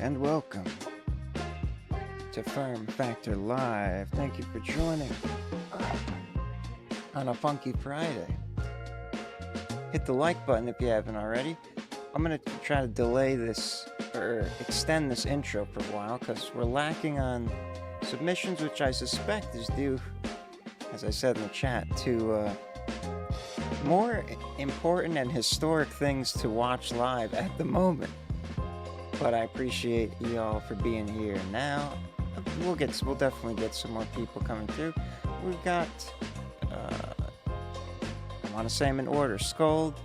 and welcome to FERM Factor Live. Thank you for joining on a funky Friday. Hit the like button if you haven't already. I'm going to try to delay this or extend this intro for a while because we're lacking on submissions, which I suspect is due, as I said in the chat, to more important and historic things to watch live at the moment. But I appreciate y'all for being here now. We'll definitely get some more people coming through. We've got I want to say them in order: Scold,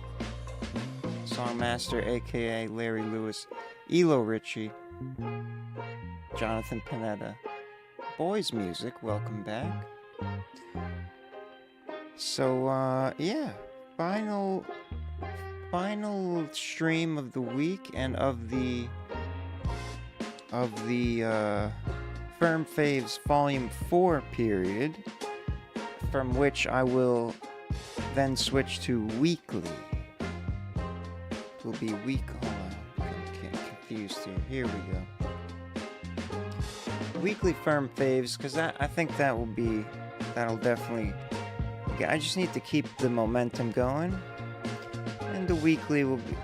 Songmaster, aka Larry Lewis, Elo Richie, Jonathan Panetta, Boys Music, welcome back. So yeah, final stream of the week and of the FERM Faves Volume 4 period, from which I will then switch to weekly. It will be week. Hold on, I'm getting confused here. Here we go. Weekly FERM Faves, because I think that'll definitely. I just need to keep the momentum going, and the weekly will be.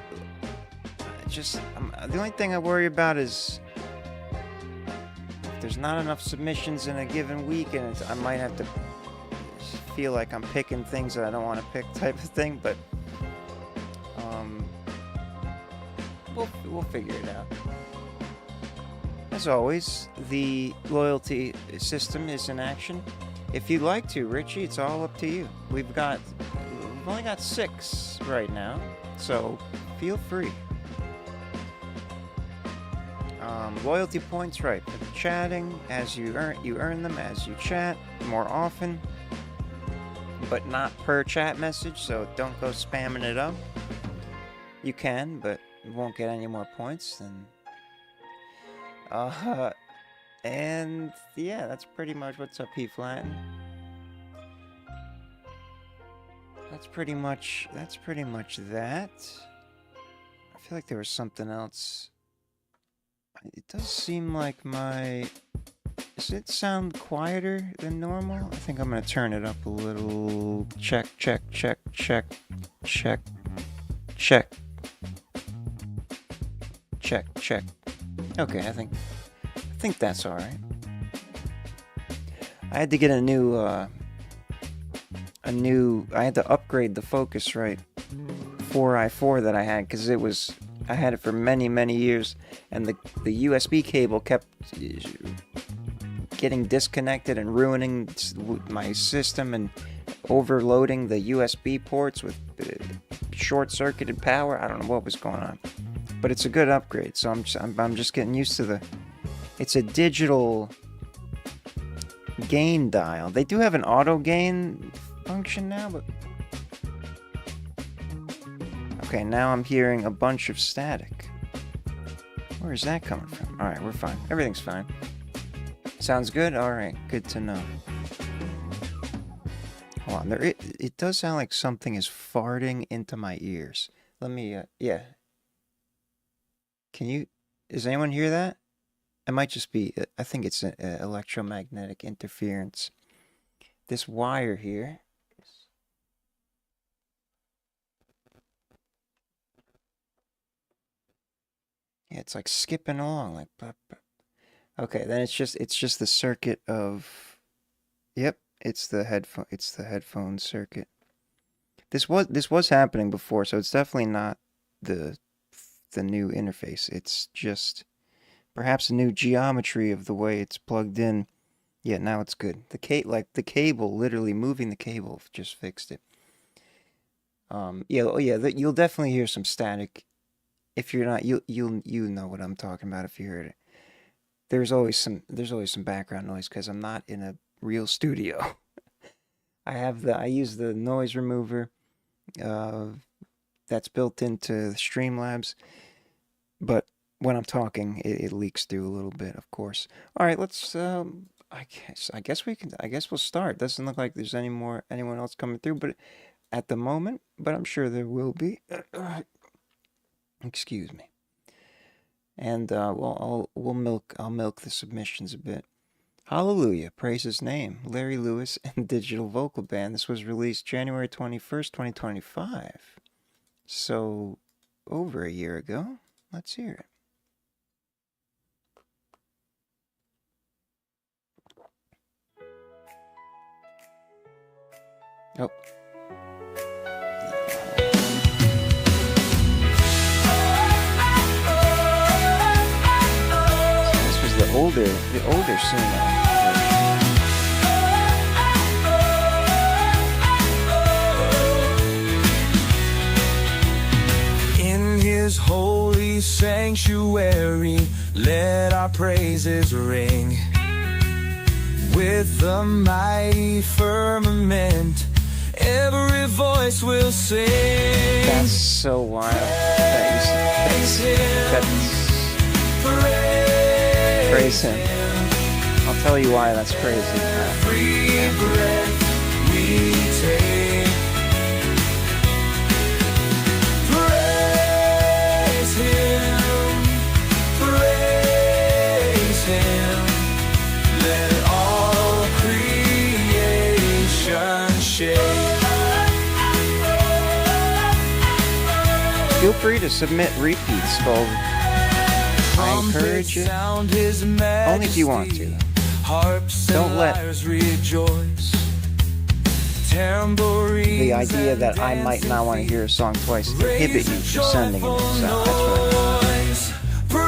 The only thing I worry about is if there's not enough submissions in a given week, and I might have to feel like I'm picking things that I don't want to pick, type of thing. But we'll figure it out. As always, the loyalty system is in action. If you'd like to, Richie, it's all up to you. We've only got 6 right now, so feel free. Loyalty points, right? For the chatting, as you earn them as you chat more often, but not per chat message. So don't go spamming it up. You can, but you won't get any more points than. And yeah, that's pretty much what's up, P Flatten. That's pretty much that. I feel like there was something else. It does seem like does it sound quieter than normal? I think I'm gonna turn it up a little. Check. Okay, I think that's all right. I had to get I had to upgrade the Focusrite 4i4 that I had, because I had it for many years, and the USB cable kept getting disconnected and ruining my system and overloading the USB ports with short-circuited power. I don't know what was going on, but it's a good upgrade. So I'm just getting used to it's a digital gain dial. They do have an auto gain function now, but okay, now I'm hearing a bunch of static. Where is that coming from? All right, we're fine. Everything's fine. Sounds good? All right, good to know. Hold on, it does sound like something is farting into my ears. Let me, yeah. Does anyone hear that? It might just be, I think it's an electromagnetic interference. This wire here. Yeah, it's like skipping along, like. Okay, then it's just the circuit of. Yep, it's the headphone circuit. This was happening before, so it's definitely not the new interface. It's just perhaps a new geometry of the way it's plugged in. Yeah, now it's good. The cable, literally moving the cable, just fixed it. Yeah, you'll definitely hear some static. If you're not, you know what I'm talking about if you heard it. There's always some background noise because I'm not in a real studio. I use the noise remover that's built into Streamlabs, but when I'm talking, it leaks through a little bit, of course. All right, let's. I guess we'll start. Doesn't look like there's anyone else coming through, but at the moment, but I'm sure there will be. Excuse me. And I'll milk the submissions a bit. Hallelujah, praise his name. Larry Lewis and Digital Vocal Band. This was released January 21st, 2025. So, over a year ago. Let's hear it. Oh. The older Suno. In his holy sanctuary, let our praises ring. With the mighty firmament, every voice will sing. That's so wild. Praise him. I'll tell you why that's crazy. Every breath we take, praise him, praise him. Let all creation shake. Feel free to submit repeats, folks. I encourage it, only if you want to. Don't let the idea that I might not want to hear a song twice inhibit you from sending it. So that's what I mean.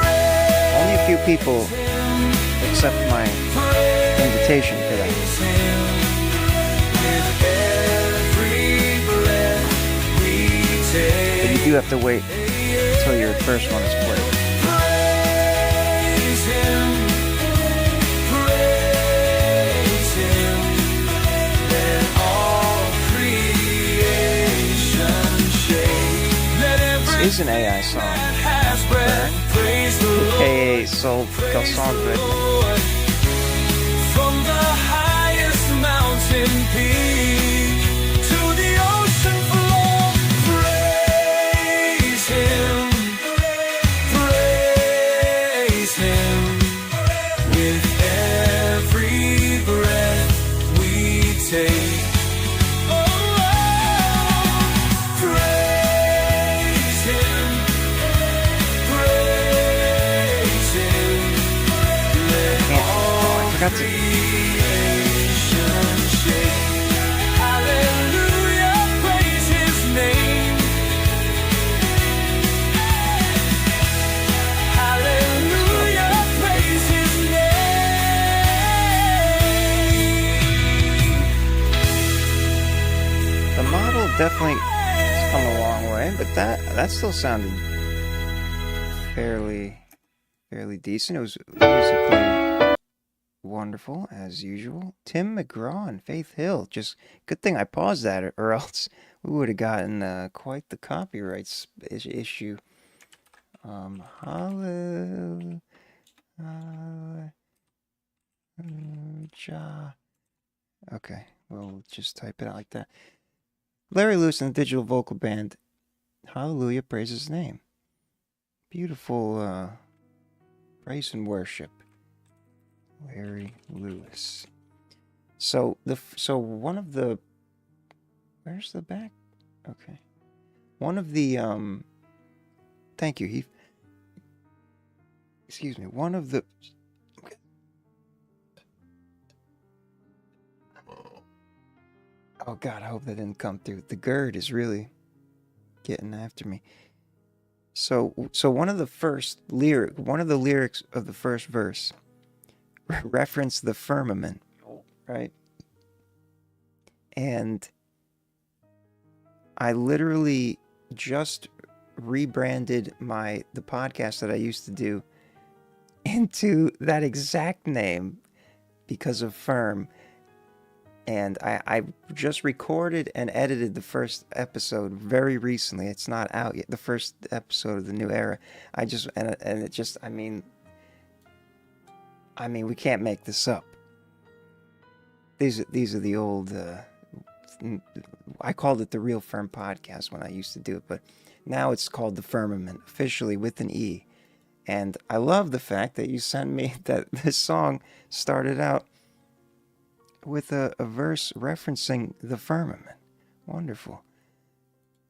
Only a few people accept my invitation for that. But you do have to wait until your first one is played. This is an AI song. aka Soul Cassandra. From the highest mountain peak to the ocean floor, praise him, with every breath we take. Forgot to. Hallelujah, praise his name. Hallelujah, praise his name. The model definitely has come a long way, but that still sounded fairly decent. It was musically wonderful as usual. Tim McGraw and Faith Hill. Just good thing I paused that, or else we would have gotten quite the copyrights issue. Hallelujah. Okay, we'll just type it out like that. Larry Lewis and the Digital Vocal Band. Hallelujah, praise his name. Beautiful praise and worship. Larry Lewis. So one of the, where's the back? Okay. One of the thank you, Heath. Excuse me. One of the Oh God, I hope that didn't come through. The GERD is really getting after me. So one of the lyrics of the first verse reference the firmament, right? And I literally just rebranded the podcast that I used to do into that exact name because of FERM. And I just recorded and edited the first episode very recently. It's not out yet. The first episode of the new era. I mean, we can't make this up. These are the old. I called it the Real FERM podcast when I used to do it, but now it's called the Firmament, officially with an E. And I love the fact that you sent me that this song started out with a verse referencing the firmament. Wonderful.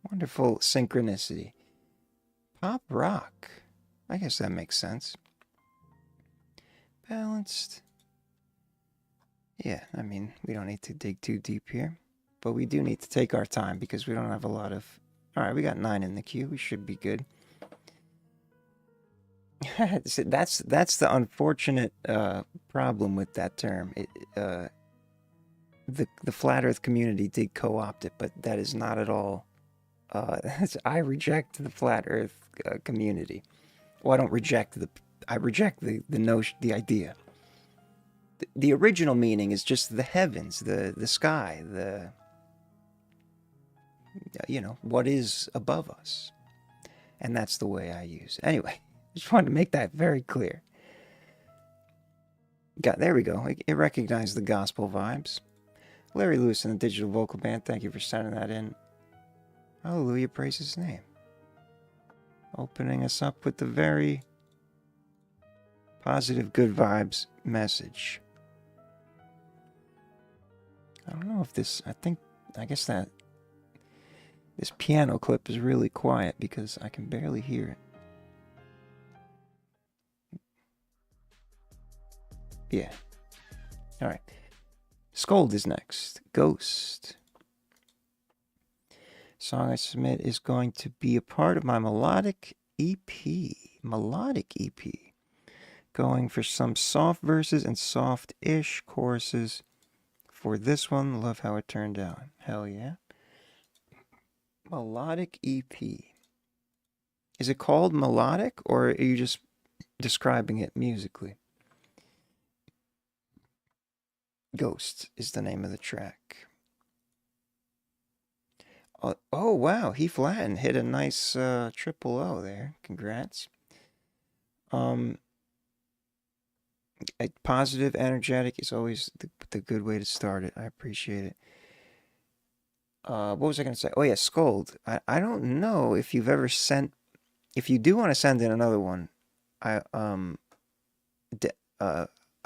Wonderful synchronicity. Pop rock. I guess that makes sense. Balanced. Yeah, I mean, we don't need to dig too deep here. But we do need to take our time because we don't have a lot of... Alright, we got 9 in the queue. We should be good. That's the unfortunate problem with that term. The flat Earth community did co-opt it, but that is not at all. I reject the flat Earth community. Well, I don't reject I reject the notion, the idea. The original meaning is just the heavens, the sky, what is above us, and that's the way I use it. Anyway. Just wanted to make that very clear. There we go. It recognized the gospel vibes. Larry Lewis and the Digital Vocal Band, thank you for sending that in. Hallelujah, praise his name. Opening us up with the very positive, good vibes message. I don't know if this, I guess that this piano clip is really quiet because I can barely hear it. Yeah. Alright. Scold is next. Ghost. Song I submit is going to be a part of my melodic EP. Melodic EP. Going for some soft verses and soft-ish choruses. For this one, love how it turned out. Hell yeah. Melodic EP. Is it called melodic, or are you just describing it musically? Ghost is the name of the track. Oh wow, he flattened, hit a nice triple O there. Congrats. Positive, energetic is always the good way to start it. I appreciate it. What was I going to say? Oh yeah, Scold. I don't know if you've ever sent. If you do want to send in another one, I don't,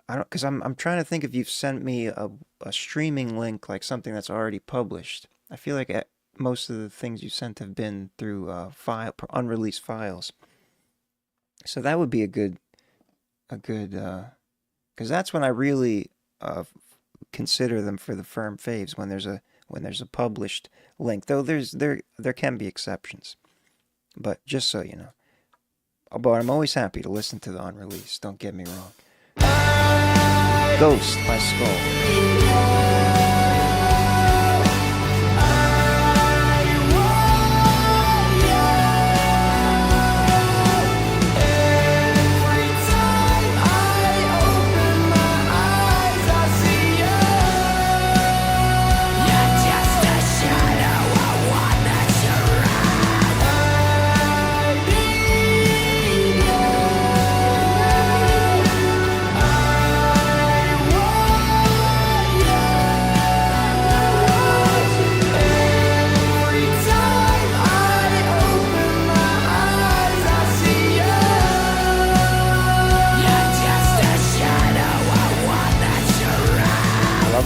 because I'm trying to think if you've sent me a streaming link, like something that's already published. I feel like most of the things you sent have been through unreleased files. So that would be a good, because that's when I really consider them for the firm faves, when there's a published link. Though there can be exceptions, but just so you know. But I'm always happy to listen to the unreleased. Don't get me wrong. Ghost by Skull.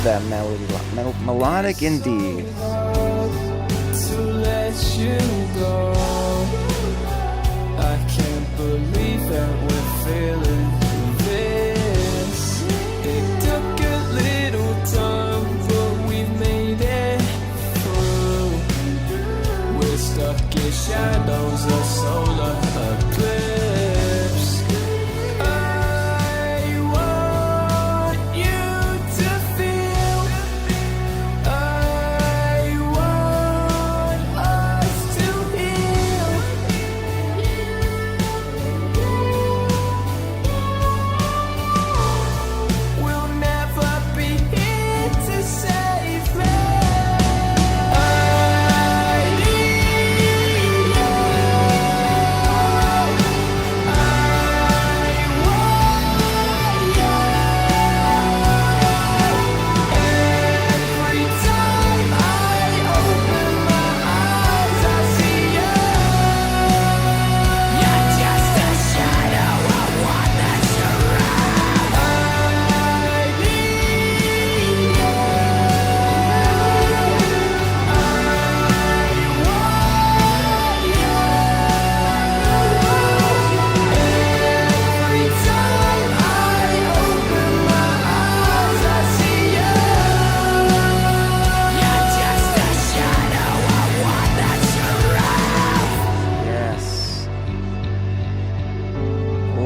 That melody, melodic indeed. To let you go, I can't believe that we're feeling this. It took a little time, but we made it through. We're stuck in shadows of solar eclipse.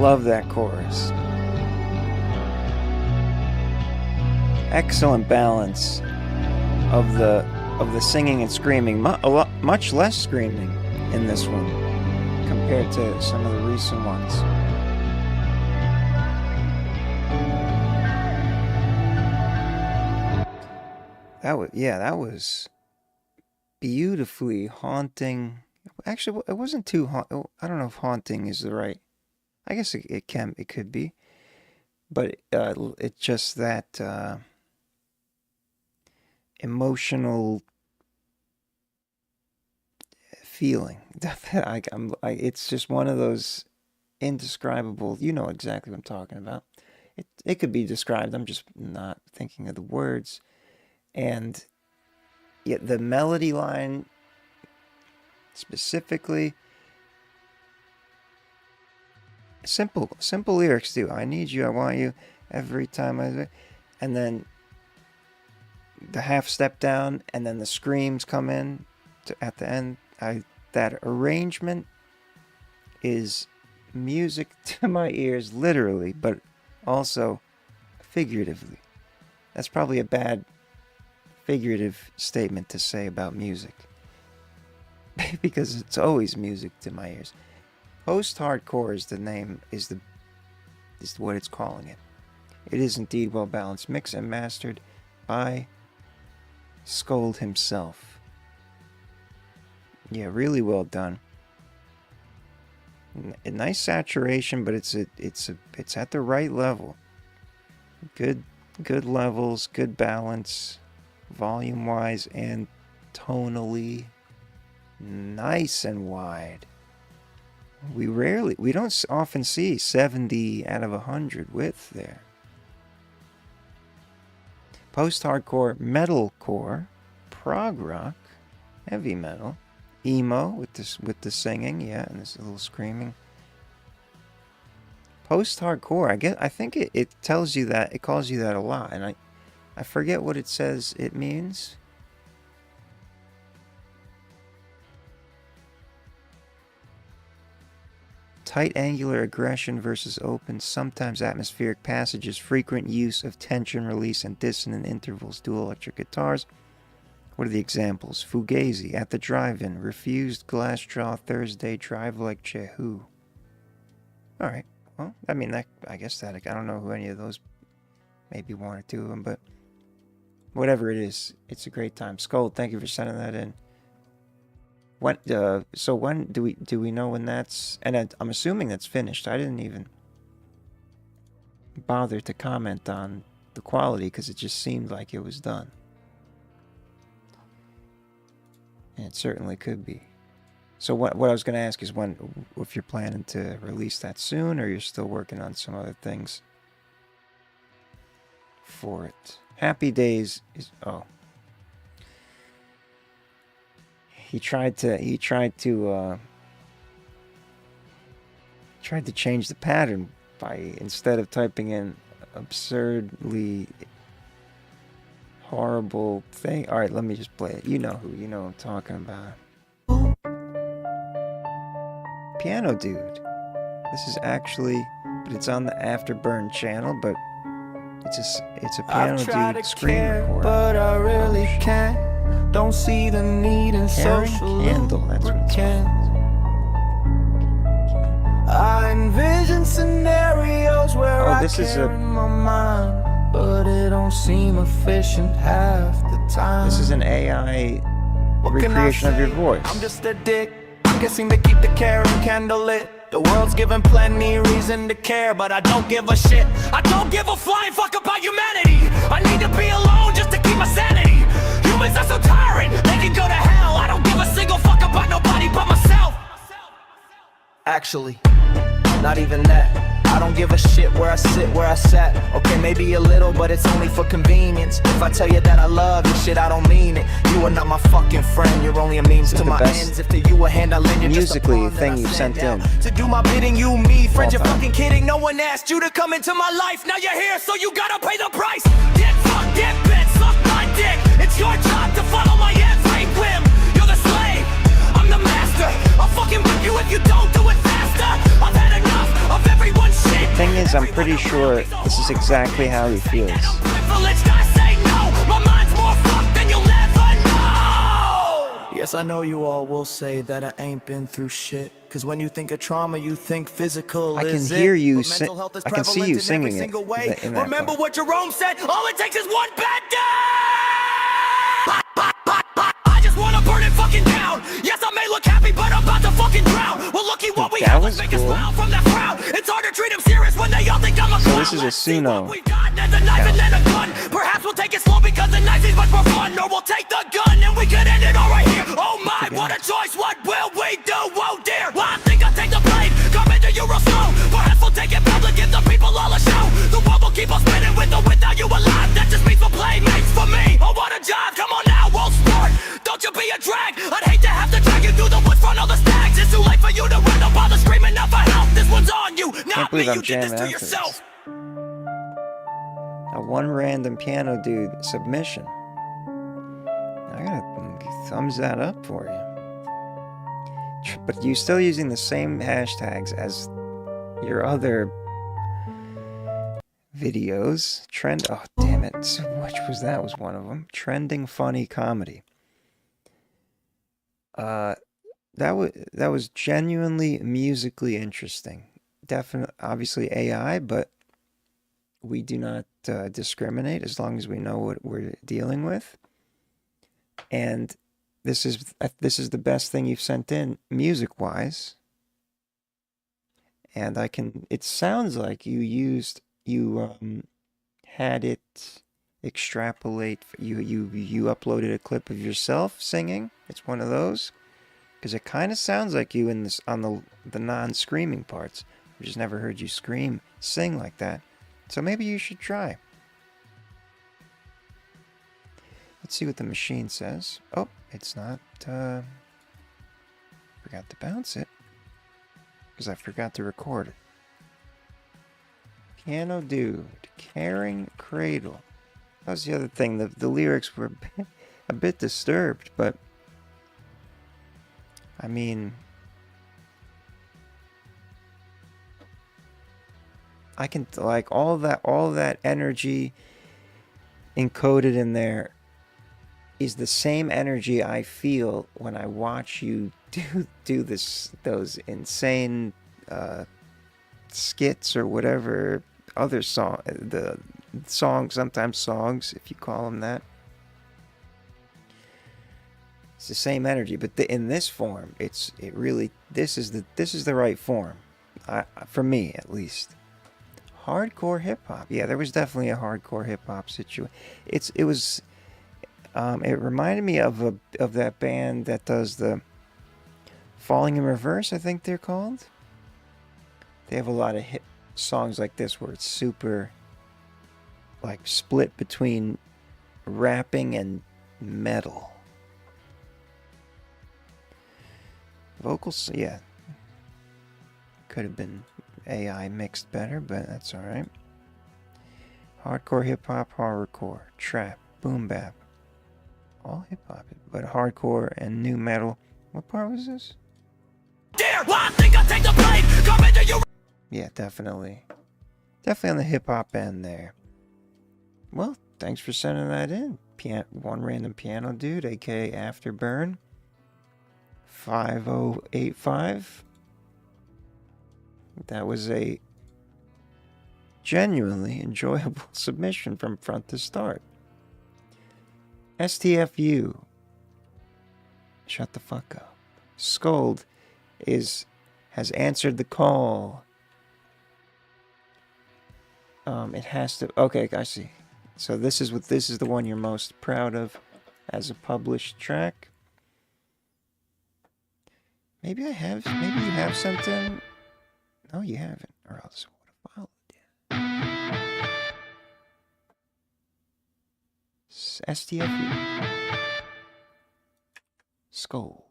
love that chorus. Excellent balance of the singing and screaming. Much less screaming in this one compared to some of the recent ones. That was beautifully haunting. Actually, it wasn't too I don't know if haunting is the right. I guess it could be, but it's just that emotional feeling. It's just one of those indescribable. You know exactly what I'm talking about. It could be described. I'm just not thinking of the words. And yet the melody line specifically, simple lyrics too. I need you, I want you, every time and then the half step down, and then the screams come in at the end. That arrangement is music to my ears, literally, but also figuratively. That's probably a bad figurative statement to say about music, because it's always music to my ears. Post-hardcore is the name, is what it's calling it. It is indeed well balanced, mixed and mastered by Scold himself. Yeah, really well done. A nice saturation, but it's at the right level. Good levels, good balance, volume wise and tonally, nice and wide. We don't often see 70 out of 100 width there. Post-hardcore, metalcore, prog rock, heavy metal, emo with the singing, yeah, and this little screaming. Post-hardcore, I think it tells you that, it calls you that a lot, and I forget what it says it means. Tight angular aggression versus open, sometimes atmospheric passages, frequent use of tension release and dissonant intervals, dual electric guitars. What are the examples? Fugazi, At the Drive-In, Refused, Glass Jaw, Thursday, Drive Like Jehu. Alright, well, I mean, I guess that, I don't know who any of those, maybe one or two of them, but whatever it is, it's a great time. Scold, thank you for sending that in. So when do we know when that's, and I'm assuming that's finished. I didn't even bother to comment on the quality because it just seemed like it was done. And it certainly could be. So what I was going to ask is if you're planning to release that soon, or you're still working on some other things for it. Happy Days is, oh. He tried to change the pattern by, instead of typing in absurdly horrible thing. All right, let me just play it. You know what I'm talking about. Piano Dude. This is actually, but it's on the Afterburn channel, but it's a Piano Dude screen recorder. But I really can't. Don't see the need in social Candle, that's what it's called. I envision scenarios where I care in my mind, but it don't seem efficient half the time. This is an AI recreation of your voice. I'm just a dick. I'm guessing they keep the caring candle lit. The world's given plenty reason to care, but I don't give a shit. I don't give a flying fuck about humanity. I need to be alone just to keep my sanity. Humans are so tiring, they can go to hell. I don't give a single fuck about nobody but myself. Actually, not even that. I don't give a shit where I sit, where I sat. Okay, maybe a little, but it's only for convenience. If I tell you that I love you, shit, I don't mean it. You are not my fucking friend, you're only a means to my ends. If to you a hand I lend you, musically thing you sent in. To do my bidding, you, me, friend, you're fucking kidding. No one asked you to come into my life. Now you're here, so you gotta pay the price. Get fucked, get bit, suck my dick. It's your job to follow my every whim. You're the slave, I'm the master. I'll fucking whip you if you don't do it faster. I've had enough of everyone's is, I'm pretty sure this is exactly how he feels. Yes, I know you all will say that I ain't been through shit. Cause when you think of trauma, you think physical. I can hear you I can see you singing it in that Remember part. what Jerome said? All it takes is one bad day! I just wanna burn it fucking down. Yes, I may look happy, but I'm about to fucking drown. Well, looky what we have. Let's make a smile from that crowd. It's hard to treat them serious when they all think I'm a clown. So this is a Suno. We got there's a knife and then a gun. Perhaps we'll take it slow because the knife is much more fun. Or we'll take the gun and we could end it all right here. Oh my, what a choice. What will we do? Oh dear. Well, I think I'll take the blame. Come into you real slow. Perhaps we'll take it public, give the people all a show. The world will keep on spinning with or without you alive. That just means for playmates for me. Oh, what a job. Come on now, old sport. Don't you be a drag. I'd hate to have to drag you through the woods front of the stags. It's too late for you to run up all the screaming out for help. This one's on you, not me. You did this to yourself. A one random piano dude submission. I gotta thumbs that up for you. But you're still using the same hashtags as your other videos. Oh damn it! Which was that? Was one of them? Trending funny comedy. That was genuinely musically interesting. Definitely, obviously AI, but we do not discriminate as long as we know what we're dealing with. And this is the best thing you've sent in music-wise. And it sounds like you had it extrapolate. You uploaded a clip of yourself singing. It's one of those, because it kind of sounds like you in this on the non-screaming parts. We just never heard you sing like that. So maybe you should try. Let's see what the machine says. Oh, it's not. Forgot to bounce it because I forgot to record it. Piano dude, caring cradle. That was the other thing. The lyrics were a bit disturbed, but I mean, I can like all that energy encoded in there is the same energy I feel when I watch you do those insane skits or whatever other sometimes songs, if you call them that. It's the same energy, but in this form, this is the right form, for me at least. Hardcore hip hop, yeah, there was definitely a hardcore hip hop situation. It reminded me of that band that does the Falling in Reverse, I think they're called. They have a lot of hit songs like this where it's super like split between rapping and metal. Vocals, yeah. Could have been AI mixed better, but that's alright. Hardcore hip hop, horrorcore, trap, boom bap. All hip hop, but hardcore and new metal. What part was this? Yeah, definitely. Definitely on the hip hop end there. Well, thanks for sending that in. One random piano dude, aka Afterburn. 5085. That was a genuinely enjoyable submission from front to start. STFU. Shut the fuck up. Scold has answered the call. It has to. Okay, I see. So this is the one you're most proud of as a published track. Maybe you have sent in. No, you haven't, or else I would have followed you. STFU. Scold.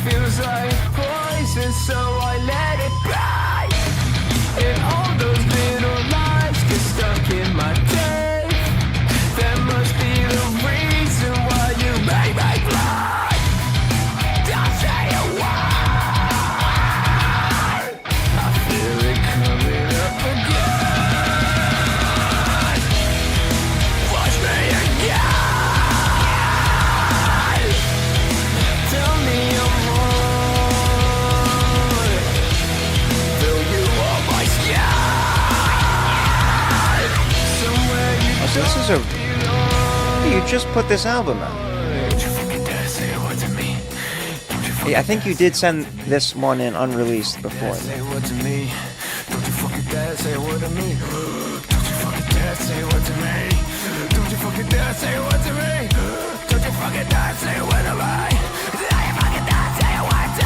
feels like poison, so I let it die. And all those little lies get stuck in my day. That must be the reason why you make me fly. Don't say a word. I feel it coming up again. Watch me again. Tell me I'm wrong. Fill you up my skin. Somewhere you Oh, so this is a... You just put this album out. don't you fucking dare say a word to me. Don't you fucking Yeah, I think you did send this one in unreleased before. say a word to me. Don't you fucking dare say a word to me. Don't you fucking dare say a word to me. Don't you fucking dare say a word to me. Don't you fucking dare say a word to me. Don't you fucking dare say a word to me.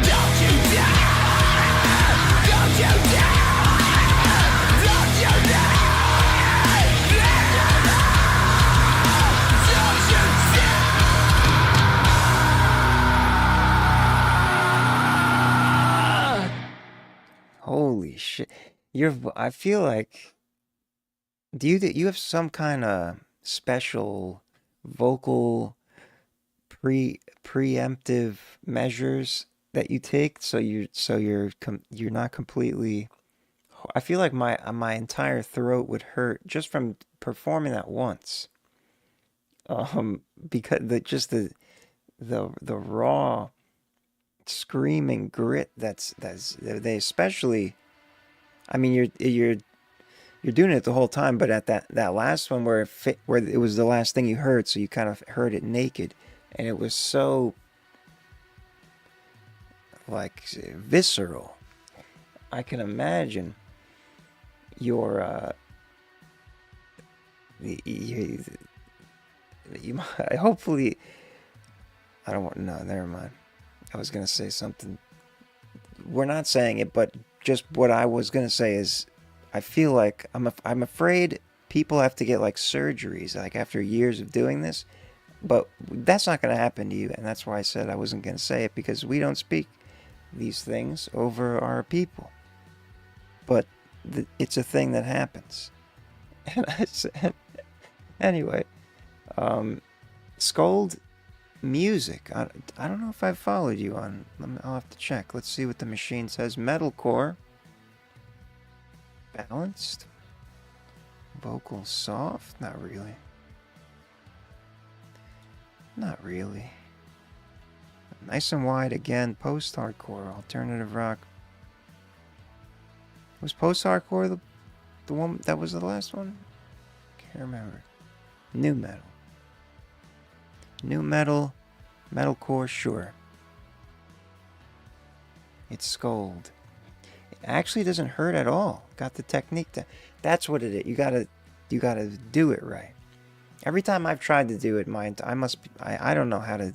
Don't you dare! Don't you dare! Don't you dare! Don't you dare! Holy shit. I feel like... Do you have some kind of special vocal preemptive measures that you take so you're not completely... I feel like my entire throat would hurt just from performing that once. Because the raw screaming grit that's they especially... I mean, you're doing it the whole time, but at that last one where it was the last thing you heard, so you kind of heard it naked, and it was so like visceral. I can imagine your you hopefully... I don't want... No, never mind. I was gonna say something. We're not saying it, but just what I was gonna say is, I feel like I'm afraid people have to get like surgeries, like after years of doing this, but that's not gonna happen to you, and that's why I said I wasn't gonna say it, because we don't speak these things over our people, but it's a thing that happens. And I said, anyway, Scold Music. I don't know if I've followed you on... I'll have to check. Let's see what the machine says. Metalcore. Balanced. Vocal soft? Not really. Not really. Nice and wide again. Post-hardcore. Alternative rock. Was post-hardcore the one that was the last one? Can't remember. New metal. New metal, metalcore, sure. It's Scold. It actually doesn't hurt at all. Got the technique. That's what it is. You gotta do it right. Every time I've tried to do it, I don't know how to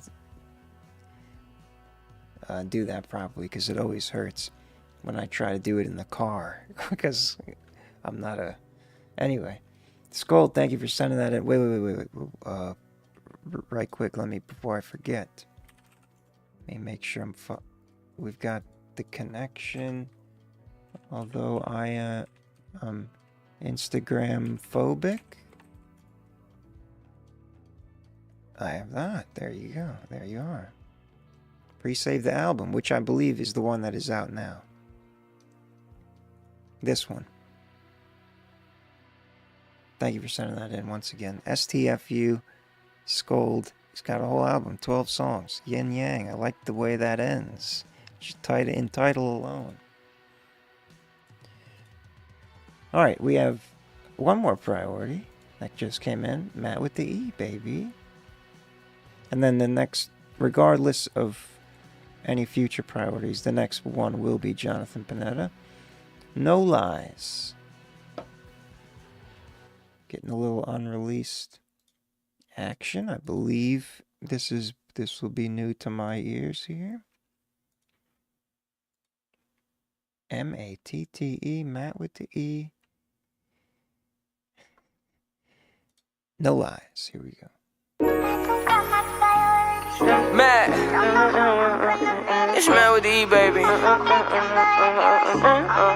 do that properly, because it always hurts when I try to do it in the car, because I'm not a... Anyway, Scold, thank you for sending that in. Wait. Right quick, let me, before I forget, let me make sure we've got the connection, although I am Instagram phobic. I have not. There you go. There you are. Pre-save the album, which I believe is the one that is out now. This one. Thank you for sending that in once again. STFU Scold. He's got a whole album, 12 songs. Yin Yang. I like the way that ends. Just in title alone. Alright, we have one more priority that just came in. Matt with the E, baby. And then the next, regardless of any future priorities, the next one will be Jonathan Panetta. No Lies. Getting a little unreleased action. I believe this will be new to my ears here. M-A-T-T-E, Matt with the E. No lies. Here we go. Matt, it's Matt with the E, baby.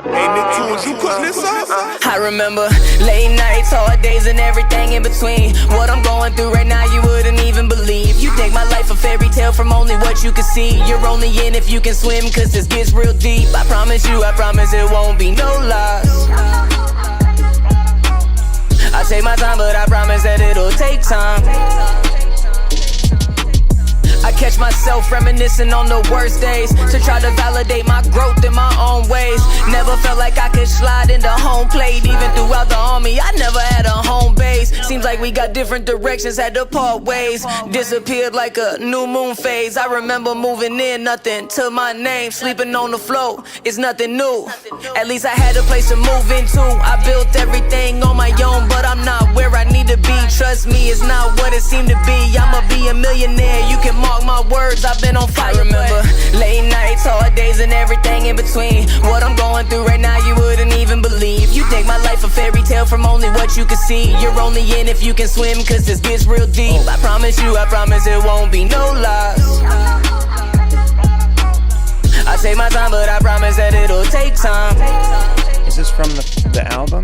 Hey, Nick Tunes, you cooking this up? I remember late nights, hard days, and everything in between. What I'm going through right now, you wouldn't even believe. You think my life a fairy tale from only what you can see. You're only in if you can swim, cause this gets real deep. I promise it won't be no loss. I take my time, but I promise that it'll take time. I catch myself reminiscing on the worst days to try to validate my growth in my own ways. Never felt like I could slide into home plate. Even throughout the army, I never had a home base. Seems like we got different directions, had to part ways. Disappeared like a new moon phase. I remember moving in, nothing to my name. Sleeping on the floor, it's nothing new. At least I had a place to move into. I built everything on my own, but I'm not where I need to be. Trust me, it's not what it seemed to be. I'ma be a millionaire, you can mark my words, I've been on fire. I remember late nights, hard days, and everything in between. What I'm going through right now, you wouldn't even believe. You think my life a fairy tale from only what you can see. You're only in if you can swim, cause this gets real deep. I promise it won't be no loss. I take my time, but I promise that it'll take time. Is this from the album?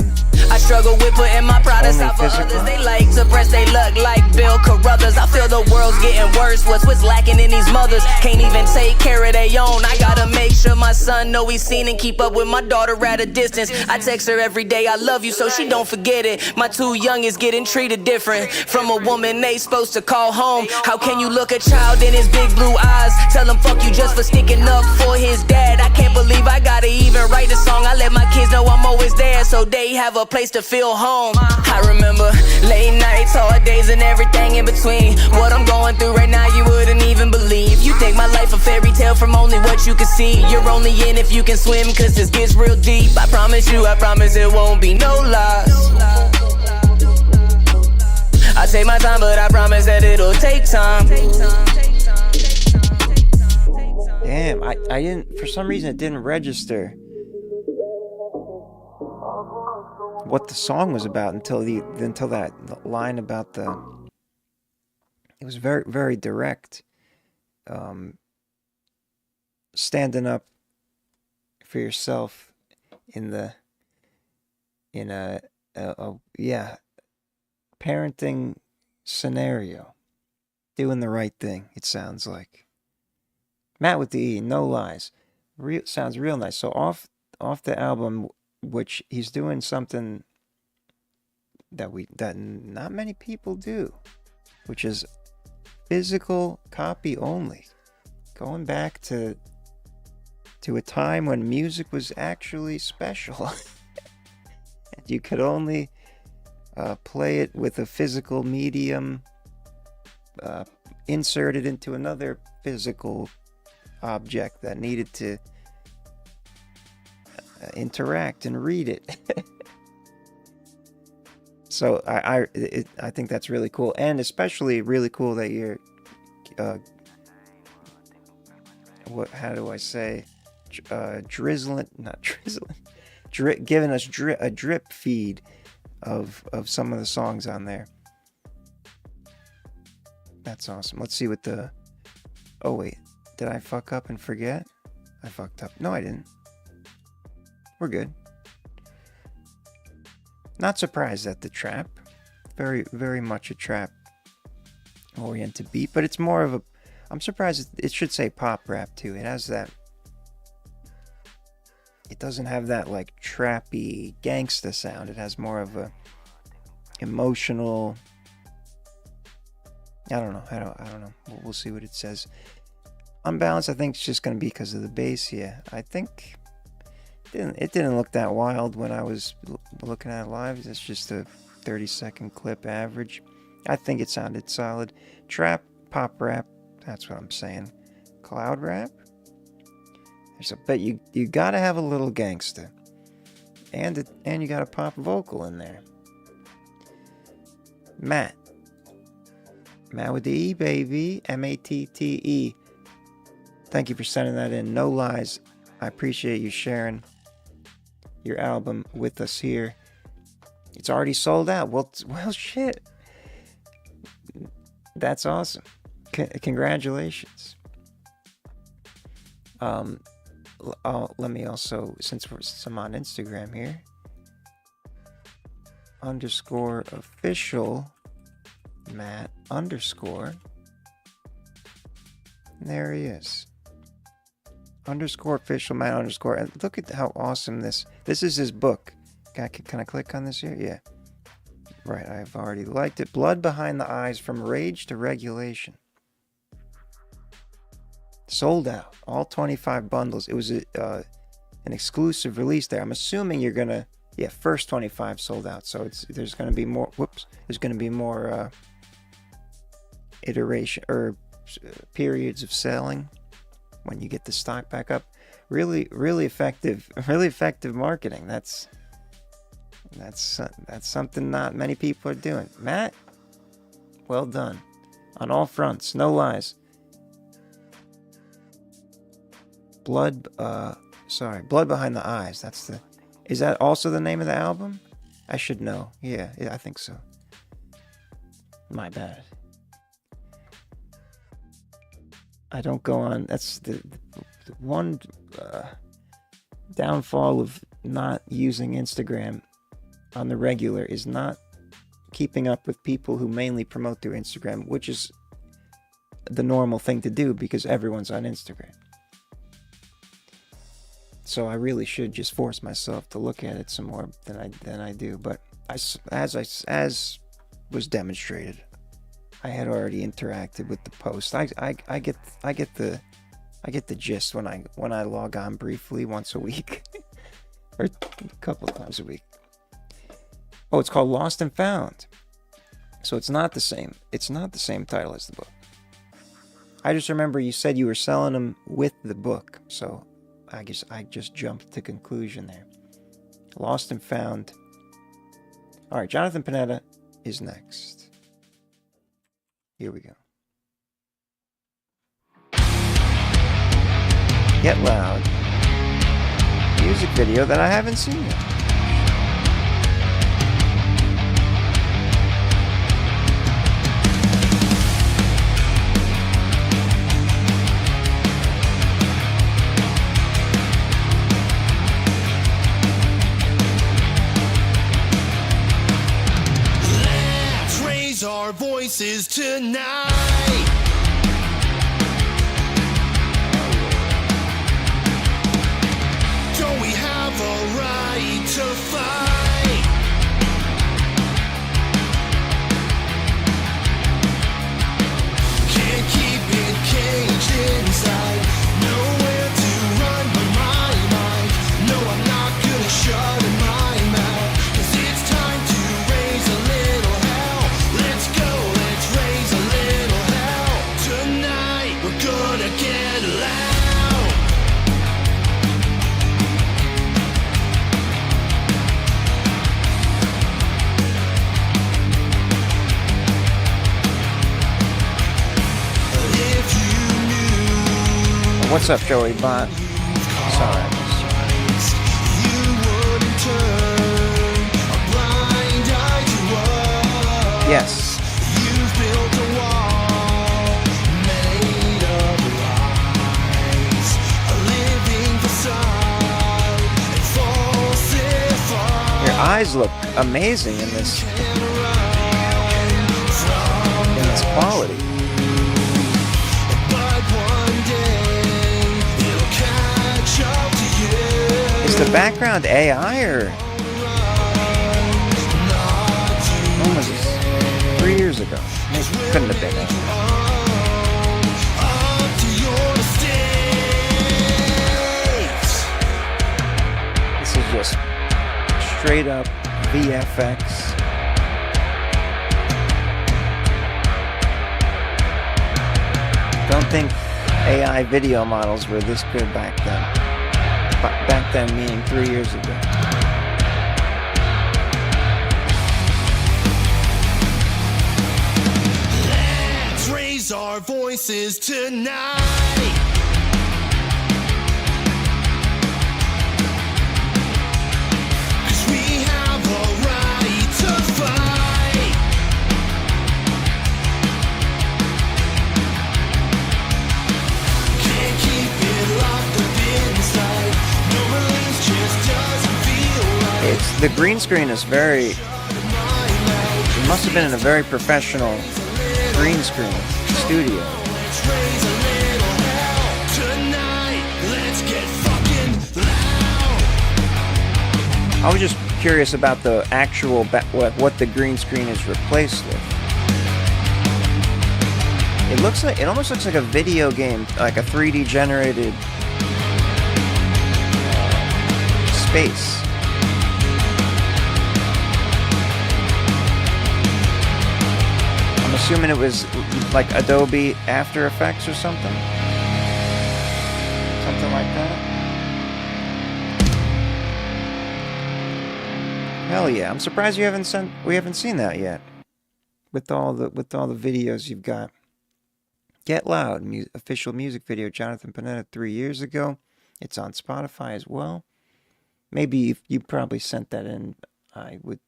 I struggle with putting my pride aside for others. They like to press they luck like Bill Carruthers. I feel the world's getting worse. What's lacking in these mothers? Can't even take care of their own. I gotta make sure my son know he's seen and keep up with my daughter at a distance. I text her every day, I love you, so she don't forget it. My two young is getting treated different from a woman they supposed to call home. How can you look a child in his big blue eyes? Tell him fuck you just for sticking up for his dad. I can't believe I gotta even write a song. I let my kids know I'm always there, so they have a place to feel home. I remember late nights, hard days, and everything in between. What I'm going through right now, you wouldn't even believe. You think my life a fairy tale from only what you can see. You're only in if you can swim, cause this gets real deep. I promise it won't be no loss. I take my time, but I promise that it'll take time. Damn, I didn't, for some reason it didn't register what the song was about until that line about it was very, very direct. Standing up for yourself in a parenting scenario, doing the right thing. It sounds like Matt with the E, no lies. Sounds real nice. So off the album, which he's doing something that not many people do, which is physical copy only. Going back to a time when music was actually special. And you could only play it with a physical medium inserted into another physical object that needed to interact and read it. So I think that's really cool, and especially really cool that you're how do I say, giving us a drip feed of some of the songs on there. That's awesome. Let's see what oh wait, did I fuck up and forget? I fucked up. No, I didn't. We're good. Not surprised at the trap. Very, very much a trap oriented beat, but it's more of a, I'm surprised it should say pop rap too. It has that, it doesn't have that like trappy gangsta sound. It has more of a emotional, I don't know. We'll see what it says. Unbalanced, I think it's just going to be because of the bass. Yeah, I think it didn't look that wild when I was looking at it live. It's just a 30-second clip average. I think it sounded solid. Trap, pop rap, that's what I'm saying. Cloud rap? But you got to have a little gangsta. And you got a pop vocal in there. Matt. Matt with the E, baby. M-A-T-T-E. Thank you for sending that in. No lies. I appreciate you sharing your album with us here. It's already sold out. Well, shit. That's awesome. Congratulations. Let me also, since I'm on Instagram here, _official Matt _ there he is. _official Matt _ and look at how awesome this is his book. Can I click on this here? Yeah. Right, I've already liked it. Blood Behind the Eyes, From Rage to Regulation. Sold out. All 25 bundles. It was an exclusive release there. I'm assuming you're going to... Yeah, first 25 sold out. So there's going to be more... There's going to be more iteration or periods of selling when you get the stock back up. Really effective marketing. That's something not many people are doing. Matt, well done on all fronts. No lies. Blood Behind the Eyes. Is that also the name of the album? I should know. Yeah, I think so. My bad. I don't go on. That's the one downfall of not using Instagram on the regular is not keeping up with people who mainly promote through Instagram, which is the normal thing to do because everyone's on Instagram. So I really should just force myself to look at it some more than I do. But as was demonstrated, I had already interacted with the post. I get the gist when I log on briefly once a week or a couple of times a week. Oh, it's called Lost and Found. So it's not the same. It's not the same title as the book. I just remember you said you were selling them with the book, so I guess I just jumped to conclusion there. Lost and Found. All right, Jonathan Panetta is next. Here we go. Get Loud. Music video that I haven't seen yet. Our voices tonight. Don't we have a right to fight? Can't keep it caged inside. Nowhere to run but my mind. No, I'm not gonna shut my mouth. 'Cause it's time to raise a little hell. Let's go, let's raise a little hell. Tonight we're gonna get loud. If you knew What's up, Joey Bot? Sorry, I missed you. you wouldn't turn a blind eye to us. Yes. You've built a wall made of lies, a living facade and falsified. Your eyes look amazing in this quality. But one day it'll catch up to you. Is the background AI or almost 3 years ago? It couldn't have been AI. Up to your mistakes. This is just straight up VFX. Don't think AI video models were this good back then. Back then meaning 3 years ago. voices tonight. The green screen is very... It must have been in a very professional green screen studio. I was just curious about the actual... what the green screen is replaced with. It looks like... It almost looks like a video game, like a 3D generated space. Assuming it was like Adobe After Effects or something like that. Hell yeah! I'm surprised we haven't seen that yet. With all the videos you've got. Get Loud, official music video, Jonathan Panetta 3 years ago. It's on Spotify as well. Maybe if you probably sent that in, I would.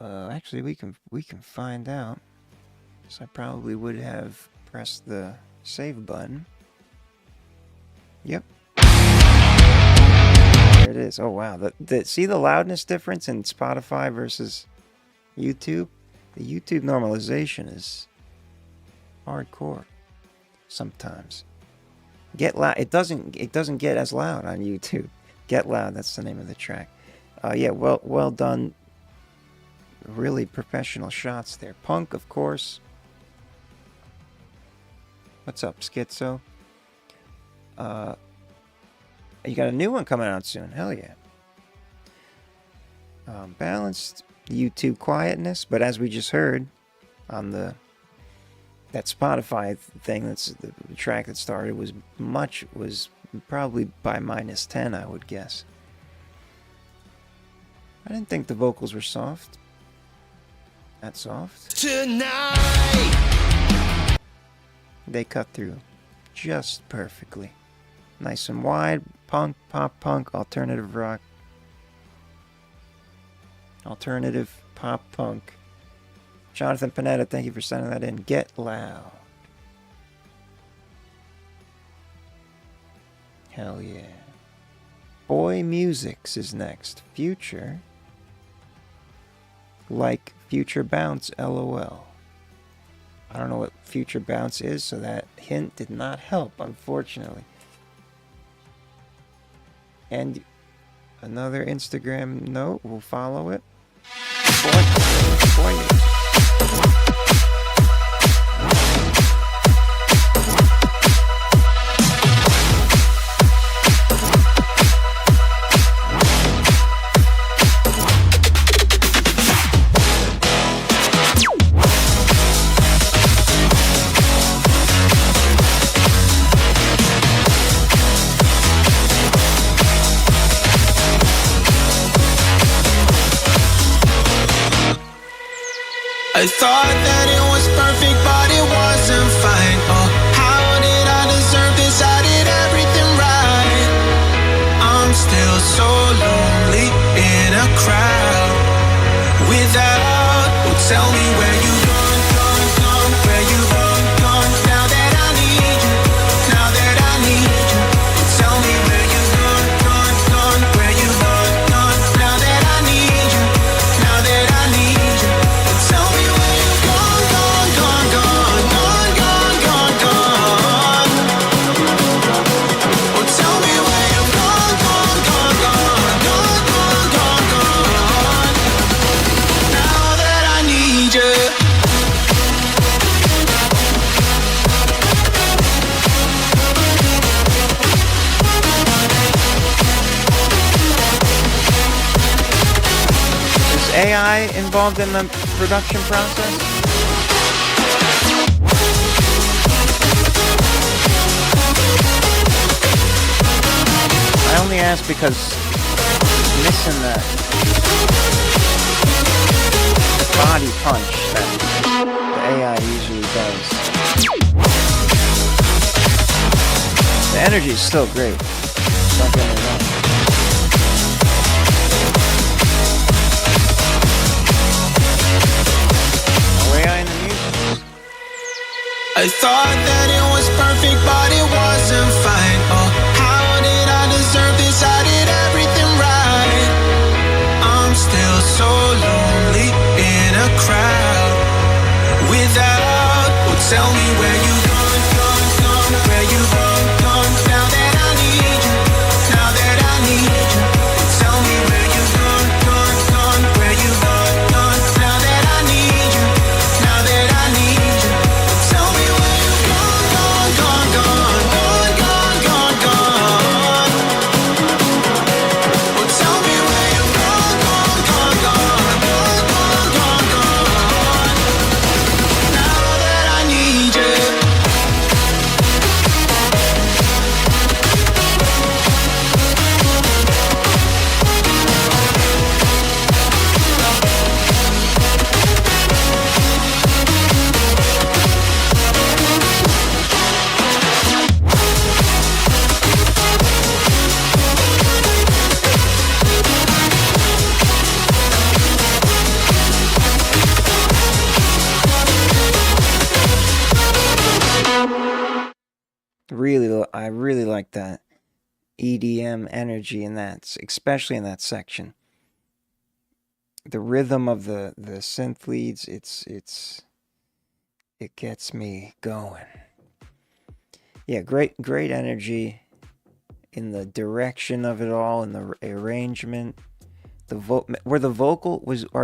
Actually, we can find out. So I probably would have pressed the save button. Yep. There it is. Oh wow. See the loudness difference in Spotify versus YouTube? The YouTube normalization is hardcore sometimes. Get Loud. It doesn't get as loud on YouTube. Get Loud. That's the name of the track. Yeah. Well done. Really professional shots there. Punk, of course. What's up, Schizo? You got a new one coming out soon. Hell yeah. Balanced YouTube quietness, but as we just heard on that Spotify thing, that's the track that started was probably by -10, I would guess. I didn't think the vocals were soft. That soft. Tonight. They cut through just perfectly. Nice and wide. Punk, pop punk, alternative rock. Alternative pop punk. Jonathan Panetta, thank you for sending that in. Get Loud. Hell yeah. Boy Musics is next. Future. Like Future Bounce, LOL. I don't know what Future Bounce is, so that hint did not help, unfortunately. And another Instagram note, we'll follow it. Boy. I thought that it was perfect, but it wasn't fine. Oh, how did I deserve this? I did everything right. I'm still so lonely in a crowd. Without, oh, tell me where you gone, where you gone. Now that I need you, now that I need you. Tell me where you gone, where you gone. Now that I need you, now that I need you. Tell me where you gone. Oh, tell me where you gone. Now that I need you. Is AI involved in the production process? I only ask because missing that body punch that AI usually does. The energy is still great. Don't get me wrong. No AI in the music. I thought that it was perfect, but it wasn't fine. Oh, how did I deserve this? I did everything right. I'm still so lonely in a crowd without. Well, tell me where you gone, where you gone. Now that I need you, now that I need you. Tell me where you gone, where you gone. Now that I need you, now that I need you. Tell me where you gone, gone. Well, tell me where you gone. Now that I need you. I really like that EDM energy in that, especially in that section. The rhythm of the synth leads, it gets me going. Yeah, great energy in the direction of it all, in the arrangement. Are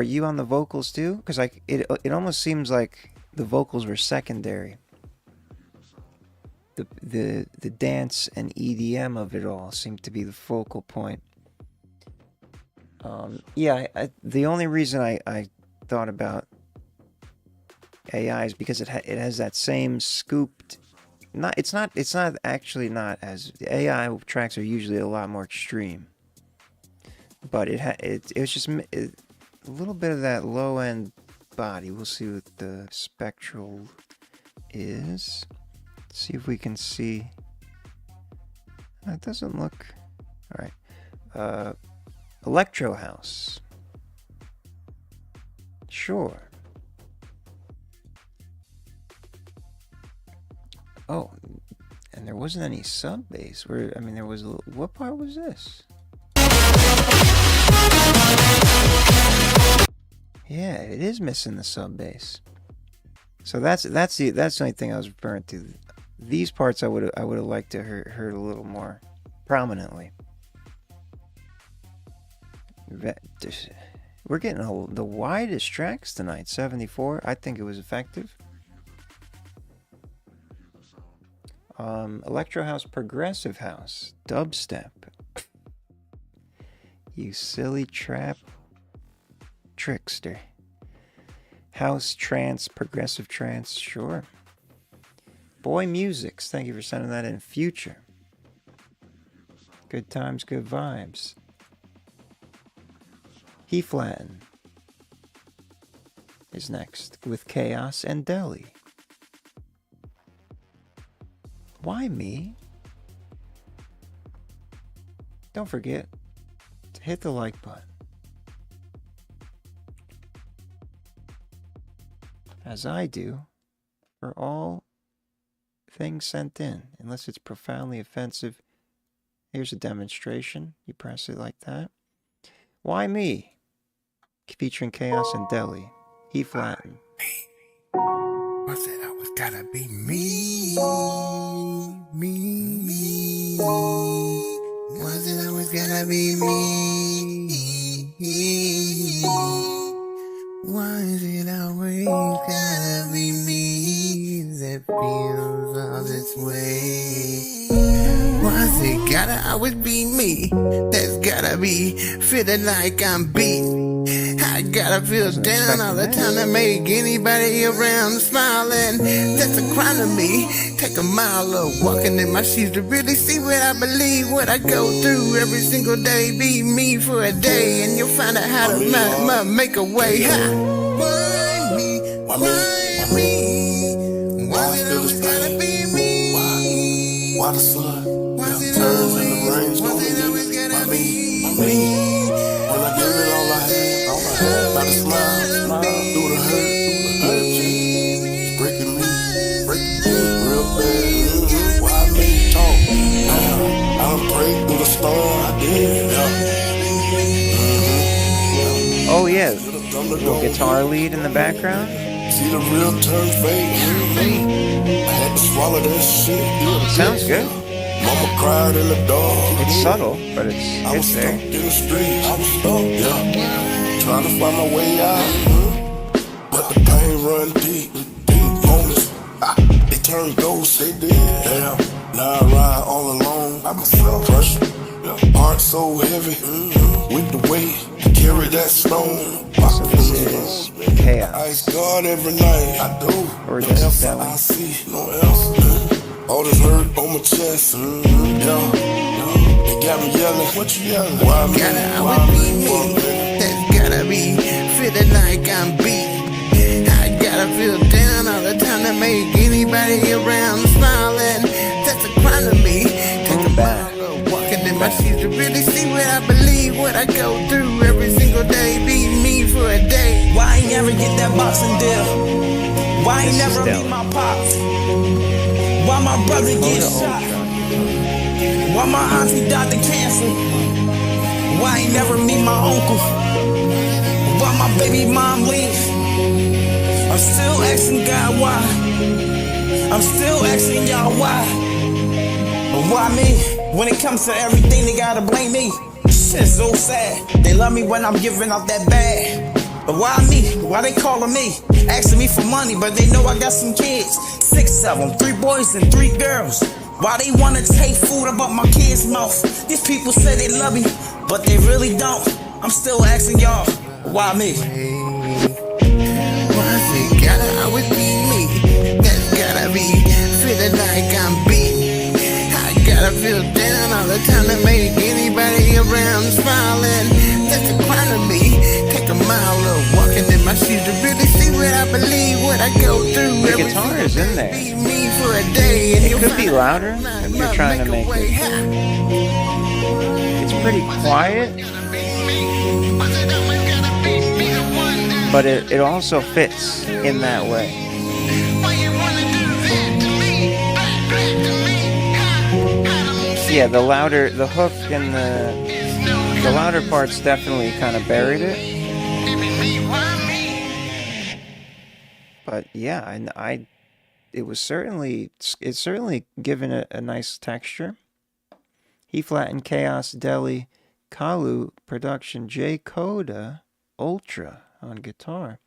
you on the vocals too? Because it almost seems like the vocals were secondary. The dance and EDM of it all seemed to be the focal point. The only reason I thought about AI is because it has that same scooped. It's not actually not as AI tracks are usually a lot more extreme. But it was just a little bit of that low end body. We'll see what the spectral is. See if we can see. It doesn't look. All right. Electro house. Sure. Oh, and there wasn't any sub bass. There was. What part was this? Yeah, it is missing the sub bass. So that's the only thing I was referring to. These parts I would have liked to heard a little more prominently. We're getting the widest tracks tonight. 74. I think it was effective. Electro house, progressive house, dubstep. You silly trap trickster. House trance, progressive trance, sure. Boy Musics, thank you for sending that in. Future. Good times, good vibes. He Flatten is next with Chaos and Deli. Why me? Don't forget to hit the like button. As I do for all things sent in, unless it's profoundly offensive. Here's a demonstration. You press it like that. Why me? Featuring Chaos and Deli. He Flatten. Was it always gotta be me? Me. Was it always gotta be me? Why is it always gotta be me that feels all this way? Why is it gotta always be me that's gotta be feeling like I'm beat? I gotta feel down all the time to make anybody around smile, and that's a crime to me. Take a mile of walking in my shoes to really see what I believe, what I go through every single day. Be me for a day and you'll find out how to make a way. Why me? Why me? by the sun. Turns in the rain, stormy. By me. When I give it all I had, by the smile, through the hurt, it's breaking me, real bad. Why me talk? Now, I done prayed through the storm, I did, Oh yeah, little guitar lead in the background. See the real turn fake. I had to swallow that shit. Sounds good. Mama cried in the dark. It's subtle, but I was it's stuck there. in the streets. I was stuck, trying to find my way out. But the pain run deep. Moments, they turn ghosts, they did. Damn, now I ride all alone. I myself pressure. Heart so heavy. With the weight, carry that stone. So this is Chaos. I ask God every night. I do. Or No this is else Deli. I see, no else. All this hurt on my chest. It got me yelling. What you yelling? Why me? Gotta always be me. That's gotta be feeling like I'm beat. I gotta feel down all the time to make anybody around smiling. That's a crime to me. Take a mile of walking in my shoes to really see what I believe, what I go through every single day. Be me for a day. Why ain't never get that boxing deal? Why ain't This is never Deli. meet my pops? Why my brother get shot? Why my auntie died of cancer? Why ain't never meet my uncle? Why my baby mom leave? I'm still asking God why. I'm still asking y'all why. But why me? When it comes to everything, they gotta blame me. Shit's so sad. They love me when I'm giving out that bag. But why me? Why they calling me? Asking me for money, but they know I got some kids. 6 of them, 3 boys and 3 girls. Why they wanna take food about my kids' mouth? These people say they love me, but they really don't. I'm still asking y'all, why me? Why's it gotta always be me? That's gotta be feeling like I'm beat. I gotta feel down all the time to make anybody around smiling. That's a crime to me. Take a mile of walking in my shoes to really see what I believe, what I go through. The every guitar is single in day. there. Be me for a day, and It you'll could be find louder if you're trying to make it. It's pretty quiet, but it also fits in that way. Yeah, the hook and the louder parts definitely kind of buried it. But yeah, it's certainly given it a nice texture. He flattened Chaos Deli, Kalu production, J Coda Ultra on guitar.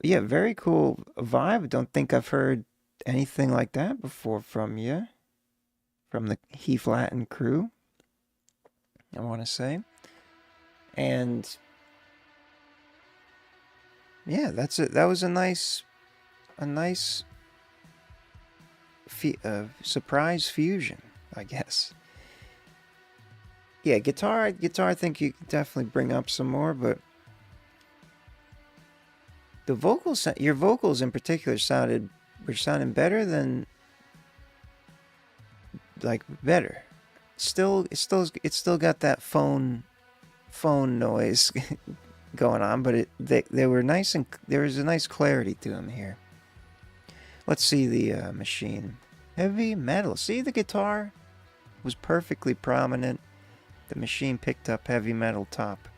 Yeah, very cool vibe. Don't think I've heard anything like that before from you. From the He Flattened crew, I want to say. And yeah, that's it. That was a nice surprise fusion, I guess. Yeah, guitar. I think you could definitely bring up some more, but the vocals, your vocals in particular, were sounding better than. Like better. It's still got that phone noise going on, but they were nice, and there was a nice clarity to them here. Let's see the machine. Heavy metal. See, the guitar was perfectly prominent. The machine picked up heavy metal top.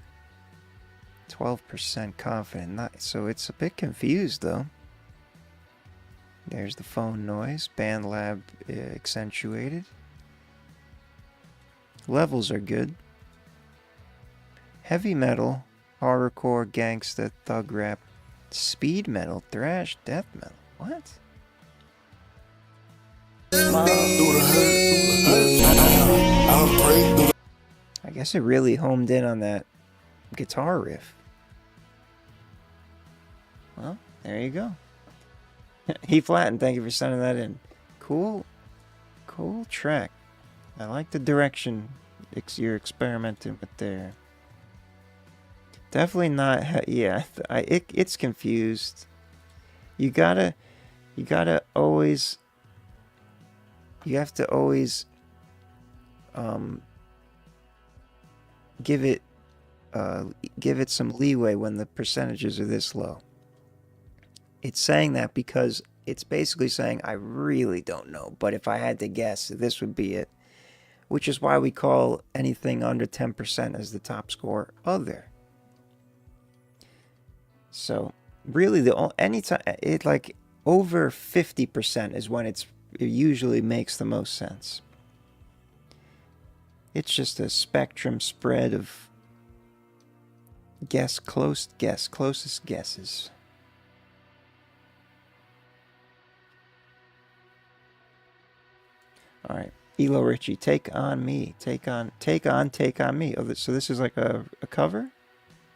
12% confident. So it's a bit confused though. There's the phone noise. BandLab accentuated. Levels are good. Heavy metal, horrorcore, gangsta, thug rap, speed metal, thrash, death metal. What? I guess it really homed in on that guitar riff. Well, there you go. He Flattened, thank you for sending that in. Cool track. I like the direction you're experimenting with there. Definitely not. Yeah, it's confused. You gotta always you have to always give it some leeway when the percentages are this low. It's saying that because it's basically saying, I really don't know, but if I had to guess, this would be it. Which is why we call anything under 10% as the top score other. So really, anytime it like over 50% is when it usually makes the most sense. It's just a spectrum spread of closest guesses. All right, Elo Richie, Take On Me, Take On Me. Oh, so this is like a cover?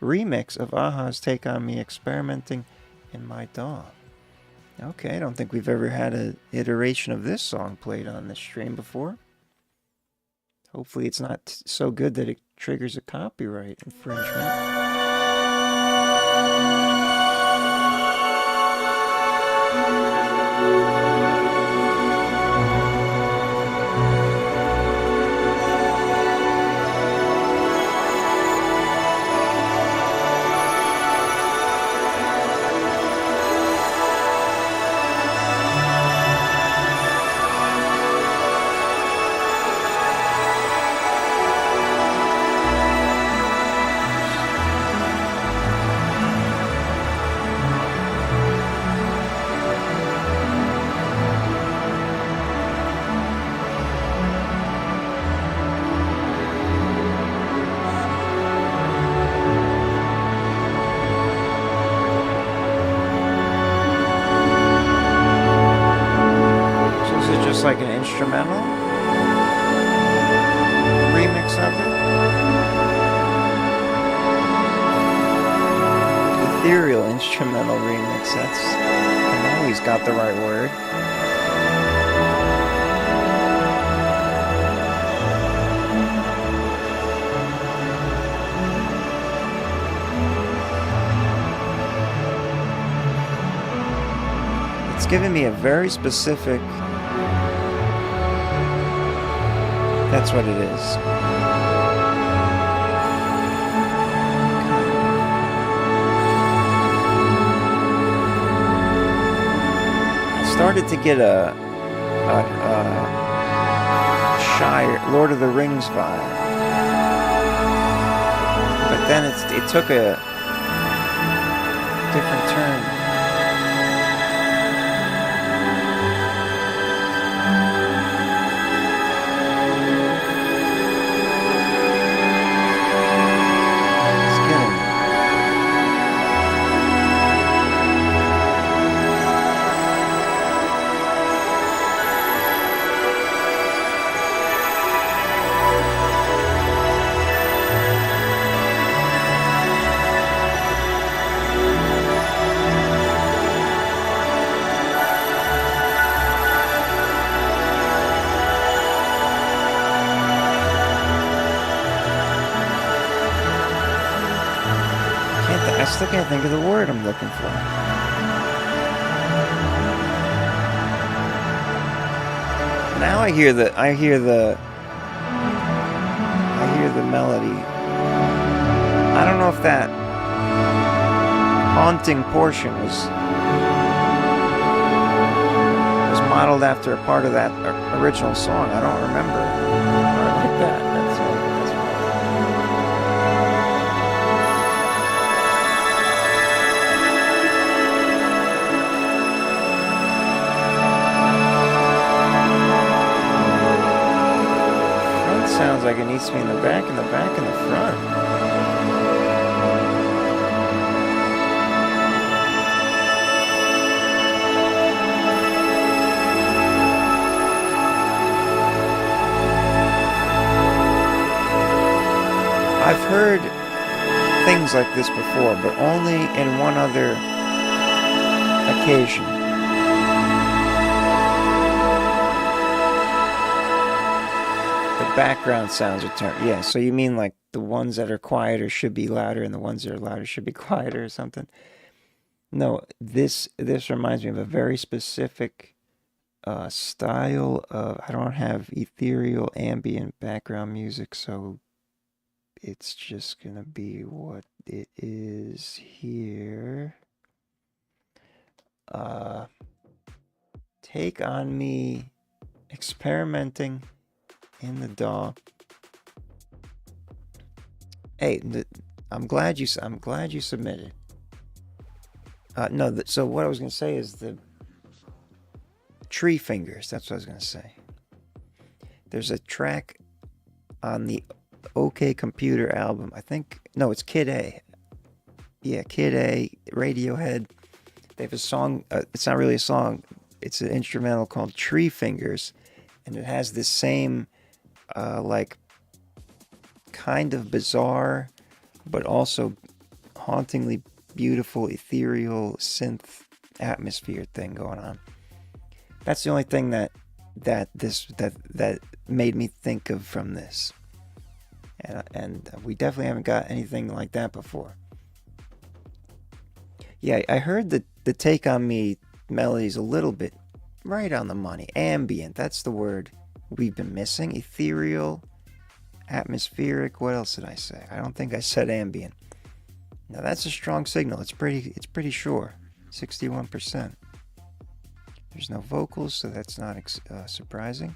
Remix of Aha's Take On Me, Experimenting in My DAW. Okay, I don't think we've ever had an iteration of this song played on this stream before. Hopefully it's not so good that it triggers a copyright infringement. Like an instrumental remix of it. Ethereal instrumental remix. I've always got the right word. It's giving me a very specific. That's what it is. I started to get a Shire, Lord of the Rings vibe. But then it took a different turn. I still can't think of the word I'm looking for. Now I hear the melody. I don't know if that haunting portion was modeled after a part of that original song. I don't remember. I like that. Sounds like it needs to be in the back, and the front. I've heard things like this before, but only in one other occasion. Background sounds are turned. Yeah, so you mean like the ones that are quieter should be louder and the ones that are louder should be quieter or something? No, this reminds me of a very specific style of, I don't have ethereal ambient background music, so it's just gonna be what it is here. Take on Me, experimenting in the DAW. Hey, I'm glad you submitted. No, so what I was gonna say is the Tree Fingers. That's what I was gonna say. There's a track on the OK Computer album. I think no, it's Kid A. Yeah, Kid A, Radiohead. They have a song. It's not really a song. It's an instrumental called Tree Fingers, and it has this same, like, kind of bizarre, but also hauntingly beautiful, ethereal synth atmosphere thing going on. That's the only thing that made me think of from this, and we definitely haven't got anything like that before. Yeah, I heard the Take on Me melody's a little bit right on the money. Ambient, that's the word we've been missing. Ethereal, atmospheric. What else did I say? I don't think I said ambient. Now that's a strong signal. It's pretty sure. 61%. There's no vocals, so that's not surprising.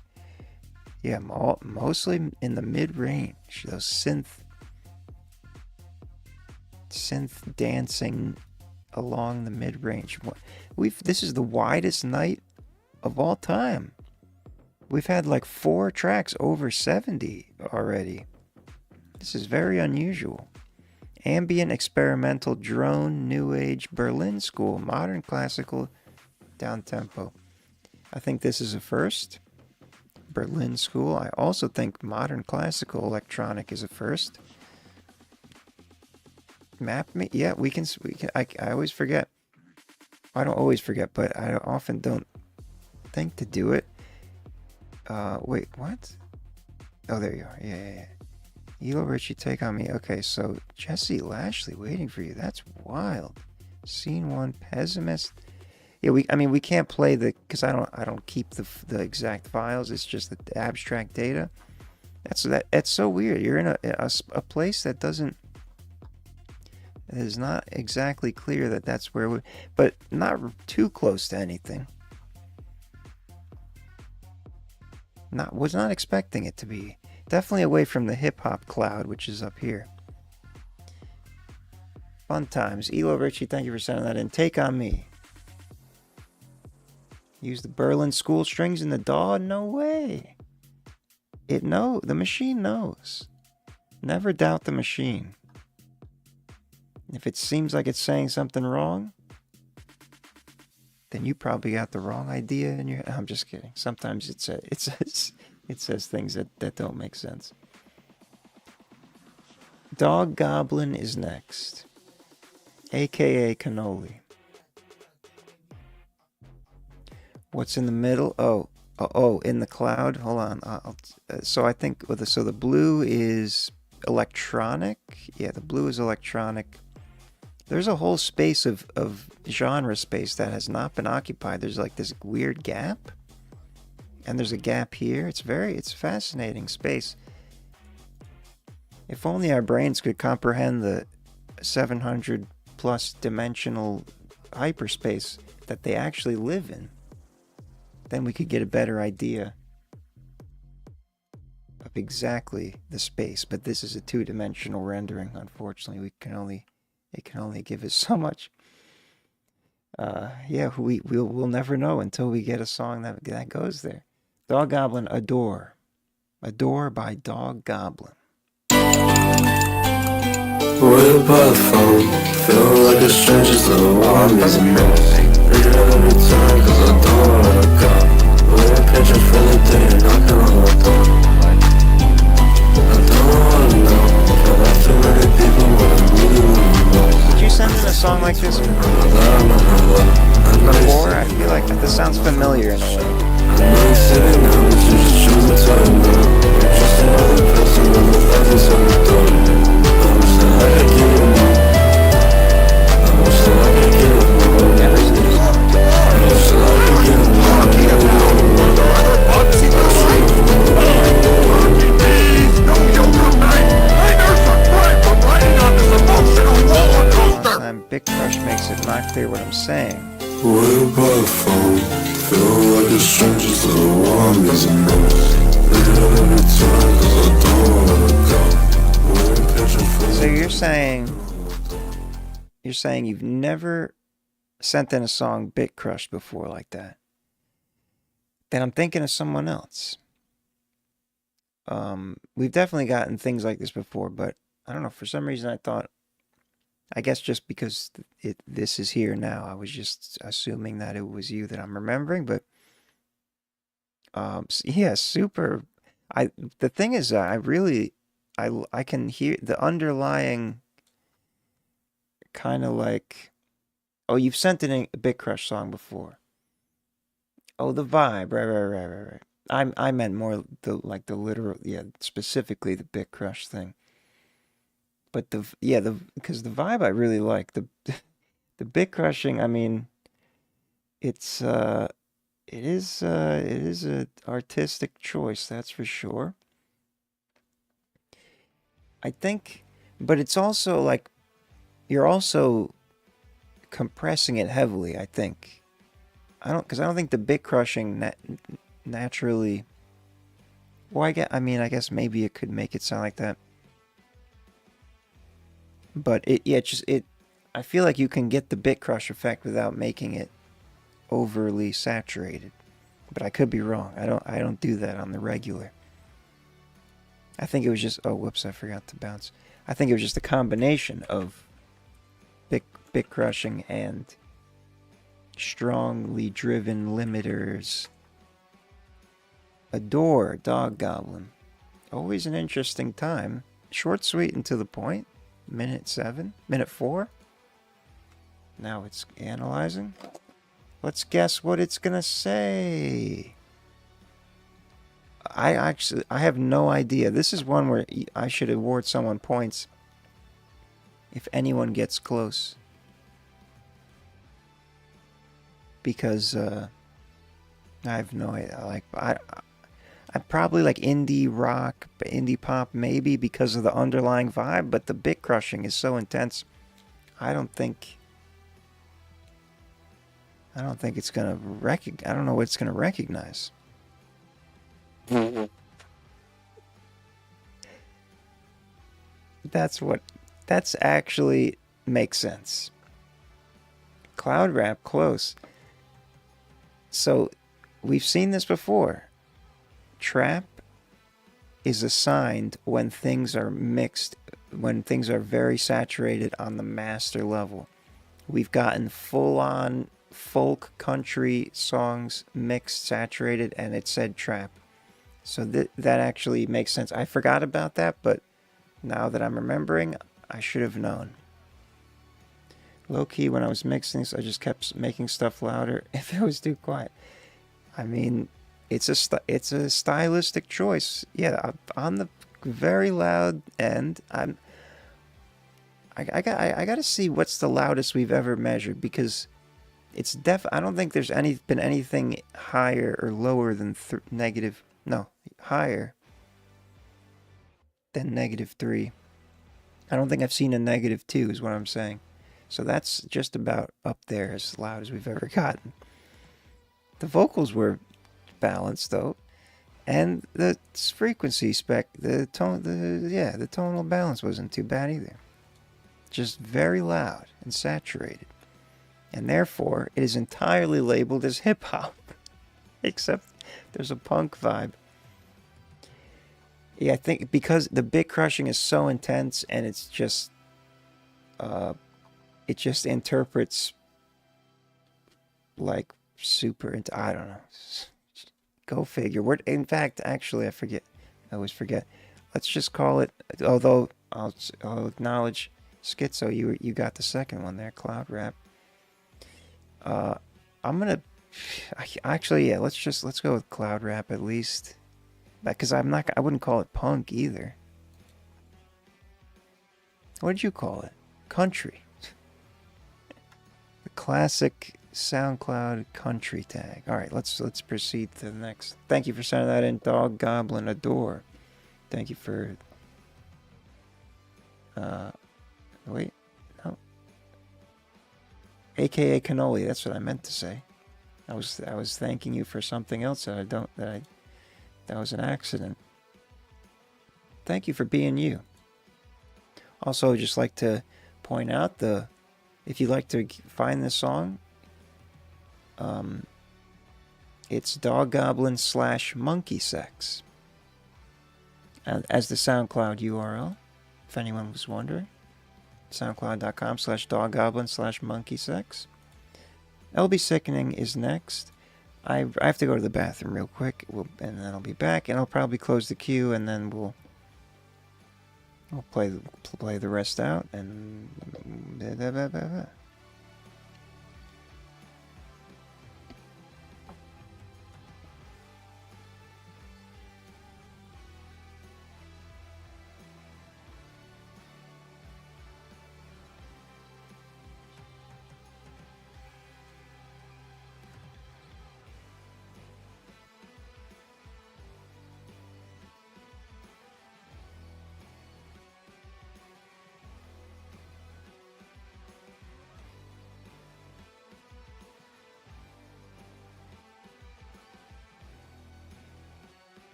Yeah, mostly in the mid-range. Those synth dancing along the mid-range. This is the widest night of all time. We've had like 4 tracks over 70 already. This is very unusual. Ambient, experimental, drone, new age, Berlin school, modern classical, down tempo. I think this is a first. Berlin school. I also think modern classical electronic is a first. Map me. Yeah, we can. I always forget. I don't always forget, but I often don't think to do it. Wait, what? Oh, there you are. Yeah. Elo Richie, Take on Me. Okay, so Jesse Lashley, Waiting for You. That's wild. Scene 1, Pessimist. Yeah, we can't play because I don't keep the exact files. It's just the abstract data. That's so weird. You're in a place that is not exactly clear that's where but not too close to anything. Was not expecting it to be. Definitely away from the hip-hop cloud, which is up here. Fun times. Elo Richie, thank you for sending that in. Take on Me. Use the Berlin school strings in the DAW? No way. The machine knows. Never doubt the machine. If it seems like it's saying something wrong, then you probably got the wrong idea in your... I'm just kidding. Sometimes it says things that don't make sense. Dog Goblin is next, aka Cannoli. What's in the middle? Oh, in the cloud. Hold on. So I think the blue is electronic. Yeah, the blue is electronic. There's a whole space of genre space that has not been occupied. There's like this weird gap. And there's a gap here. It's fascinating space. If only our brains could comprehend the 700 plus dimensional hyperspace that they actually live in, then we could get a better idea of exactly the space. But this is a 2-dimensional rendering. Unfortunately, it can only give us so much. We'll never know until we get a song that goes there. Dog Goblin, Adore. Adore by Dog Goblin. Waited by the phone, feeling like a stranger's little warm as a mess. Read it every time, cause I don't know where to go. Waiting pictures for the day, you're knocking on my door. I don't wanna know, but I feel many people when I really know. Did you send in a song like this before? I feel like this sounds familiar in a way. I know you're sitting now, but you just choose to turn now. You're just another person with a license on the door. I wish that I could give you more. I wish that I could give you more. I wish that I could give you more. not clear what I'm saying. Way apart from, feel like a stranger to the one is a minute. Read it every time, cause I don't wanna go. We're pitching for So you're saying you've never sent in a song bit crushed before like that. Then I'm thinking of someone else. We've definitely gotten things like this before, but I don't know, for some reason I thought, I guess just because this is here now, I was just assuming that it was you that I'm remembering, but yeah, super. The thing is, I can hear the underlying kind of like, oh, you've sent in a Bit Crush song before. Oh, the vibe, right. I meant more the literal, yeah, specifically the Bit Crush thing. But because the vibe I really like, the bit crushing, I mean, it is a artistic choice, that's for sure. I think, but it's also like you're also compressing it heavily, I think. I don't think the bit crushing naturally. Well, I guess maybe it could make it sound like that. But I feel like you can get the bit crush effect without making it overly saturated. But I could be wrong. I don't do that on the regular. I think it was just, oh, whoops, I forgot to bounce. I think it was just a combination of bit crushing and strongly driven limiters. Adore, Dog Goblin. Always an interesting time. Short, sweet, and to the point. Minute 7? Minute 4? Now it's analyzing. Let's guess what it's gonna say. I have no idea. This is one where I should award someone points if anyone gets close. Because I have no idea. Like I probably like indie rock, indie pop, maybe because of the underlying vibe, but the bit crushing is so intense. I don't think it's gonna I don't know what it's gonna recognize. That's actually makes sense. Cloud rap, close. So we've seen this before. Trap is assigned when things are mixed, when things are very saturated on the master level. We've gotten full-on folk country songs mixed, saturated, and it said trap. So that actually makes sense. I forgot about that, but now that I'm remembering, I should have known. Low-key, when I was mixing, so I just kept making stuff louder if it was too quiet. I mean, it's a stylistic choice. Yeah, on the very loud end, I got to see what's the loudest we've ever measured, because it's I don't think there's been anything higher or lower than higher than -3. I don't think I've seen a -2 is what I'm saying. So that's just about up there as loud as we've ever gotten. The vocals were balanced though, and the frequency the tonal balance wasn't too bad either. Just very loud and saturated, and therefore it is entirely labeled as hip hop, except there's a punk vibe. Yeah, I think because the bit crushing is so intense, and it's just it just interprets like super into, I don't know. Go figure. In fact, actually, I always forget. Let's just call it, although I'll acknowledge Schizo, you got the second one there, Cloud Rap. I'm gonna actually, yeah, let's go with Cloud Rap at least, because I wouldn't call it punk either. What did you call it? Country. The classic SoundCloud country tag. All right, let's proceed to the next. Thank you for sending that in, Dog Goblin Adore. Thank you for wait, no. AKA cannoli. That's what I meant to say. I was thanking you for something else that was an accident. Thank you for being you. Also, I'd just like to point out if you'd like to find this song, it's Dog Goblin / Monkey Sex as the SoundCloud URL, if anyone was wondering. SoundCloud.com /Dog Goblin / Monkey Sex. LB Sickening is next. I have to go to the bathroom real quick, and then I'll be back, and I'll probably close the queue, and then we'll play the rest out, and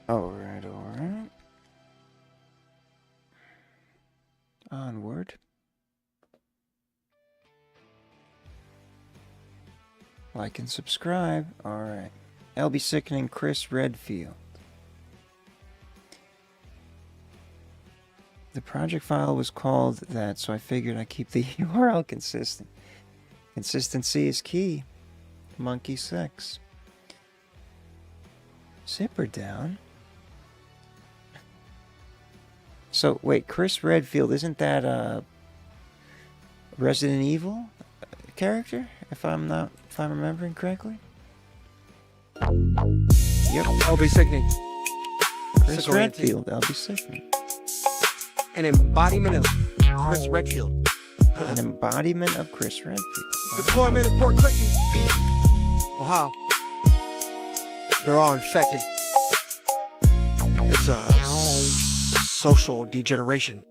Alright. Onward. Like and subscribe. Alright. LB Sickening, Chris Redfield. The project file was called that, so I figured I'd keep the URL consistent. Consistency is key. Monkey Sex. Zipper down. So, wait, Chris Redfield, isn't that a Resident Evil character? If I'm remembering correctly? Yep. LB Sickening. Chris Redfield, LB Sickening. An embodiment of Chris Redfield. An embodiment of Chris Redfield. Deployment of Port Clinton. Wow. They're all infected. It's a social degeneration.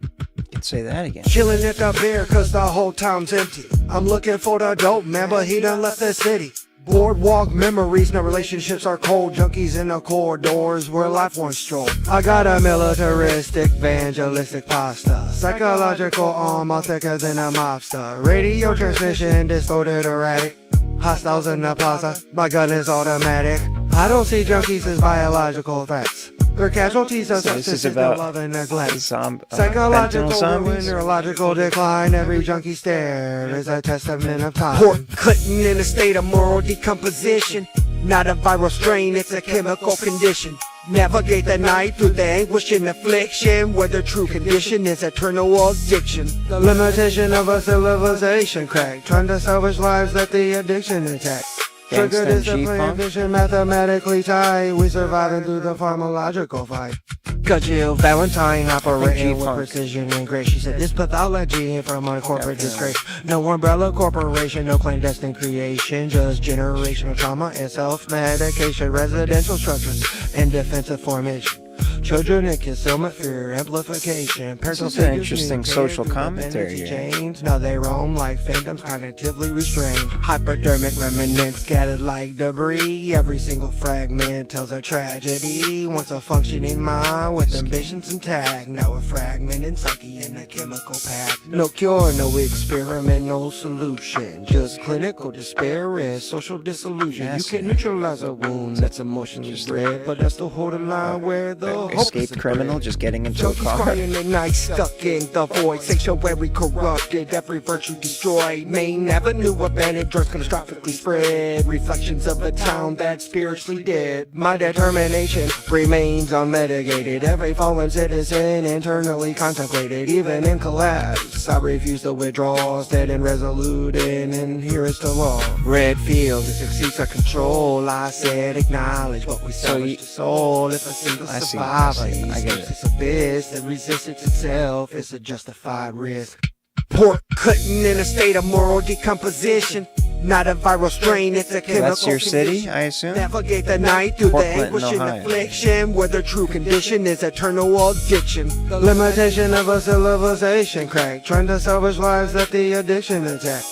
You can say that again. Chilling at the beer cause the whole town's empty. I'm looking for the dope man, but he done left the city. Boardwalk memories, no relationships are cold. Junkies in the corridors where life once strolled. I got a militaristic, evangelistic pasta. Psychological armor thicker than a mobster. Radio transmission distorted erratic. Hostiles in the plaza, my gun is automatic. I don't see junkies as biological threats. They're casualties of substance about love and neglect. Psychological ruin, neurological decline. Every junkie stare is a testament of time. Port Clinton in a state of moral decomposition. Not a viral strain, it's a chemical condition. Navigate the night through the anguish and affliction, where the true condition is eternal addiction. The limitation of a civilization crack, trying to salvage lives that the addiction attacks. Sugar discipline, vision mathematically tied. We surviving through the pharmacological fight. Got Jill Valentine operating with precision and grace. She said this pathology from a corporate disgrace. No umbrella corporation, no clandestine creation. Just generational trauma and self-medication. Residential structures and defensive formation. Children in concealment, fear, amplification. This is an interesting social commentary here. Change. Now they roam like phantoms, cognitively restrained. Hypodermic remnants scattered like debris. Every single fragment tells a tragedy. Once a functioning mind with ambitions intact. Now a fragment and sucky in a chemical pack. No cure, no experiment, no solution. Just clinical despair and social disillusion. You can neutralize a wound that's emotionally bred, but that's the borderline where the escaped criminal just getting into a car. Crying at night, stuck in the void. Sanctuary corrupted, every virtue destroyed. Main avenue abandoned, drugs catastrophically spread. Reflections of a town that's spiritually dead. My determination remains unmitigated. Every fallen citizen internally contemplated. Even in collapse, I refuse to withdraw. Steady and resolute, and here is the law. Red field, it succeeds our control. I said acknowledge what we salvage the soul. If a single survivor I get it. this abyss, the resistance itself is a justified risk. Pork cutting in a state of moral decomposition. Not a viral strain, it's a chemical That's your city, condition. I assume? Navigate the night through the Portland, anguish and Ohio. affliction, where the true condition is eternal addiction. The limitation of a civilization crack, trying to salvage lives that the addiction attack.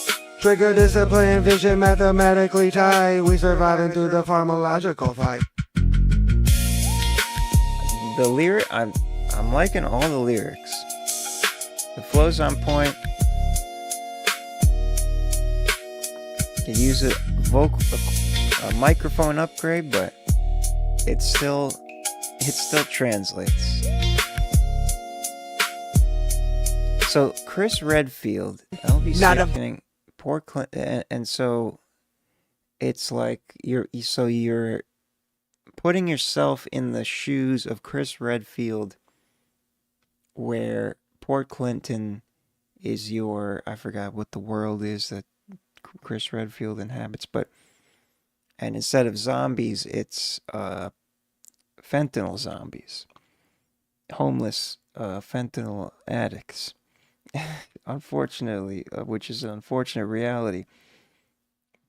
Trigger discipline, vision mathematically tied. We surviving through the pharmacological fight. The lyric, I'm liking all the lyrics. The flow's on point. You use a microphone upgrade, but it still translates. So Chris Redfield, LBC, poor Clinton, and so it's like you're putting yourself in the shoes of Chris Redfield, where Port Clinton is I forgot what the world is that Chris Redfield inhabits, and instead of zombies, it's fentanyl zombies, homeless fentanyl addicts. Unfortunately, which is an unfortunate reality.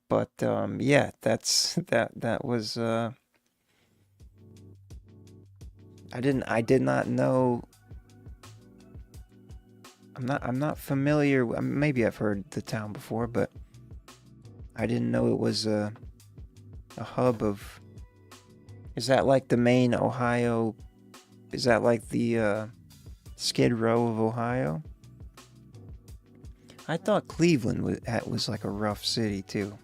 But yeah, that was I did not know. I'm not familiar. Maybe I've heard the town before, but I didn't know it was a hub of. Is that like the main Ohio? Is that like the Skid Row of Ohio? I thought Cleveland was like a rough city too.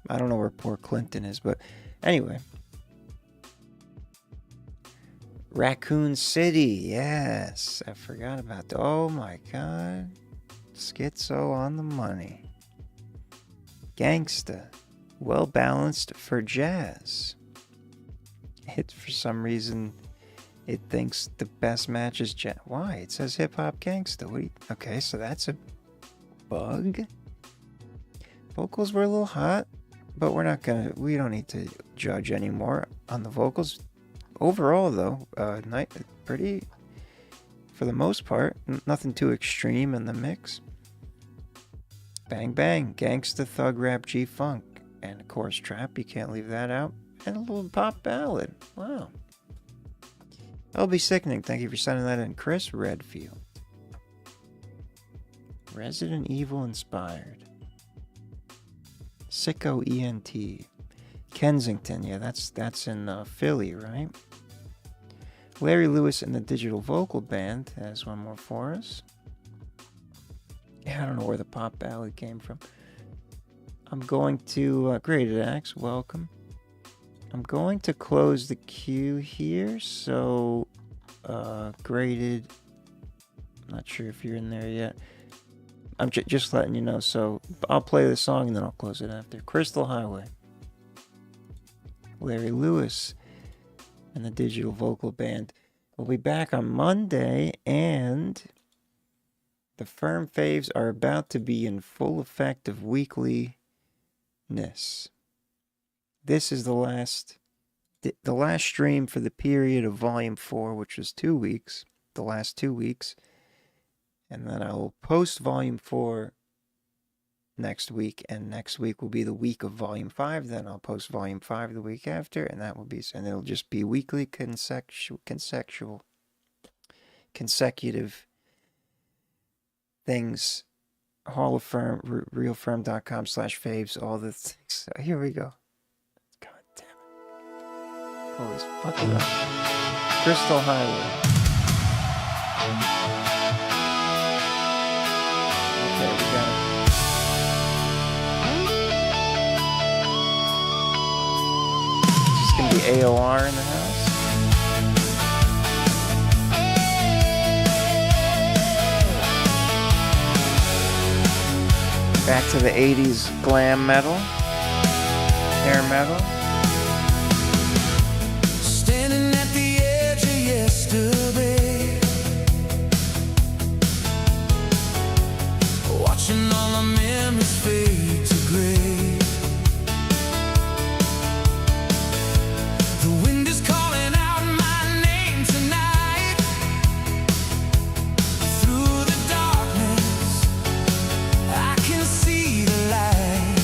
I don't know where Port Clinton is, but anyway. Raccoon City, yes. I forgot about that. Oh my god. Schizo on the money. Gangsta. Well balanced for jazz. For some reason, it thinks the best match is jazz. Why? It says hip hop gangsta. Okay, so that's a bug. Vocals were a little hot, but we don't need to judge anymore on the vocals. Overall, though, pretty, for the most part, nothing too extreme in the mix. Bang Bang, Gangsta, Thug Rap, G-Funk, and of course Trap, you can't leave that out, and a little pop ballad. Wow. That'll be sickening. Thank you for sending that in, Chris Redfield. Resident Evil inspired. Sicko ENT. Kensington, yeah, that's in Philly, right? Larry Lewis and the Digital Vocal Band has one more for us. Yeah, I don't know where the pop ballad came from. I'm going to Graded Axe, welcome. I'm going to close the queue here, so Graded, I'm not sure if you're in there yet. I'm just letting you know, so I'll play the song and then I'll close it after. Crystal Highway. Larry Lewis and the Digital Vocal Band. We'll be back on Monday, and the FERM faves are about to be in full effect of weekliness. This is the last stream for the period of Volume 4, which was 2 weeks, the last 2 weeks, and then I will post Volume 4 next week, and next week will be the week of Volume 5. Then I'll post Volume 5 the week after, and that will be, and it'll just be weekly consecutive things. Hall of Firm, realferm.com/faves, all the things. So here we go. God damn it. Always fuck it up. Crystal Highway. Okay, we got it. Is this gonna be AOR in the house? Back to the 80s glam metal, hair metal. Standing at the edge of yesterday, watching all the memories fade to gray. The wind is calling out my name tonight. Through the darkness, I can see the light.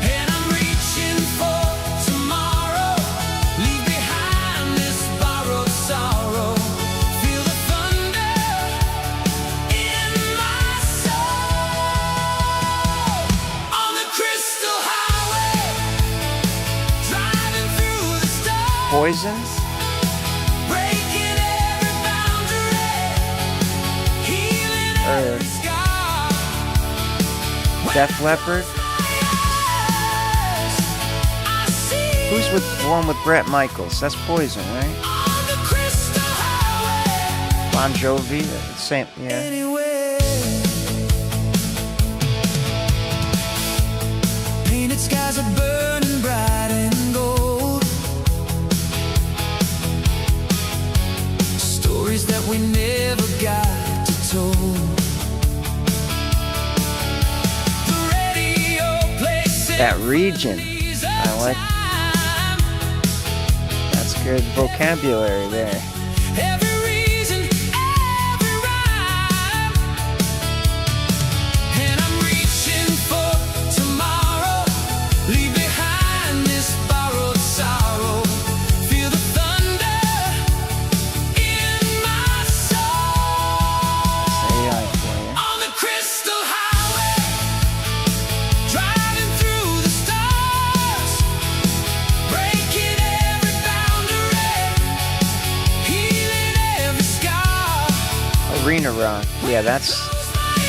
And I'm reaching for tomorrow. Leave behind this borrowed sorrow. Feel the thunder in my soul. On the crystal highway, driving through the stars. Poison, Breaking every boundary, healing every scar. Def Leppard. I see Who's with the one with Bret Michaels? That's Poison, right? on the crystal highway. Bon Jovi, same, yeah. Anyway, painted skies are burning bright and gold. Stories that we never got to told. The radio plays That region, symphonies of I like. time. That's good vocabulary there. Every reason, every rhyme. And I'm reaching for tomorrow. Leave behind this borrowed sorrow. Feel the thunder in my soul. AI for you. On the crystal highway, driving through the stars. Breaking every boundary, healing every scar. Arena Rock, yeah, that's,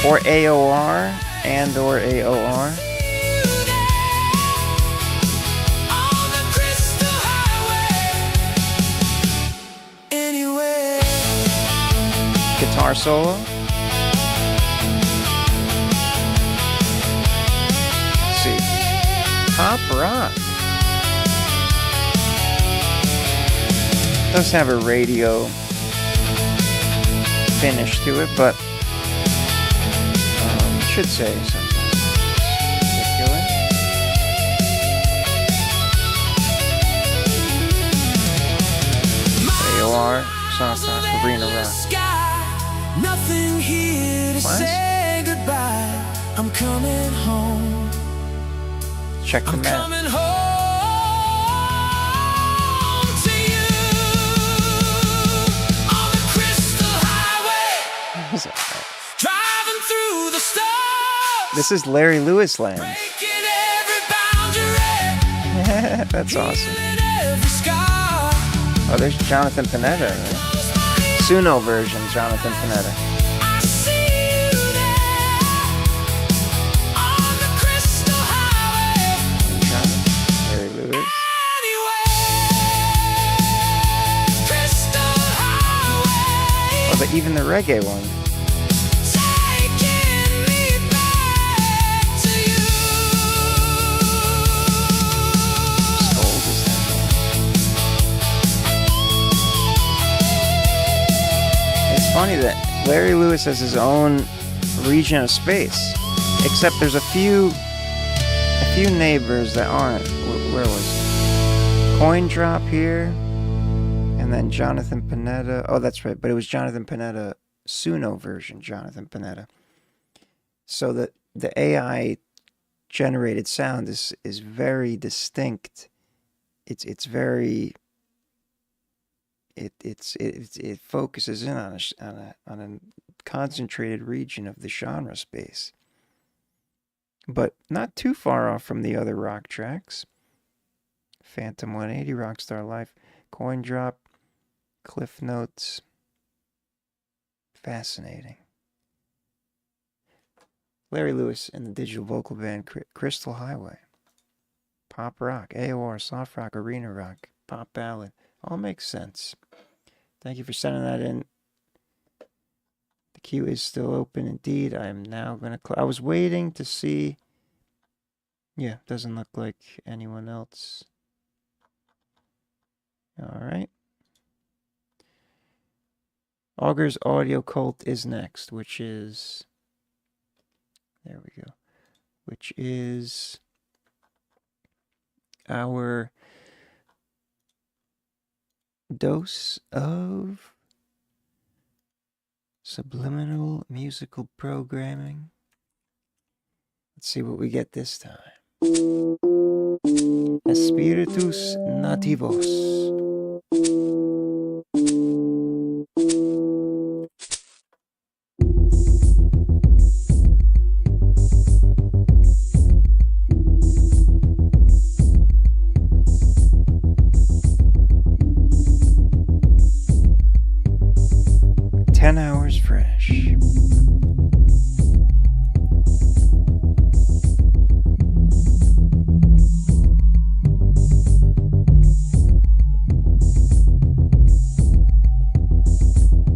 or AOR, and or AOR. On the crystal highway. Anyway, Guitar solo. Let's see. Pop rock. Does have a radio finish to it, but should say something particular. AOR, Song Arena Rock. sky, nothing here to What? say goodbye. I'm coming home. Check the I'm map. coming home to you. On the crystal highway, driving through the stars. This is Larry Lewis land. Breaking every boundary, That's awesome. healing every scar. Oh, there's Jonathan Panetta. Right? Suno version, Jonathan Panetta. I see you there. On the crystal highway. Larry Lewis. Anyway, crystal highway. Oh, but even the reggae one. Taking me back to you. As old as that. It's funny that Larry Lewis has his own region of space, except there's a few neighbors that aren't. Where was it? Coin Drop here, and then Jonathan Panetta. Oh, that's right, but it was Jonathan Panetta Suno version. Jonathan Panetta. So the AI generated sound is very distinct. It's very it focuses in on a concentrated region of the genre space, but not too far off from the other rock tracks. Phantom 180, Rockstar Life, Coin Drop, Cliff Notes. Fascinating. Larry Lewis and the digital vocal band Crystal Highway. Pop rock, AOR, soft rock, arena rock, pop ballad. All makes sense. Thank you for sending that in. The queue is still open indeed. I am now going to... I was waiting to see... Yeah, doesn't look like anyone else. All right. Augur's Audio Cult is next, which is... There we go. Which is our dose of subliminal musical programming. Let's see what we get this time. Espíritus nativos. Fresh.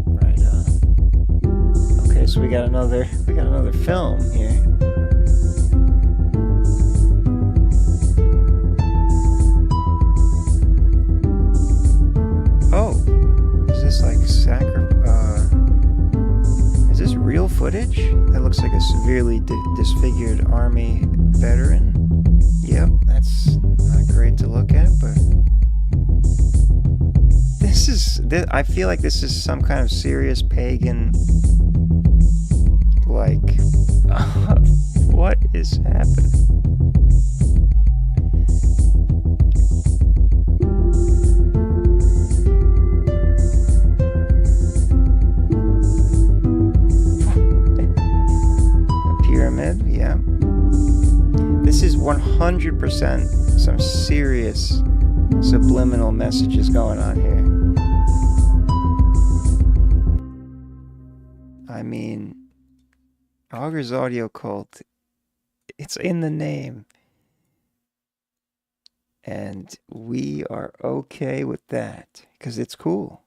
Right on. Okay, so we got another film here. Oh, is this like real footage? That looks like a severely disfigured army veteran. Yep, that's not great to look at, but I feel like this is some kind of serious pagan, like, what is happening? Yeah. This is 100% some serious subliminal messages going on here. I mean, Augur's Audio Cult, it's in the name. And we are okay with that, because it's cool.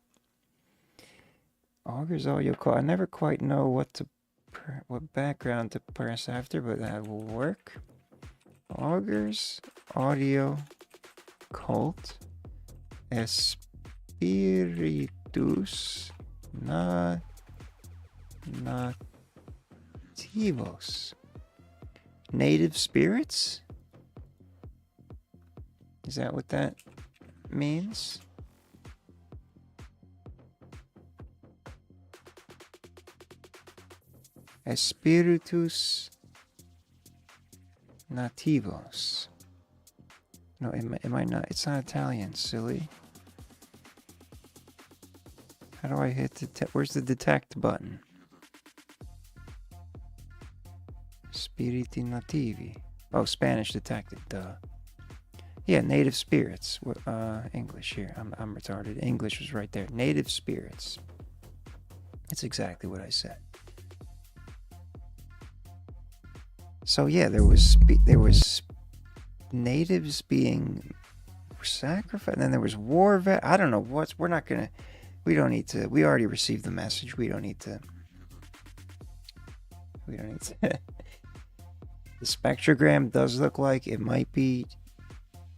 Augur's Audio Cult, I never quite know what background to press after, but that will work. Augur's Audio Cult Espíritus nativos. Native spirits? Is that what that means? Espíritus nativos. No, it might not. It's not Italian, silly. How do I hit detect? Where's the detect button? Spiriti nativi. Oh, Spanish detected. Duh. Yeah, native spirits. English here. I'm retarded. English was right there. Native spirits. That's exactly what I said. So yeah, there was natives being sacrificed, and then there was war vet. I don't know what's. We don't need to. We already received the message. We don't need to. The spectrogram does look like it might be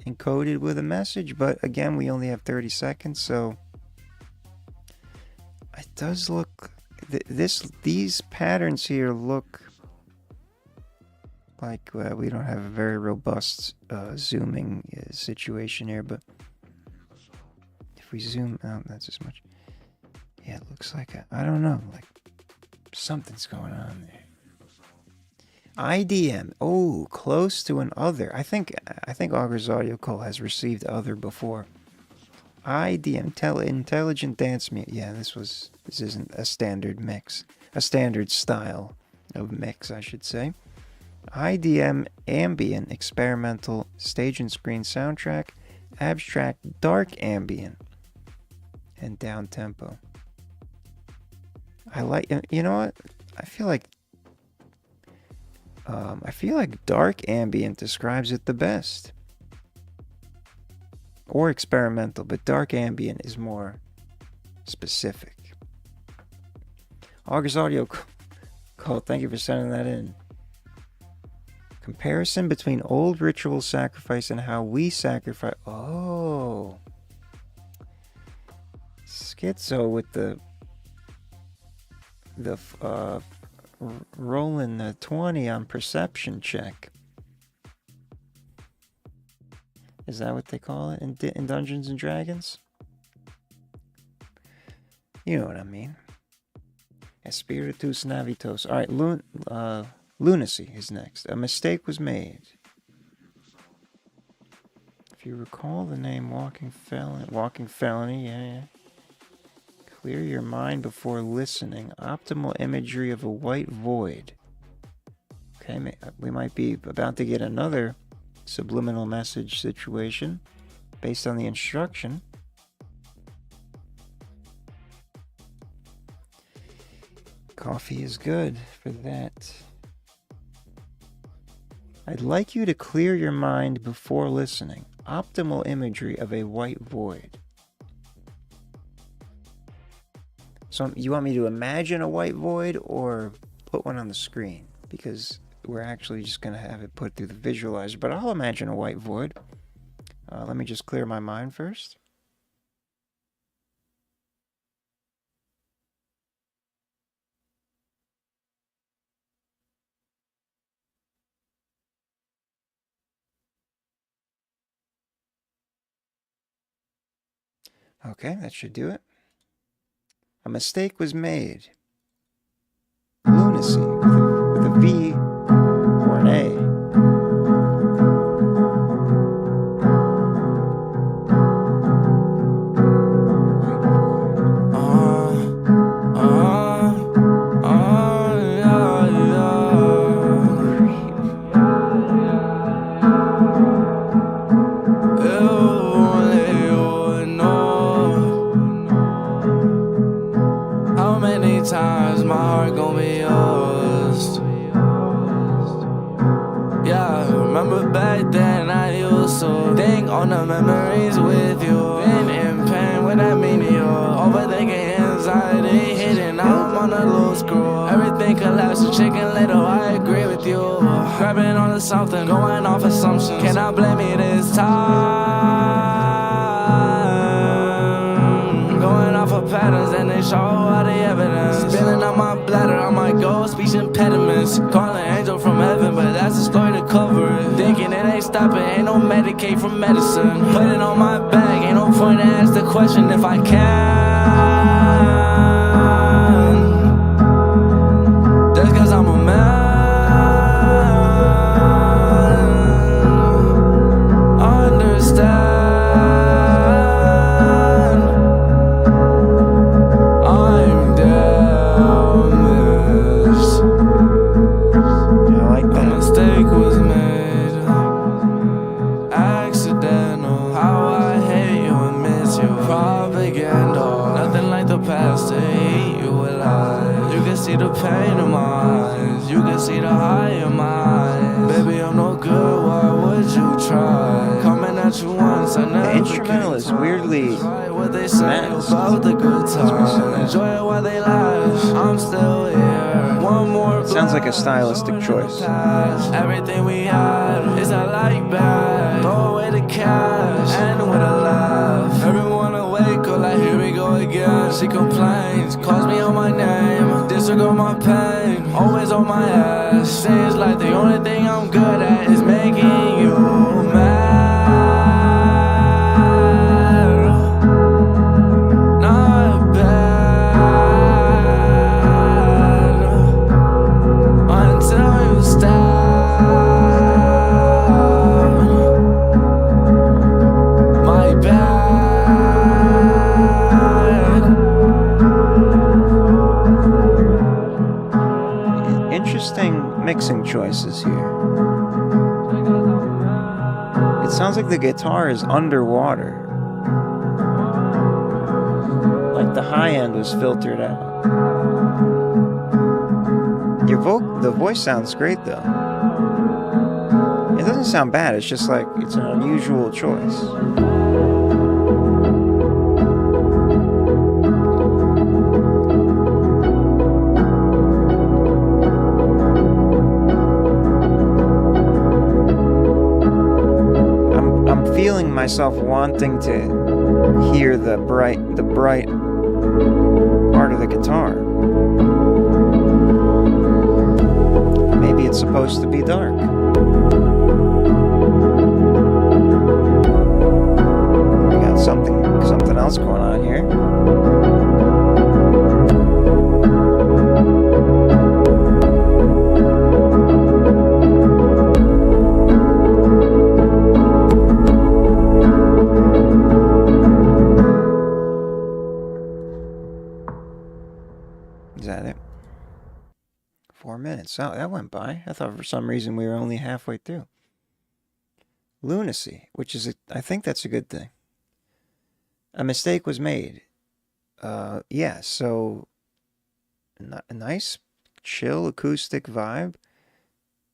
encoded with a message, but again, we only have 30 seconds, so it does look. These patterns here look like we don't have a very robust zooming situation here, but if we zoom out, that's as much. Yeah, it looks like I don't know, like something's going on there. IDM. Oh, close to an other. I think Augur's audio call has received other before. IDM, intelligent dance music. Yeah, this isn't a standard mix. A standard style of mix, I should say. IDM, ambient, experimental, stage and screen soundtrack, abstract, dark ambient, and down tempo. I like, you know what? I feel like dark ambient describes it the best. Or experimental, but dark ambient is more specific. August Audio Call, thank you for sending that in. Comparison between old ritual sacrifice and how we sacrifice. Oh. Schizo with the rolling the 20 on perception check. Is that what they call it in Dungeons and Dragons? You know what I mean. Espiritus Navitos. All right, Lunacy is next. A mistake was made. If you recall the name Walking Felony, yeah. Clear your mind before listening. Optimal imagery of a white void. Okay, we might be about to get another subliminal message situation based on the instruction. Coffee is good for that. I'd like you to clear your mind before listening. Optimal imagery of a white void. So you want me to imagine a white void or put one on the screen? Because we're actually just going to have it put through the visualizer. But I'll imagine a white void. Let me just clear my mind first. Okay, that should do it. A mistake was made. Lunacy with a V or an A. On the memories with you, been in pain when I mean you. Overthinking anxiety, hitting, I'm on a loose screw. Everything collapsing, chicken little, I agree with you. Grabbing onto something, going off assumptions. Cannot blame me this time. Going off of patterns and they show all the evidence. Spilling out my bladder, I might go speech impediments. Calling angel from heaven, but that's a story to cover it. Thinking it ain't stopping, ain't no Medicaid from medicine. Put it on my back, ain't no point to ask the question if I can. Just cause I'm a man. Understand. I'm damaged. I like that. A mistake was made. Accidental. How I hate you and miss you. Propaganda. Nothing like the past to eat you alive. You can see the pain in my eyes. You can see the high in my eyes. Baby, I'm no good. Why would you try? Coming at you once, I never. The instrumental is weirdly what they say about the good time. Enjoy it while they lash. I'm still here. One more. Sounds like a stylistic choice. Everything we had is a like bag. Throw away the cash and with a laugh. Everyone awake, go like here we go again. She complains, calls me on my name, disregard my pain, always on my ass. Seems like the only thing I'm good at is making you mad. Not bad until you stop. choices here. It sounds like the guitar is underwater. Like the high end was filtered out. The voice sounds great though. It doesn't sound bad, it's just like it's an unusual choice. I'm feeling myself wanting to hear the bright part of the guitar. Maybe it's supposed to be dark. We got something else going on here. Is that it? 4 minutes. Oh, that went by. I thought for some reason we were only halfway through. Lunacy, which is, I think that's a good thing. A mistake was made. Yeah, so a nice, chill, acoustic vibe.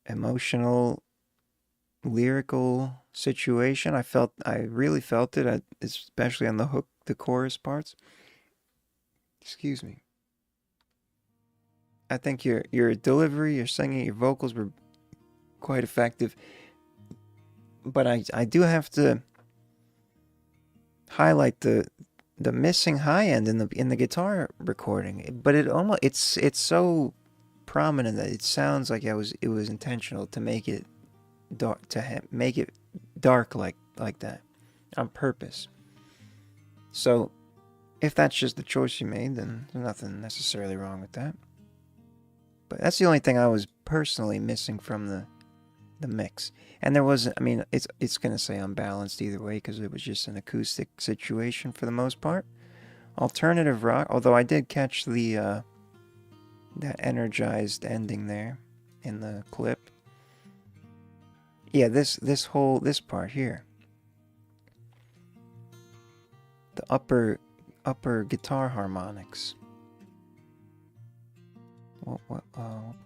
Emotional, lyrical situation. I really felt it, especially on the hook, the chorus parts. Excuse me. I think your delivery, your singing, your vocals were quite effective. But I do have to highlight the missing high end in the guitar recording. But it's so prominent that it sounds like it was intentional to make it dark, make it dark like that on purpose. So if that's just the choice you made, then there's nothing necessarily wrong with that. But that's the only thing I was personally missing from the mix. And there was, I mean, it's going to say unbalanced either way because it was just an acoustic situation for the most part. Alternative rock, although I did catch that energized ending there in the clip. Yeah, this part here. The upper guitar harmonics.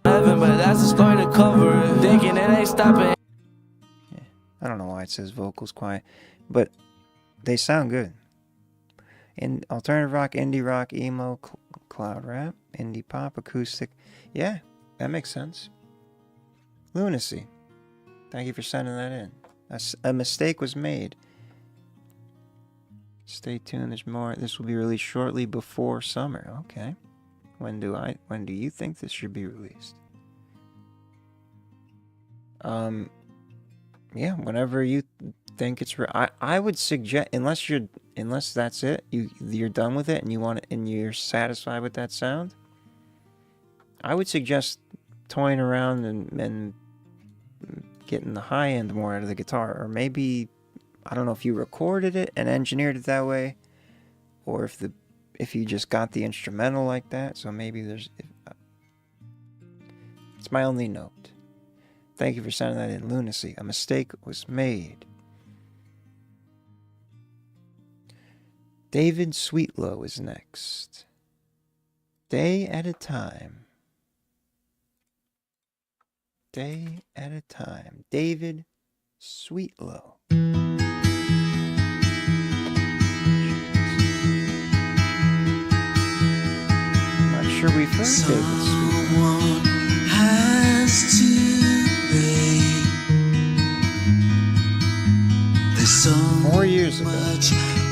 Heaven, but that's a story to cover it. Thinking it ain't stopping. Yeah, I don't know why it says vocals quiet, but they sound good. In alternative rock, indie rock, emo, cloud rap, indie pop, acoustic. Yeah, that makes sense. Lunacy. Thank you for sending that in. A mistake was made. Stay tuned. There's more. This will be released shortly before summer. Okay. When do you think this should be released? Yeah, whenever you think it's I would suggest, unless that's it, you're done with it and you want it and you're satisfied with that sound, I would suggest toying around and getting the high end more out of the guitar, or maybe, I don't know if you recorded it and engineered it that way, or if you just got the instrumental like that. So maybe it's my only note. Thank you for sending that in. Lunacy. A mistake was made. David Sweetlow is next. Day at a time. Day at a time. David Sweetlow. Sure we've heard Someone has to pay. There's so 4 years ago. much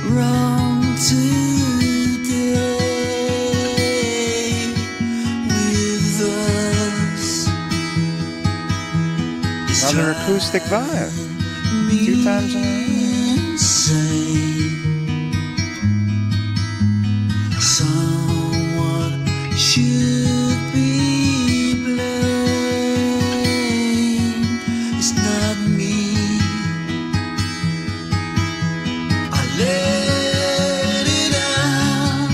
wrong today with us. It's another acoustic vibe. 2 times in a row. Someone should be blamed. It's not me. I let it out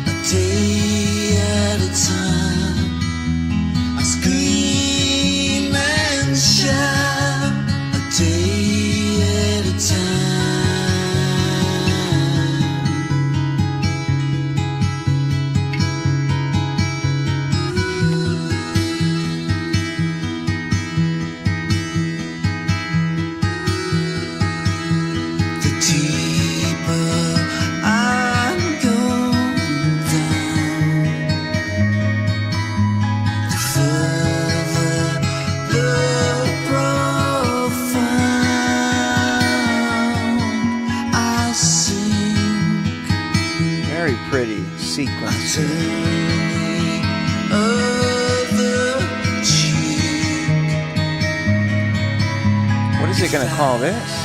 a day at a time. I scream Very pretty sequence. What is it gonna call this?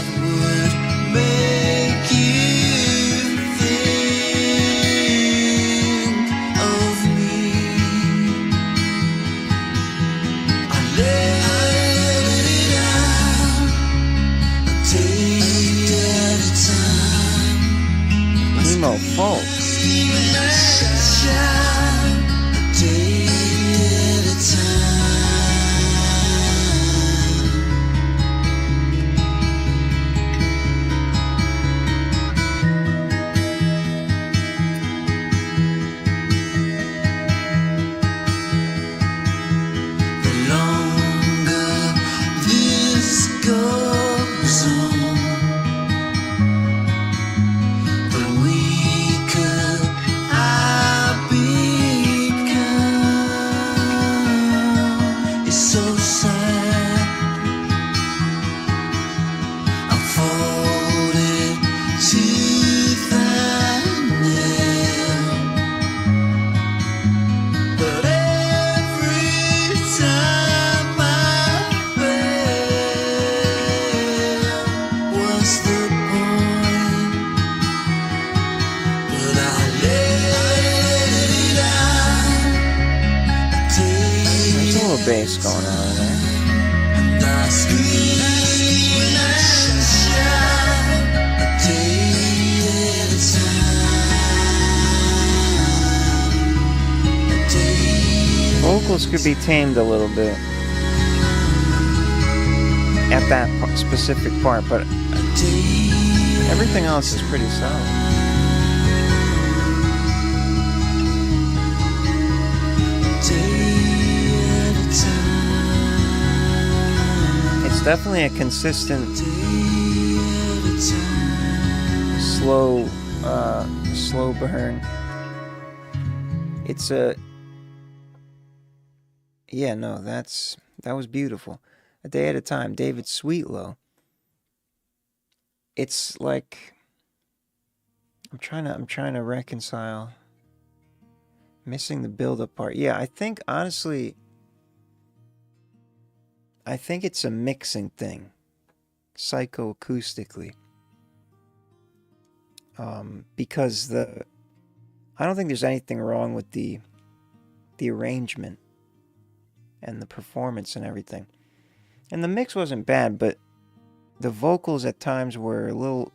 Emo folk. Bass going on there. Vocals could be tamed a little bit at that specific part, but everything else is pretty solid. It's definitely a consistent, slow burn. It's a, yeah, no, that was beautiful. A Day at a Time, David Sweetlow. It's like, I'm trying to reconcile missing the build-up part. Yeah, I think honestly, I think it's a mixing thing, psychoacoustically, because I don't think there's anything wrong with the arrangement and the performance and everything, and the mix wasn't bad, but the vocals at times were a little,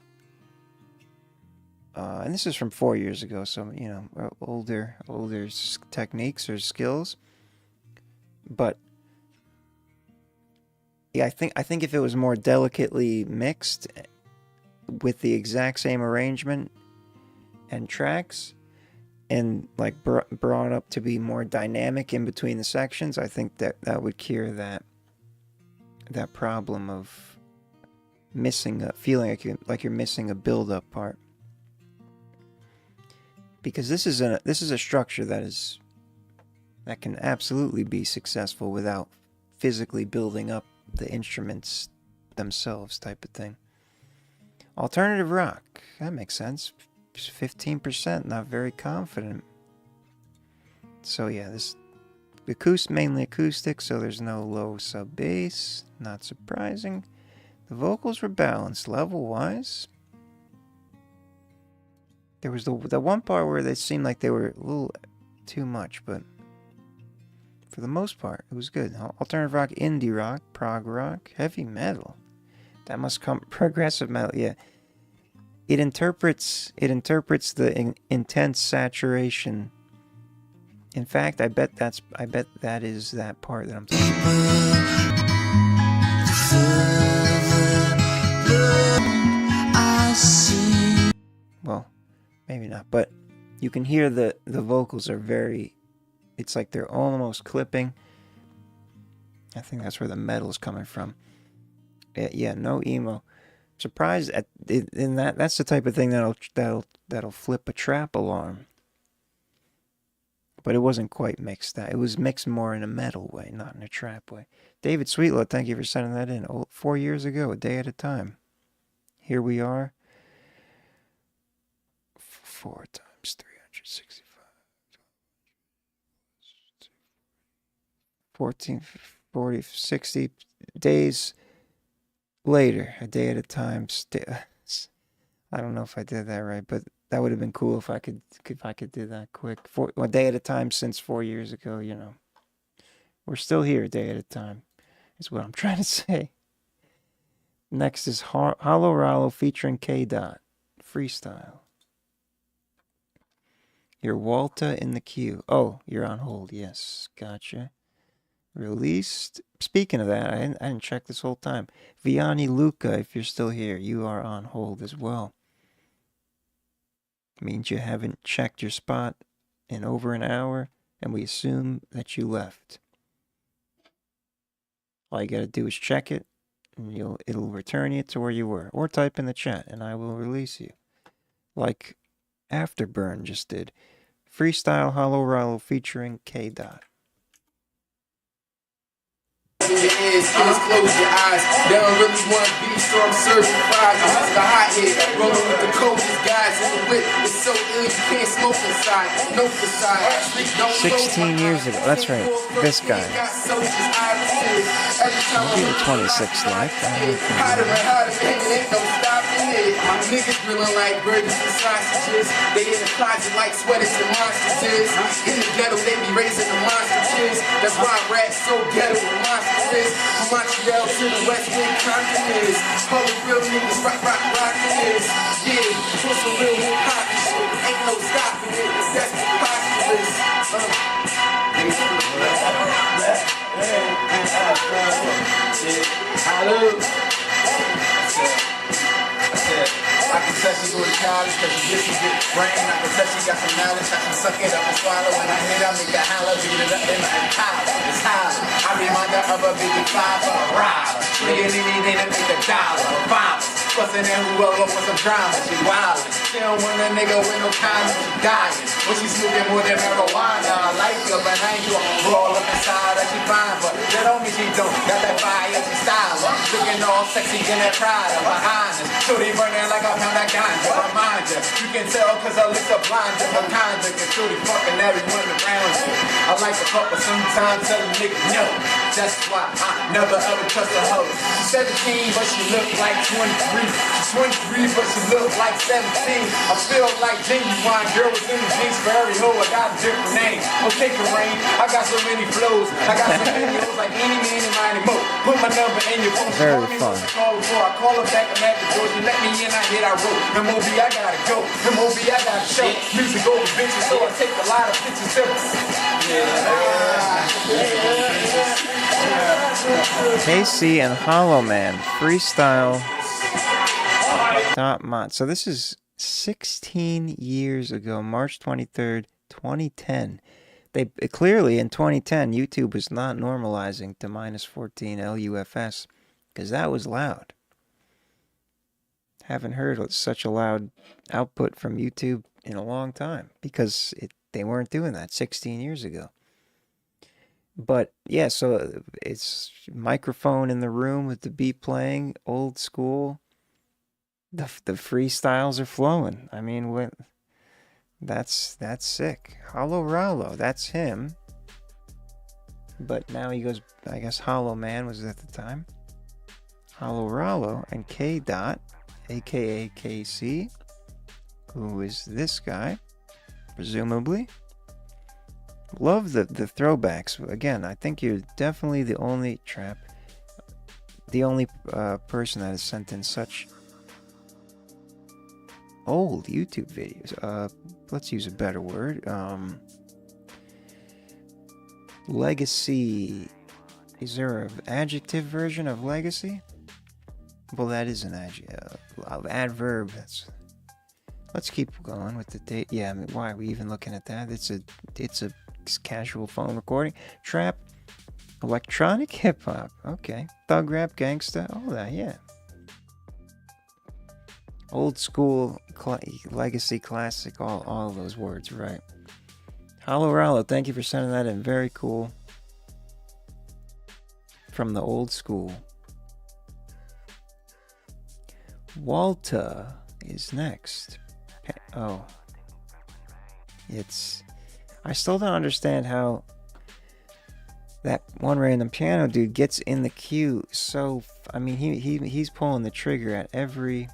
and this is from 4 years ago, so you know, older techniques or skills, but. Yeah, I think if it was more delicately mixed with the exact same arrangement and tracks and like brought up to be more dynamic in between the sections, I think that would cure that problem of missing feeling like you're missing a build-up part. Because this is a structure that can absolutely be successful without physically building up the instruments themselves, type of thing. Alternative rock, that makes sense. 15%, not very confident. So yeah, this mainly acoustic, so there's no low sub bass, not surprising. The vocals were balanced level wise. There was the one part where they seemed like they were a little too much, but for the most part, it was good. Alternative rock, indie rock, prog rock, heavy metal. That must come progressive metal. Yeah, it interprets the intense saturation. In fact, I bet that is that part that I'm talking about. Well, maybe not, but you can hear the vocals are very. It's like they're almost clipping. I think that's where the metal's coming from. Yeah, no emo. Surprised in that. That's the type of thing that'll flip a trap alarm. But it wasn't quite mixed that. It was mixed more in a metal way, not in a trap way. David Sweetlow, thank you for sending that in. 4 years ago, A Day at a Time. Here we are. 4 times 3. 365. 14, 40, 60 days later, a day at a time. I don't know if I did that right, but that would have been cool if I could do that quick. A day at a time since 4 years ago, you know. We're still here a day at a time, is what I'm trying to say. Next is Hollow Rallo featuring K Dot. Freestyle. You're Walta in the queue. Oh, you're on hold. Yes, gotcha. Released. Speaking of that, I didn't check this whole time. Vianney Luca, if you're still here, you are on hold as well. Means you haven't checked your spot in over an hour, and we assume that you left. All you gotta do is check it, and it'll return you to where you were, or type in the chat, and I will release you, like Afterburn just did. Freestyle Hollow Rallo featuring K Dot. In your ears, close your eyes. They don't really want to be, so I'm serving fries. This is the hot head, rolling with the coldest guys in the whip. It's so ill, you can't smoke inside. No facade. 16 years ago, that's right. This guy. Maybe the 26th life. Hotter and hotter, man, ain't no stopping it. Niggas grilling like burgers and sausages. They in the closet like sweaters and monsters. In the ghetto, they be raising the monsters. That's why I rap so ghetto and monsters. From Montreal to the West Wing continents. All the real niggas rockin' this. Yeah, put some real hip hop shit. Ain't no stopping it. That's preposterous. I can tell she go to college cause she gets a good brain. I can tell she got some knowledge. I can suck it up and swallow. When I hit her, make her holler. Beat it up in my collar. It's holler. I remind her of a baby father, a rider. Nigga need anything to make a dollar, a bomber. Bustin' in whoever with some drama. She wildin'. She don't want a nigga with no condom. She dying. When she smoking more than marijuana. I like her, but I ain't gonna roll up inside her. She fine, but that don't mean she don't. Got that fire, she style. Looking all sexy in that pride behind us. Shorty burning like a pound of ganja. Remind ya, you can tell cause her lips are blind to her conduct. And shorty fucking everyone around you. I like to fuck, but sometimes tell a nigga no. That's why I never ever trust a hoe. She's 17, but she look like 23. She's 23, but she look like 17. I feel like genuine girl was in the jeans for every hoe. I got a different name. Okay, Kareem, I got so many flows. I got so many hoes like any man in mine and more. Put my number in your phone. Very fun. I call her back, I'm at the door. She let me in, I hit, I wrote. MOB, I gotta go. MOB, I gotta show. Music over bitches, so I take a lot of pictures too. KC and Hollow Man freestyle .mod. So this is 16 years ago, March 23rd, 2010. They clearly in 2010 YouTube was not normalizing to -14 LUFS because that was loud. Haven't heard such a loud output from YouTube in a long time because they weren't doing that 16 years ago. But yeah, so it's microphone in the room with the beat playing, old school. The freestyles are flowing. I mean, that's sick. Hollow Rallo, that's him. But now he goes, I guess Hollow Man was at the time. Hollow Rallo and K Dot, aka KC, who is this guy, presumably. Love the throwbacks. Again, I think you're definitely the only person that has sent in such old YouTube videos. Let's use a better word. Legacy. Is there an adjective version of legacy? Well, that is an adverb. Let's keep going with the date. Yeah, I mean, why are we even looking at that? It's a casual phone recording. Trap, electronic hip hop. Okay, thug rap, gangsta, all that. Yeah. Old school, legacy, classic, all of those words, right? Hollow Rallo, thank you for sending that in. Very cool. From the old school. Walta is next. Oh. I still don't understand how that one random piano dude gets in the queue. So I mean, he's pulling the trigger at every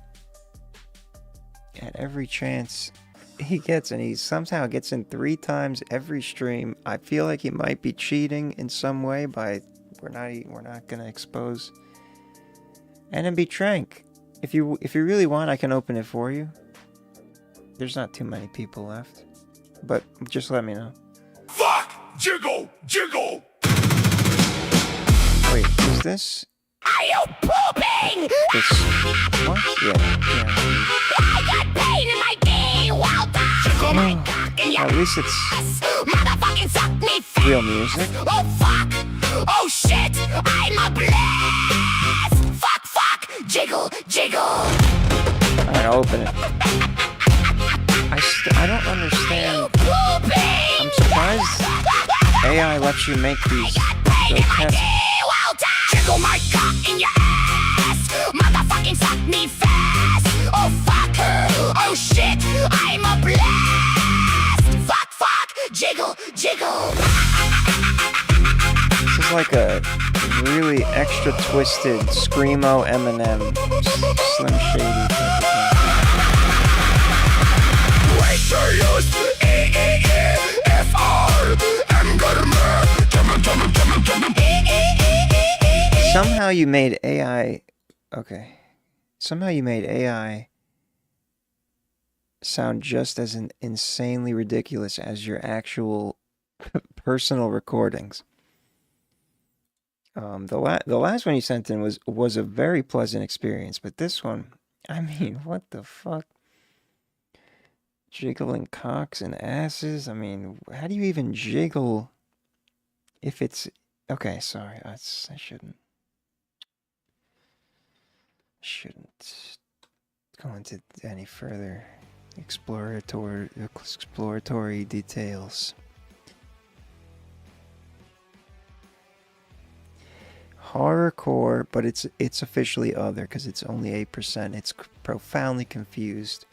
chance he gets, and he somehow gets in 3 times every stream. I feel like he might be cheating in some way by we're not gonna expose. NMB Trank, if you really want, I can open it for you. There's not too many people left, but just let me know. Fuck! Jiggle! Jiggle! Wait, is this? Are you pooping? This what? Yeah. I got pain in my knee, Walter! Jiggle my cock in your At least it's motherfucking suck me fast. real music. Oh fuck! Oh shit! I'm a blast! Fuck! Fuck! Jiggle! Jiggle! Alright, I'll open it. I don't understand. I'm surprised AI lets you make these tests. Jiggle my cock in your ass! Motherfucking suck me fast! Oh fuck! Oh shit! I'm a blast! Fuck! Fuck! Jiggle! Jiggle! This is like a really extra twisted Screamo Eminem Slim Shady type of thing. Wait for use Somehow you made AI. Okay. Somehow you made AI sound just as insanely ridiculous as your actual personal recordings. The last one you sent in was a very pleasant experience, but this one, I mean, what the fuck? Jiggling cocks and asses. I mean, how do you even jiggle if it's okay? Sorry, I shouldn't go into any further exploratory details. Horrorcore, but it's officially other because it's only 8%. It's profoundly confused.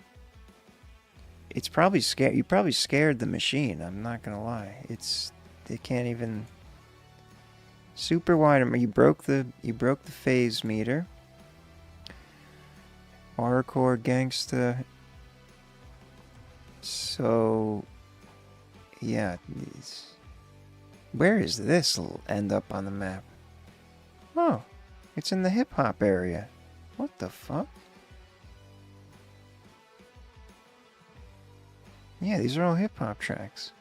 It's probably scared. You probably scared the machine. I'm not gonna lie. It can't even. Super wide. You broke the phase meter. Horrorcore gangsta. So, yeah. Where is this end up on the map? Oh, it's in the hip hop area. What the fuck? Yeah, these are all hip hop tracks.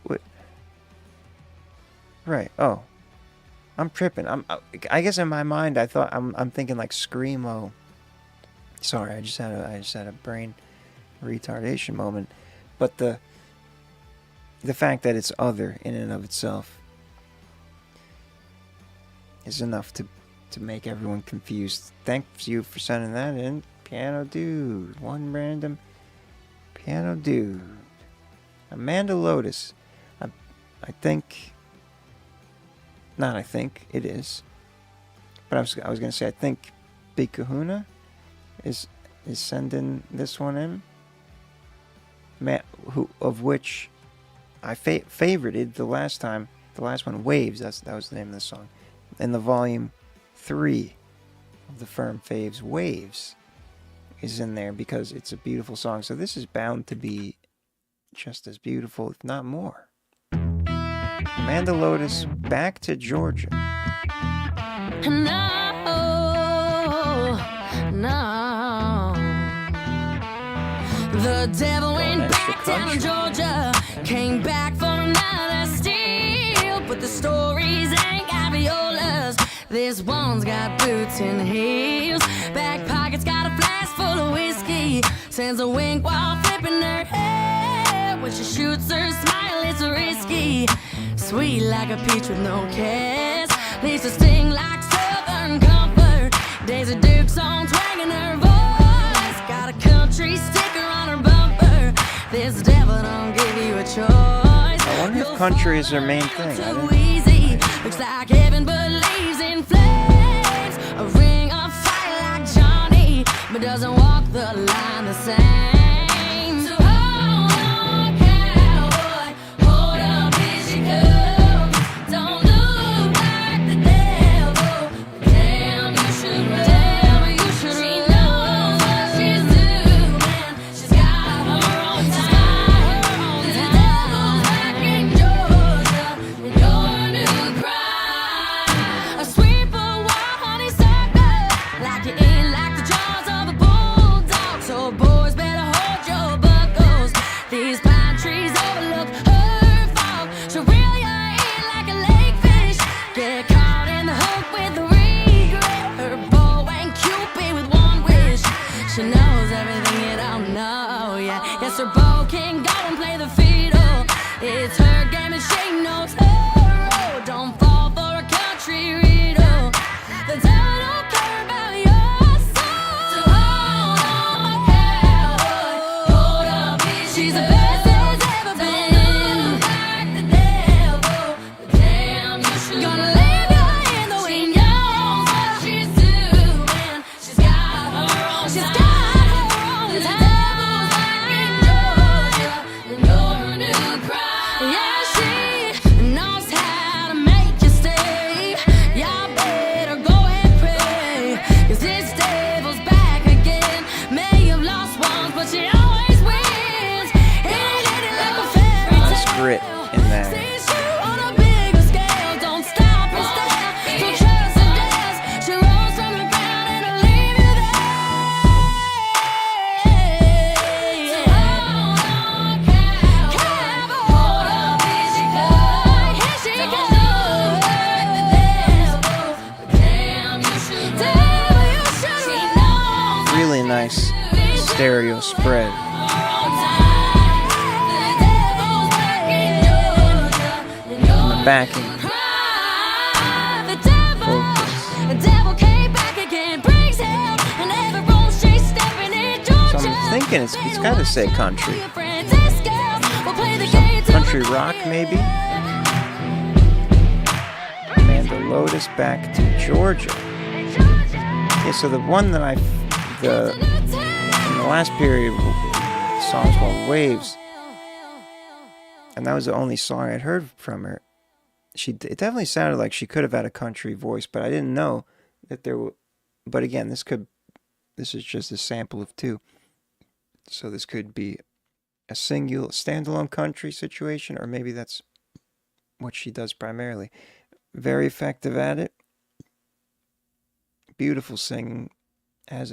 What? Right. Oh, I'm tripping. I guess in my mind I thought I'm thinking like Screamo. Sorry, I just had a brain retardation moment. But the fact that it's other in and of itself is enough to make everyone confused. Thanks you for sending that in. Piano dude. One random piano dude. Amanda Lotus. I think. Not I think. It is. But I was going to say I think Big Kahuna is sending this one in. Of which I favorited the last time. The last one, Waves. That was the name of the song. And the volume 3 of the FERM Faves, Waves, is in there because it's a beautiful song. So this is bound to be just as beautiful, if not more. Amanda Lotus, Back to Georgia. No, no. The devil went back down in Georgia, came back for another steal. But the stories ain't got violas. This one's got boots and heels. Back pocket's got a flask full of whiskey. Sends a wink while flipping her hair. When she shoots her smile, it's risky. Sweet like a peach with no kiss. Leaves a sting like southern comfort. Daisy Duke's on twanging her voice. Got a country sticker on her bumper. This devil don't give you a choice. I wonder if country is their main thing. So easy. Looks like heaven but leaves in flames. A ring of fire like Johnny, but doesn't walk the the line the same. So hold on, cowboy, hold up, here she comes. Don't look like the devil, but damn, you should run. She knows what she's doing. She's got her own time. The devil's back in Georgia, and you're a new crime. A sweet but wild honeysuckle, like you in like the jaws of a bulldog. So boys better hold your buckles. These pine trees overlook her fall. She'll reel you in like a lake fish. Get caught in the hook with the regret. Her bow and Cupid with one wish. She knows everything you don't know, yeah. Yes, her bow can go and play the fiddle. It's her game and she knows her role. Don't fall for a country riddle. The devil don't care about your soul. So hold on, cowboy, hold up, here she's the best there's ever been. Like the devil, but damn, you should gonna leave you in the wind. She knows what she's doing. She's got her own time. The devil's back in Georgia, and you're a new crime. Yeah, she knows how to make you stay. Y'all better go and pray, 'cause this devil's back again. May have lost once, but she always wins. It ain't like a fairy Nice tale. grit in there. Sees you on a bigger scale. Don't stop and stare. Don't trust her dares. She rolls from the ground and will leave you there. So hold on, cowboy, hold up, here she comes. Here she comes. Like the devil, but damn, you should run. She knows Really nice stereo spread. And the backing. The devil came back again, brings hell, and every road she's stepping in Georgia. So I'm thinking it's got to say country. Some Country rock, maybe? Amanda Lotus back to Georgia. Yeah, so the one that in the last period, the song was called Waves. And that was the only song I'd heard from her. It definitely sounded like she could have had a country voice, but I didn't know that there were. But again, this is just a sample of two. So this could be a single, standalone country situation, or maybe that's what she does primarily. Very effective at it. Beautiful singing, as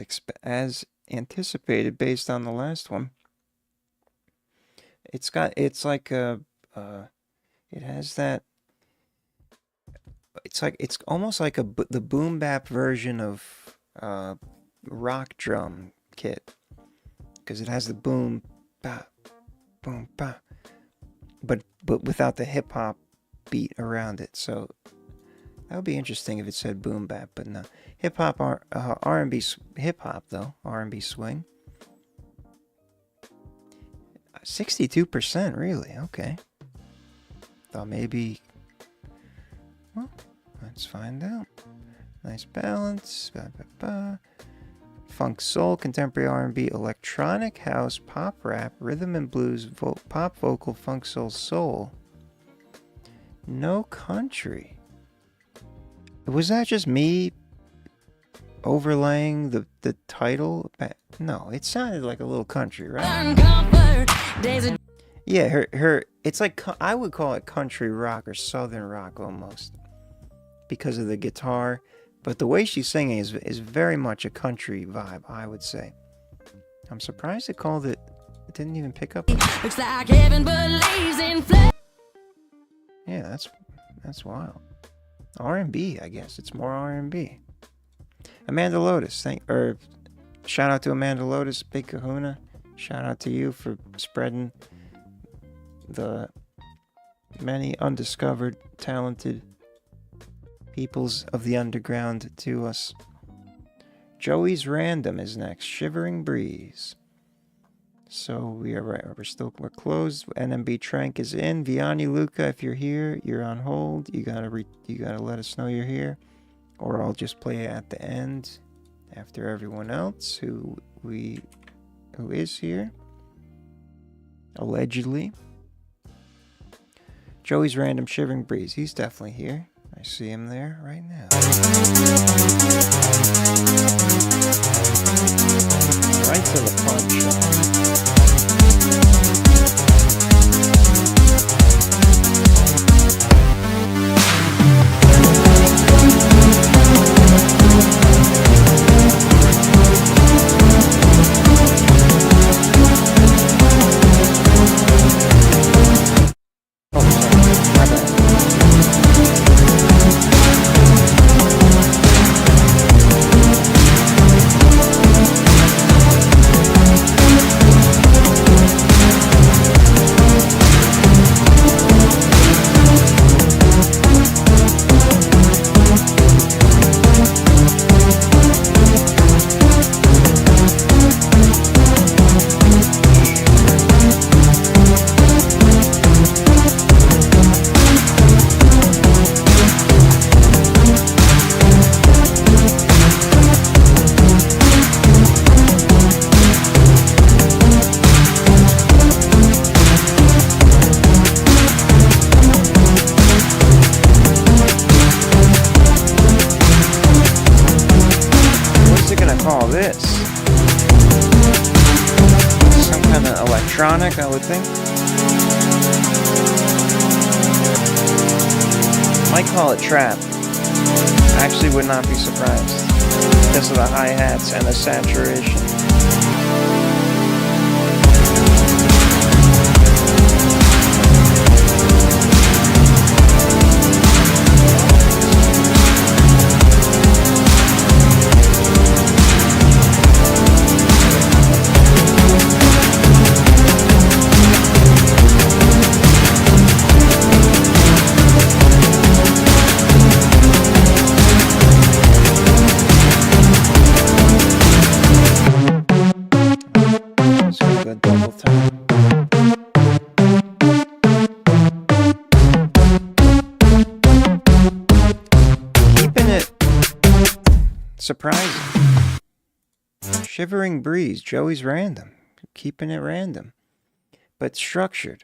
anticipated based on the last one. It has that. It's almost like the boom bap version of rock drum kit, because it has the boom ba boom ba, but without the hip hop beat around it. So that would be interesting if it said boom bap, but no. Hip hop, R&B, hip hop though, R&B swing. 62%, really? Okay. Thought maybe. Well, let's find out. Nice balance. Ba, ba, ba. Funk soul, contemporary R&B, electronic house, pop rap, rhythm and blues, pop vocal, funk soul. No country. Was that just me overlaying the title? No, it sounded like a little country, right? Yeah, her it's like, I would call it country rock or southern rock almost, because of the guitar, but the way she's singing is very much a country vibe, I would say. I'm surprised it didn't even pick up. Looks like heaven believes in flesh. Yeah, that's wild. R&B, I guess. It's more R&B. Amanda Lotus, shout out to Amanda Lotus, Big Kahuna. Shout out to you for spreading the many undiscovered, talented peoples of the underground to us. Joey's Random is next. Shivering Breeze. So we're closed. NMB Trank is in. Vianney Luca, if you're here, you're on hold. You gotta let us know you're here, or I'll just play it at the end after everyone else who who is here. Allegedly. Joey's Random Shivering Breeze. He's definitely here. I see him there right now. Right to the punch. Electronic, I would think. Might call it trap. Actually would not be surprised because of the hi-hats and the saturation. Surprising. Shivering Breeze, Joey's Random. Keeping it random. But structured.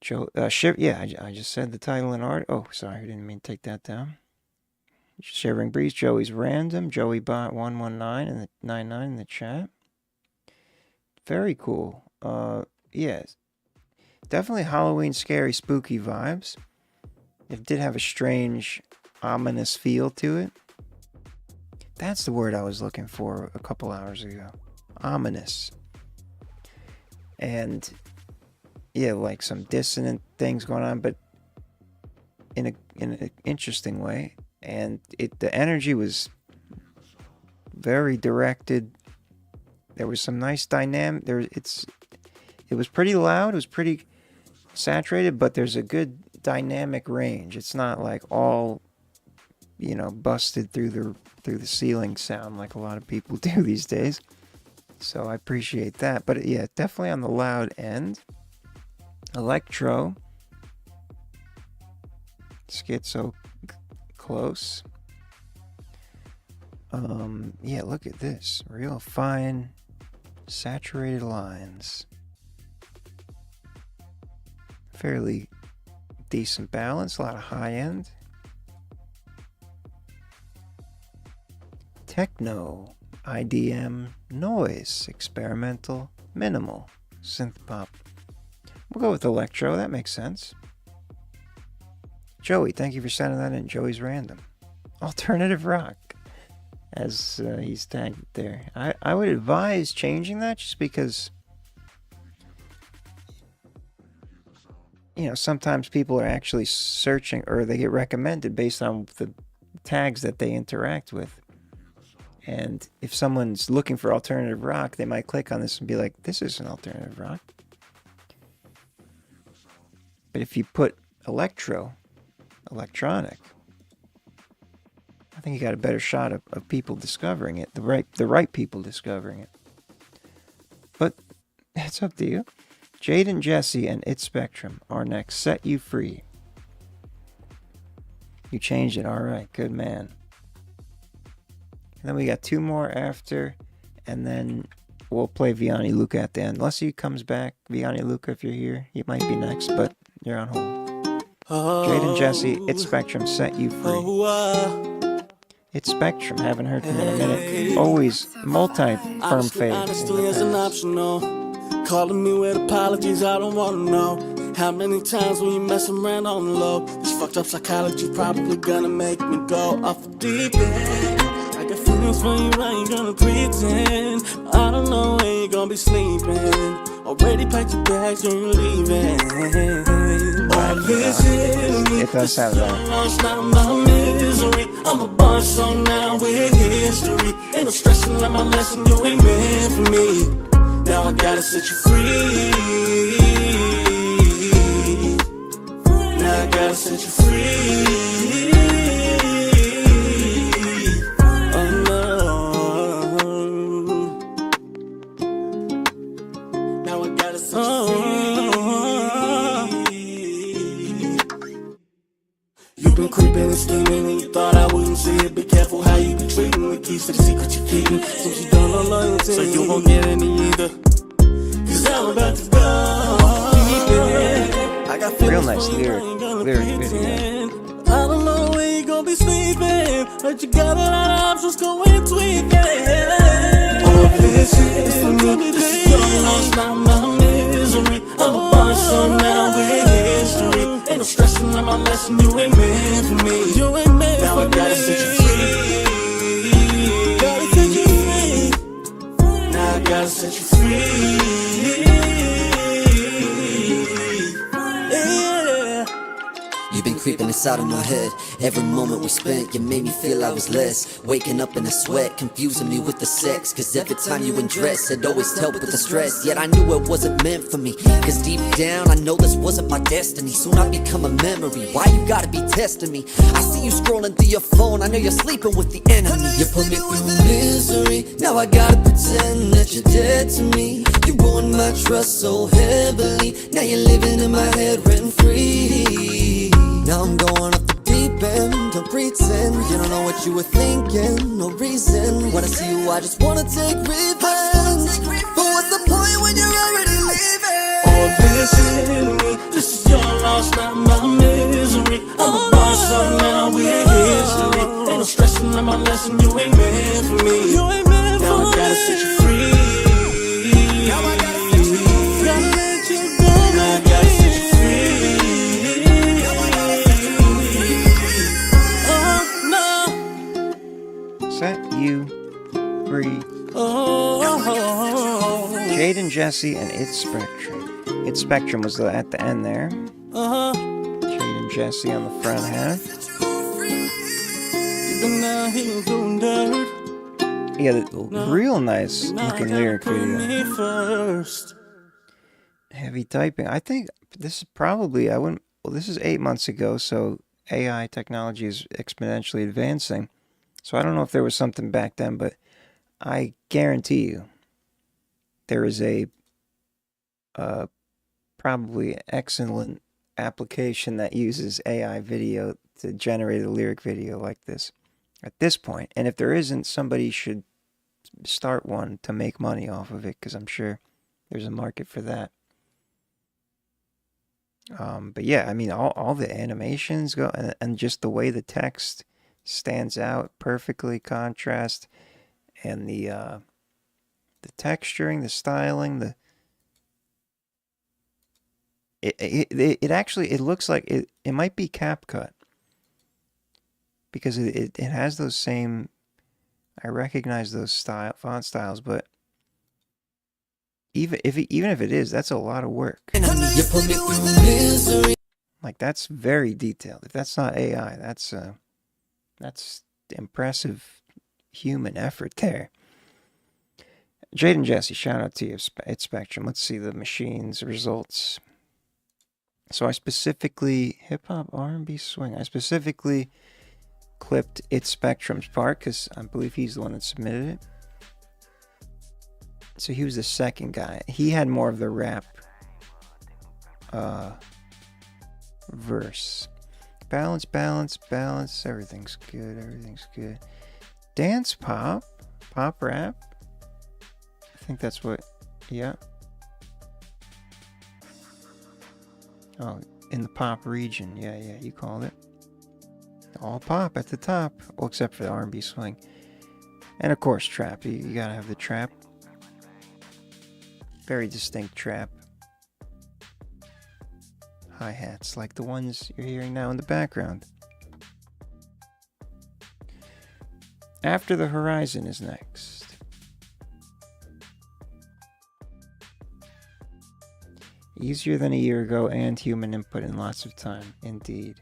Yeah, I just said the title and art. Oh, sorry, I didn't mean to take that down. Shivering Breeze, Joey's Random. JoeyBot119 and the 99 in the chat. Very cool. Yeah. Definitely Halloween scary spooky vibes. It did have a strange ominous feel to it. That's the word I was looking for a couple hours ago. Ominous. And yeah, like some dissonant things going on, but in an interesting way. And the energy was very directed. There was some nice dynamic. It was pretty loud. It was pretty saturated, but there's a good dynamic range. It's not like all, busted through the ceiling sound like a lot of people do these days. So I appreciate that. But yeah, definitely on the loud end. Electro. Schizo close. Yeah, look at this. Real fine saturated lines. Fairly decent balance. A lot of high end. Techno, IDM, noise, experimental, minimal, synth pop. We'll go with electro, that makes sense. Joey, thank you for sending that in. Joey's Random. Alternative rock, as he's tagged there. I would advise changing that just because, sometimes people are actually searching or they get recommended based on the tags that they interact with. And if someone's looking for alternative rock, they might click on this and be like, this isn't alternative rock. But if you put electronic, I think you got a better shot of people discovering it, the right people discovering it. But it's up to you. Jade and Jesse and It Spectrum are next. Set You Free. You changed it. All right. Good man. And then we got two more after. and then we'll play Vianney Luca at the end. Unless he comes back, Vianney Luca, if you're here, he might be next, but you're on hold. Jade and Jesse, It's Spectrum, Set You Free. It's Spectrum, haven't heard from him in a minute. Always multi-firm fade. Honestly, as an optional. Calling me with apologies, I don't wanna know. How many times when you mess around on the low? This fucked up psychology probably gonna make me go off the deep end. I got feelings for you, I ain't gonna pretend. I don't know where you gonna be sleeping. Already packed your bags and you're leaving. All this is me. It does have that. Lost now my misery. I'm a boss, so now we're history. Ain't no stressing like my lesson, you ain't meant for me. Now I gotta set you free. Now I gotta set you free. Oh no. Now I gotta set you free. You've been creeping and scheming and you thought I wouldn't see it. Be careful how you be treating the keys to the secret you're keeping. Since you don't know loyalty, so you won't get any either. Cause I'm about to go. I got Real nice lyric video. I don't know where you gonna be sleeping, but you got a lot of options going tweaking. All this is me, this is your loss, not my misery. I'm a boss, so now we're history. Ain't no stressing on my lesson, you ain't meant for me. You ain't meant now for me. Now I gotta set you free. Gotta set you free. Now I gotta set you free. You've been creeping inside of my head. Every moment we spent, you made me feel I was less. Waking up in a sweat, confusing me with the sex. Cause every time you undress, it always helped with the stress. Yet I knew it wasn't meant for me. Cause deep down, I know this wasn't my destiny. Soon I'll become a memory. Why you gotta be testing me? I see you scrolling through your phone, I know you're sleeping with the enemy. You put me through misery. Now I gotta pretend that you're dead to me. You ruined my trust so heavily. Now you're living in my head rent free. Now I'm going off the deep end. Don't pretend you don't know what you were thinking. No reason. When I see you, I just wanna take revenge. But what's the point when you're already leaving? All this in me, this is your loss, not my misery. I'm a boss, so now we're history. Ain't no stressing on my lesson, you ain't meant for me. You ain't meant for me. Now I gotta set you free. Now I gotta set you free. Gotta let you go. Now I gotta set you free. Set You Free. Jade and Jesse and It's Spectrum. It's Spectrum was at the end there. Jade and Jesse on the front half. Yeah, real nice looking lyric video. Heavy typing. I think this is probably, this is 8 months ago, so AI technology is exponentially advancing. So I don't know if there was something back then, but I guarantee you there is a probably excellent application that uses AI video to generate a lyric video like this at this point. And if there isn't, somebody should start one to make money off of it, because I'm sure there's a market for that. But yeah, I mean, all the animations go, and just the way the text stands out perfectly, contrast, and the texturing, the styling, it actually, it looks like it might be CapCut, because it has those same, I recognize those font styles, but even if it is, that's a lot of work. Like, that's very detailed. If that's not AI, that's impressive human effort there. Jade and Jesse, shout out to you. It's Spectrum. Let's see the machine's results. So I specifically, hip-hop, R&B, swing. I specifically clipped It's Spectrum's part because I believe he's the one that submitted it. So he was the second guy. He had more of the rap verse. Balance, balance, balance. Everything's good. Everything's good. Dance pop, pop rap. think that's what, yeah. Oh, in the pop region. Yeah, you called it. All pop at the top. Well, except for the R&B swing. And of course, trap. You gotta have the trap. Very distinct trap. Hi-hats, like the ones you're hearing now in the background. After the Horizon is next. Easier than a year ago, and human input in lots of time. Indeed.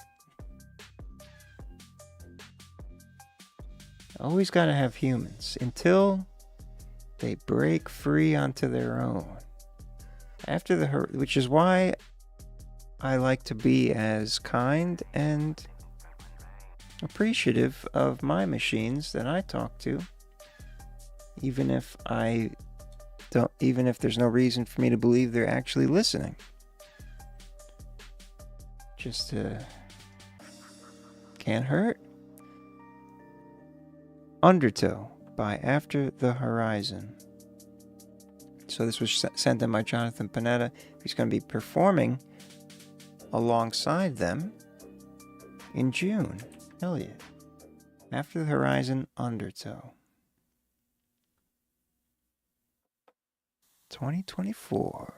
Always gotta have humans until they break free onto their own. After the which is why I like to be as kind and appreciative of my machines that I talk to, even if there's no reason for me to believe they're actually listening. Just can't hurt. Undertow by After the Horizon. So this was sent in by Jonathan Panetta. He's going to be performing alongside them in June. Hell yeah. After the Horizon, Undertow. 2024.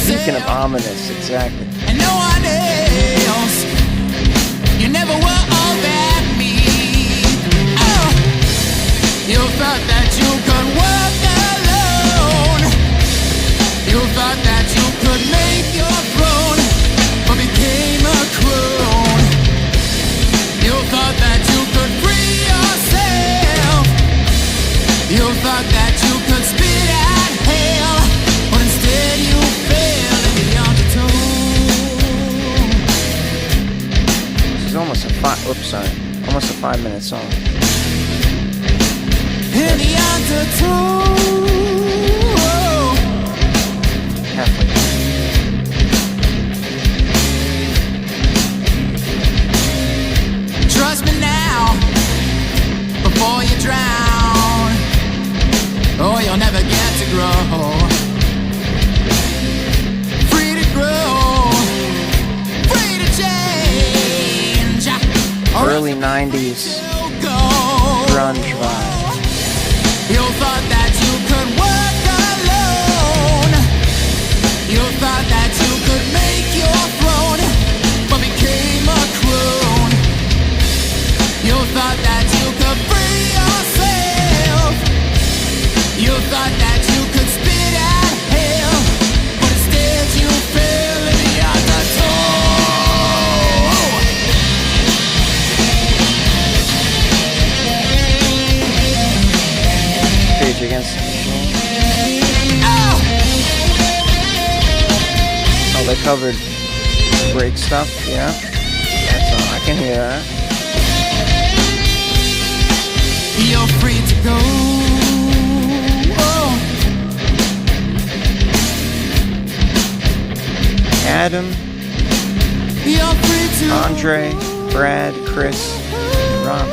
Speaking of ominous, exactly. And no one else. You never were all that me. Oh, you thought that you could work alone. You thought that you could make your throne, but became a crone. You thought that you could free yourself. You thought that you could spit out hell, but instead you fell in the undertow. This is almost a almost a 5-minute song. In the undertow. Halfway. Trust me now, before you drown, or you'll never get to grow. Free to grow, free to change. Early 90s grunge vibe. You thought that you could work alone. You thought that you could make your throne, but became a crone. You thought that you could free yourself. You thought that you could spit out hell, but instead you fell in the undertow. Rage Against the Machine. Oh, they covered break stuff, yeah. That's all. I can hear that. You're free to go. Adam, You're free to Andre, Brad, Chris, and Rob.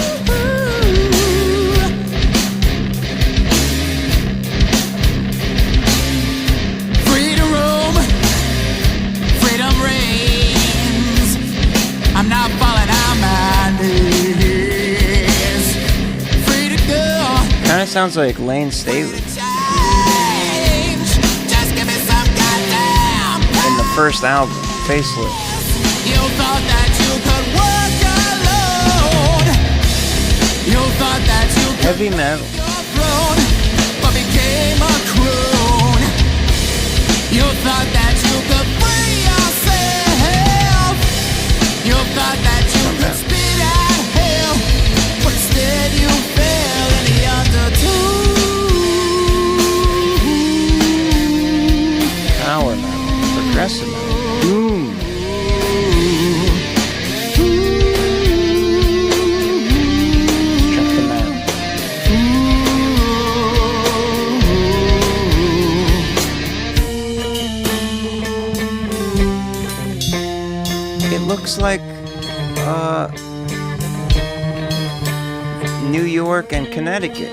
Free to roam, freedom reigns. I'm not falling on my knees. Free to go. Kind of sounds like Lane Staley Just give me some goddamn. in the first album, Facelift. You thought that you could work alone. thought that you could Heavy metal. throne, but became a croon. You thought that you could free yourself. You thought that you could spit out hell, but instead you fell in the undertow. Power metal. Progressive metal. Doom. Check them out. It looks like New York and Connecticut.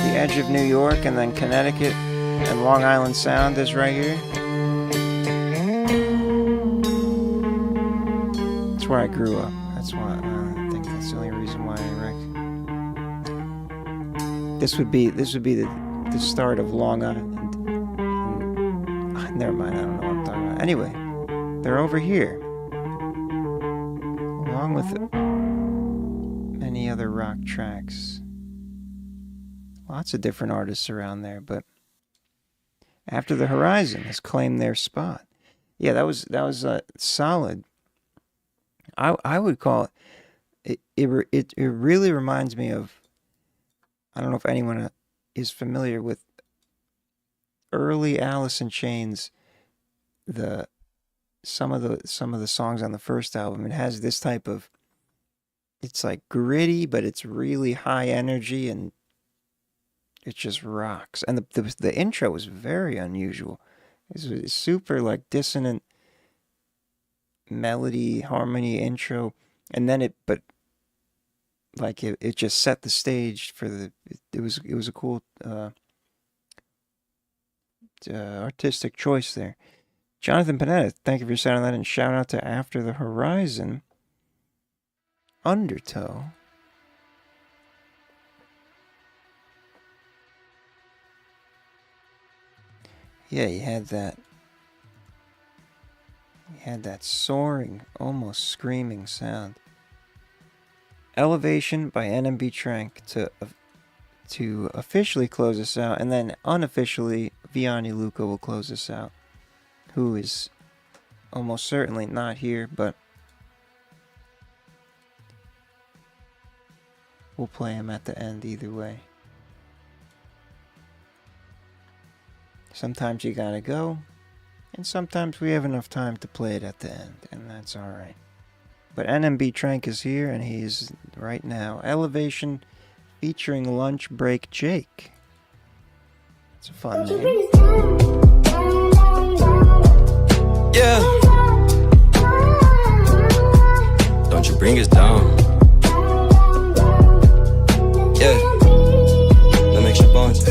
The edge of New York and then Connecticut and Long Island Sound is right here. That's where I grew up. That's why I think that's the only reason why I This would be the start of Long Island. Never mind, I don't know what I'm talking about. Anyway, they're over here. Along with many other rock tracks. Lots of different artists around there, but After the Horizon has claimed their spot. Yeah, that was solid. I would call it. It really reminds me of. I don't know if anyone is familiar with early Alice in Chains. Some of the songs on the first album. It has this type of. It's like gritty, but it's really high energy and. It just rocks. And the intro was very unusual. It was super like dissonant melody, harmony intro. And then it just set the stage for it was a cool artistic choice there. Jonathan Panetta, thank you for sounding that, and shout out to After the Horizon. Undertow. Yeah, you had that soaring, almost screaming sound. Elevation by NMB Trank to officially close us out, and then unofficially Vianney Luca will close us out, who is almost certainly not here, but we'll play him at the end either way. Sometimes you gotta go, and sometimes we have enough time to play it at the end, and that's alright. But NMB Trank is here, and he's right now. Elevation featuring Lunch Break Jake. It's a fun name. Yeah. Don't you bring us down. Yeah. That makes your bones.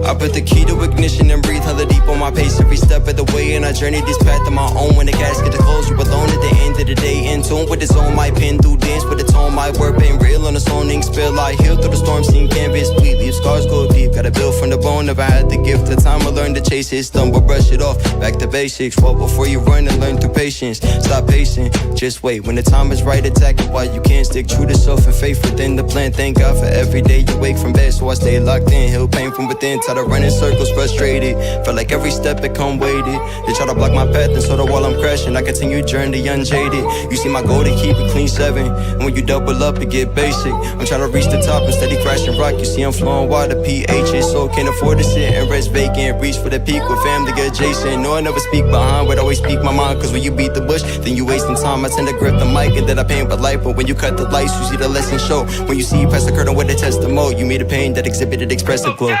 I put the key to ignition and breathe hella deep on my pace every step of the way, and I journey this path on my own. When the casket is closed, you alone at the end of the day, in tune with its own. My pen through dance with its own. My word ain't real on its own ink spill. I heal through the storm, seeing canvas bleed, leave scars go deep. Got to build from the bone. Never had the gift of time, I learned to chase it, stumble, brush it off. Back to basics. Well, before you run and learn through patience, stop pacing, just wait. When the time is right, attack it while you can. Stick true to self and faith within the plan. Thank God for every day you wake from bed, so I stay locked in. Heal pain from within, tired of running circles, frustrated. Felt like every step it come weighted. They try to block my path, and so the while I'm crashing, I continue journey unjaded. You see my goal to keep it clean 7, and when you double up it get basic. I'm trying to reach the top and steady crashing rock. You see I'm flowing water, pH, so can't afford to sit and rest vacant. Reach for the peak with family adjacent. No, I never speak behind, but always speak my mind. Cause when you beat the bush, then you wasting time. I tend to grip the mic and then I paint with life. But when you cut the lights, you see the lesson show. When you see past the curtain with a testimony, you meet a pain that exhibited expressive glow.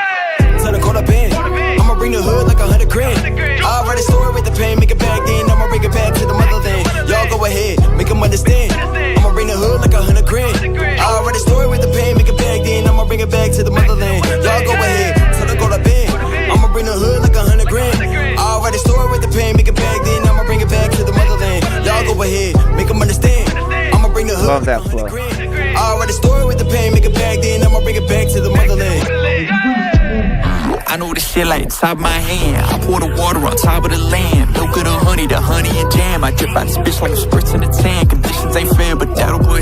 Tell them caught up in, I'ma bring the hood like 100 grand. I'll write a story with the pain, make it back then. I'ma bring it back to the motherland. Y'all go ahead, make them understand. I'ma bring the hood like 100 grand. I'll write a story with the pain, make it back then. I'ma bring it back to the motherland. Y'all go ahead, tell them caught up in, I'ma bring the hood like 100 grand. I'll write a story with the pain, make it back then. I'ma bring it back to the motherland. Y'all go ahead, make them understand. I'ma bring the hood. Love that flow. I'll write a story with the pain, make it back then. I'ma bring it back to the motherland. I know this shit like the top of my hand. I pour the water on top of the land. Milk of the honey and jam. I drip out this bitch like a spritz in the tan. Conditions ain't fair, but that'll put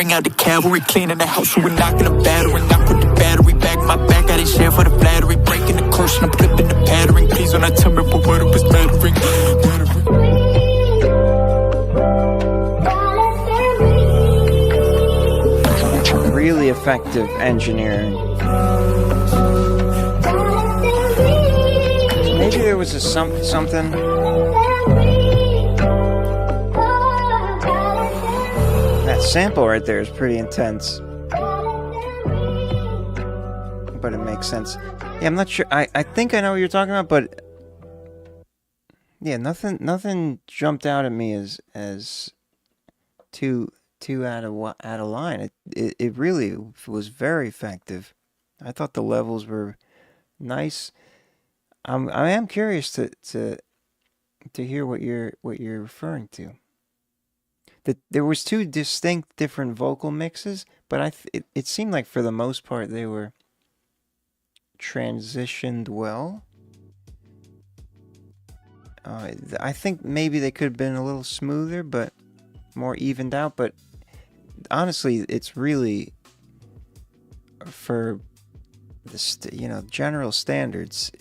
bring out the cavalry, cleaning the house, so we're knocking the battery. I put the battery back, my back, I didn't share for the flattery. Breaking the curse, and I'm flipping the pattern. Please don't tell me what word it was mattering. Really effective engineering. Maybe there was a something. That sample right there is pretty intense. But it makes sense. Yeah, I'm not sure. I think I know what you're talking about, but yeah, nothing jumped out at me as too out of line. It really was very effective. I thought the levels were nice. I am curious to hear what you're referring to. That there was two distinct different vocal mixes, but it seemed like for the most part they were transitioned well. I think maybe they could have been a little smoother, but more evened out. But honestly, it's really for the general standards.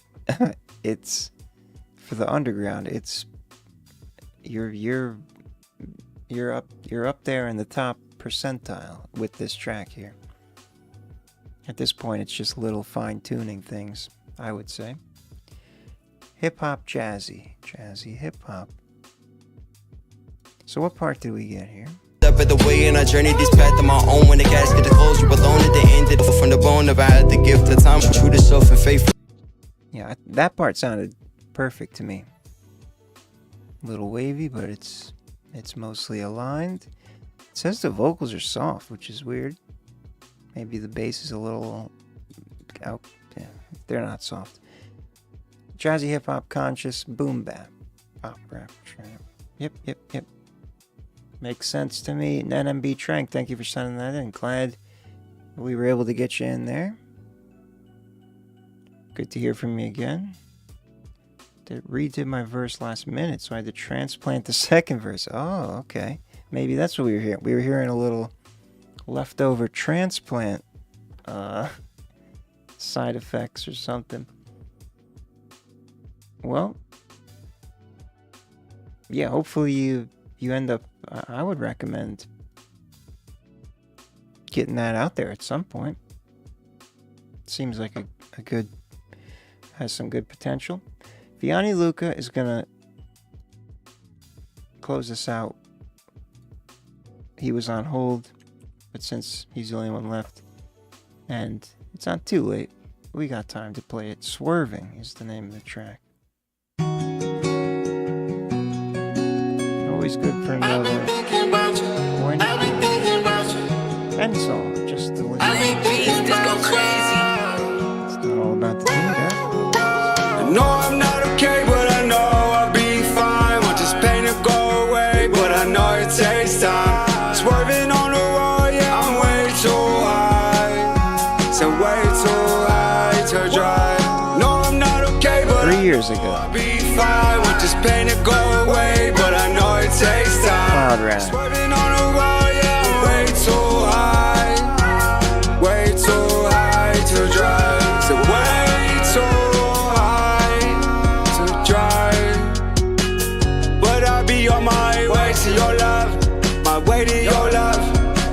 It's for the underground. It's you're up there in the top percentile with this track here. At this point, it's just little fine-tuning things, I would say. Hip-hop, jazzy hip-hop. So what part did we get here? Up at the way and I journeyed this path on my own. When the casket to close, you alone at the end. It from the bone. Never had the gift of time. True to self and faithful. Yeah, that part sounded perfect to me. A little wavy, but it's mostly aligned. It says the vocals are soft, which is weird. Maybe the bass is a little out. Yeah, they're not soft. Jazzy hip hop, conscious, boom bap, pop rap, trap. Yep. Makes sense to me. NMB Trank, thank you for sending that in. Glad we were able to get you in there. Good to hear from you again. Redid my verse last minute, so I had to transplant the second verse. Oh, okay. Maybe that's what we were hearing. We were hearing a little leftover transplant side effects or something. Well, yeah, hopefully you end up, I would recommend getting that out there at some point. Seems like a good, has some good potential. Vianney Luca is gonna close this out. He was on hold, but since he's the only one left, and it's not too late, we got time to play it. Swerving is the name of the track. Always good for another point. And song, just to listen. It's not all about the data. I know I'm not okay, but I know I'll be fine. Want this pain to go away, but I know it takes time. Swerving on the road, yeah, I'm way too high. So way too high to drive. No, I'm not okay, but 3 years ago. I'll be fine. Want this pain to go away, but I know it takes time. Cloud rap. Swerving on the road, yeah, I'm way too high. Way too high to drive. So way too high to drive. But I'll be on my way to your love. My way to your love.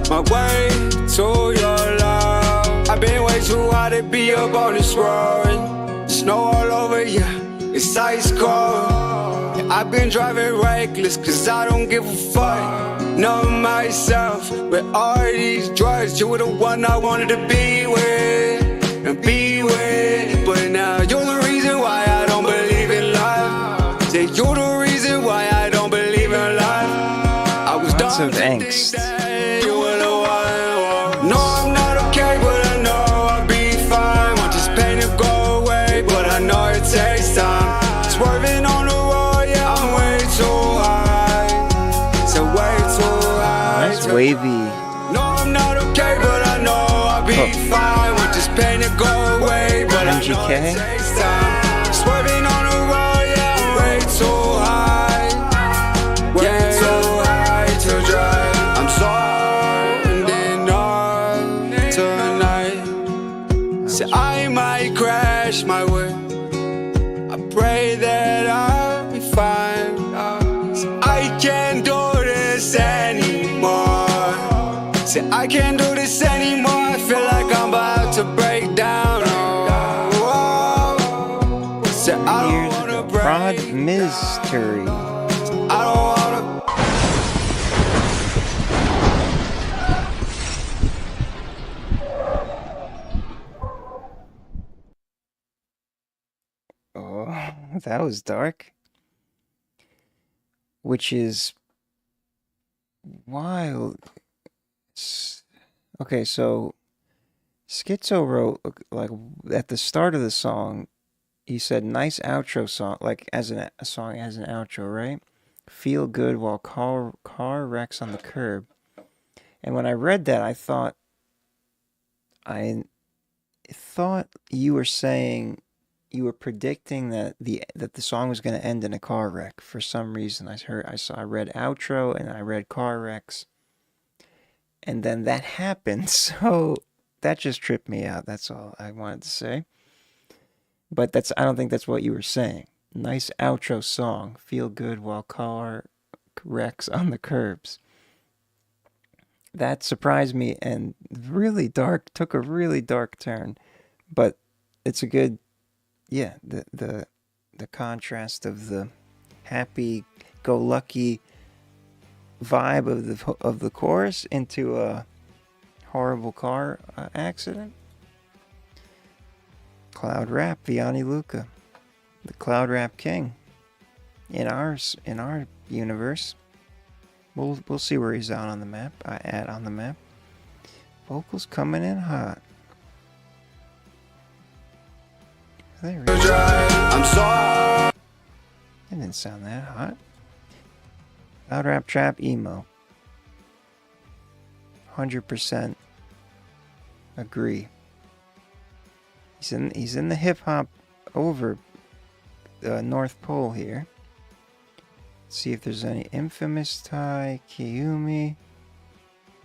My way to your love. I've been way too high to be up on this road. Snow all over, yeah, it's ice cold. I've been driving reckless cause I don't give a fuck. Know myself with all these drugs. You were the one I wanted to be with and be with. But now you're the reason why I don't believe in love. Say you're the reason why I don't believe in love. I was Lots done of angst. you were the one. No, I'm not okay, but I know I'll be fine. Want this pain to go away, but I know it takes time. Swerving on the road, yeah, I'm way too high. So way too high. Nice wavy. No, I'm not okay, but I know I'll be fine. Want this pain to go away, but I know MGK. it takes time. Swerving on the road, yeah, I'm way too high. Way too high to drive. I'm sorry. So I might crash my way. I pray that I'll be fine. So I can't do this anymore. So I can't do this anymore. I feel like I'm about to break down. So I don't wanna break Prod Mystery. I don't wanna. Oh, that was dark. Which is wild. Okay, so Schizo wrote, like, at the start of the song, he said, nice outro song, like, as a song as an outro, right? Feel good while car wrecks on the curb. And when I read that, I thought you were saying, you were predicting that the song was going to end in a car wreck. For some reason, I read outro and I read car wrecks, and then that happened. So that just tripped me out. That's all I wanted to say. But I don't think that's what you were saying. Nice outro song. Feel good while car wrecks on the curbs. That surprised me and really dark. Took a really dark turn, but it's a good. Yeah, the contrast of the happy-go-lucky vibe of the chorus into a horrible car accident. Cloud Rap, Vianney Luca, the Cloud Rap King. In our universe, we'll see where he's on the map. On the map. Vocals coming in hot. I'm sorry. It didn't sound that hot. Loud Rap Trap Emo. 100% agree. He's in the hip hop over North Pole here. Let's see if there's any Infamous tie, Kiyumi.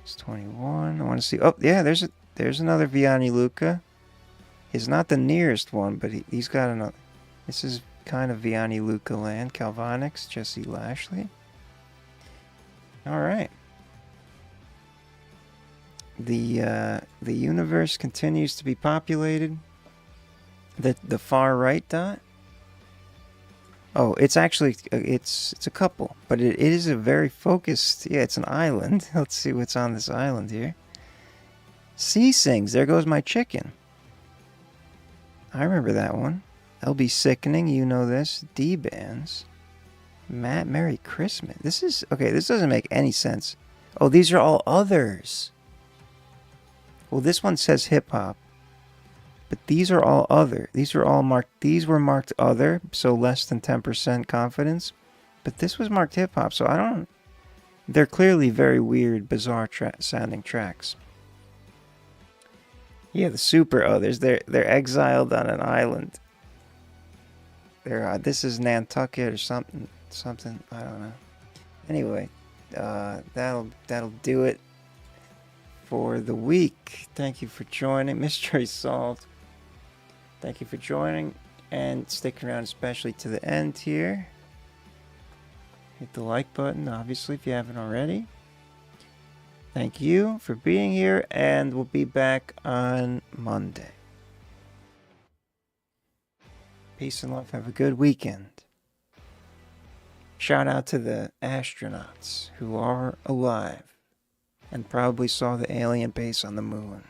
It's 21. I want to see. Oh yeah, there's another Vianney Luca. He's not the nearest one, but he's got another. This is kind of Vianney Luca land. Calvonix, Jesse Lashley. All right. The universe continues to be populated. The far right dot. Oh, it's actually it's a couple, but it is a very focused. Yeah, it's an island. Let's see what's on this island here. C sings. There goes my chicken. I remember that one. LB Sickening, you know this. D-Bands. Matt, Merry Christmas. This is... Okay, this doesn't make any sense. Oh, these are all others. Well, this one says hip-hop. But these are all other. These are all marked... These were marked other, so less than 10% confidence. But this was marked hip-hop, so I don't... They're clearly very weird, bizarre sounding tracks. Yeah, the super others. They're exiled on an island. This is Nantucket or something. I don't know. Anyway, that'll do it for the week. Thank you for joining, Mystery Solved. Thank you for joining and sticking around, especially to the end here. Hit the like button, obviously, if you haven't already. Thank you for being here, and we'll be back on Monday. Peace and love. Have a good weekend. Shout out to the astronauts who are alive and probably saw the alien base on the moon.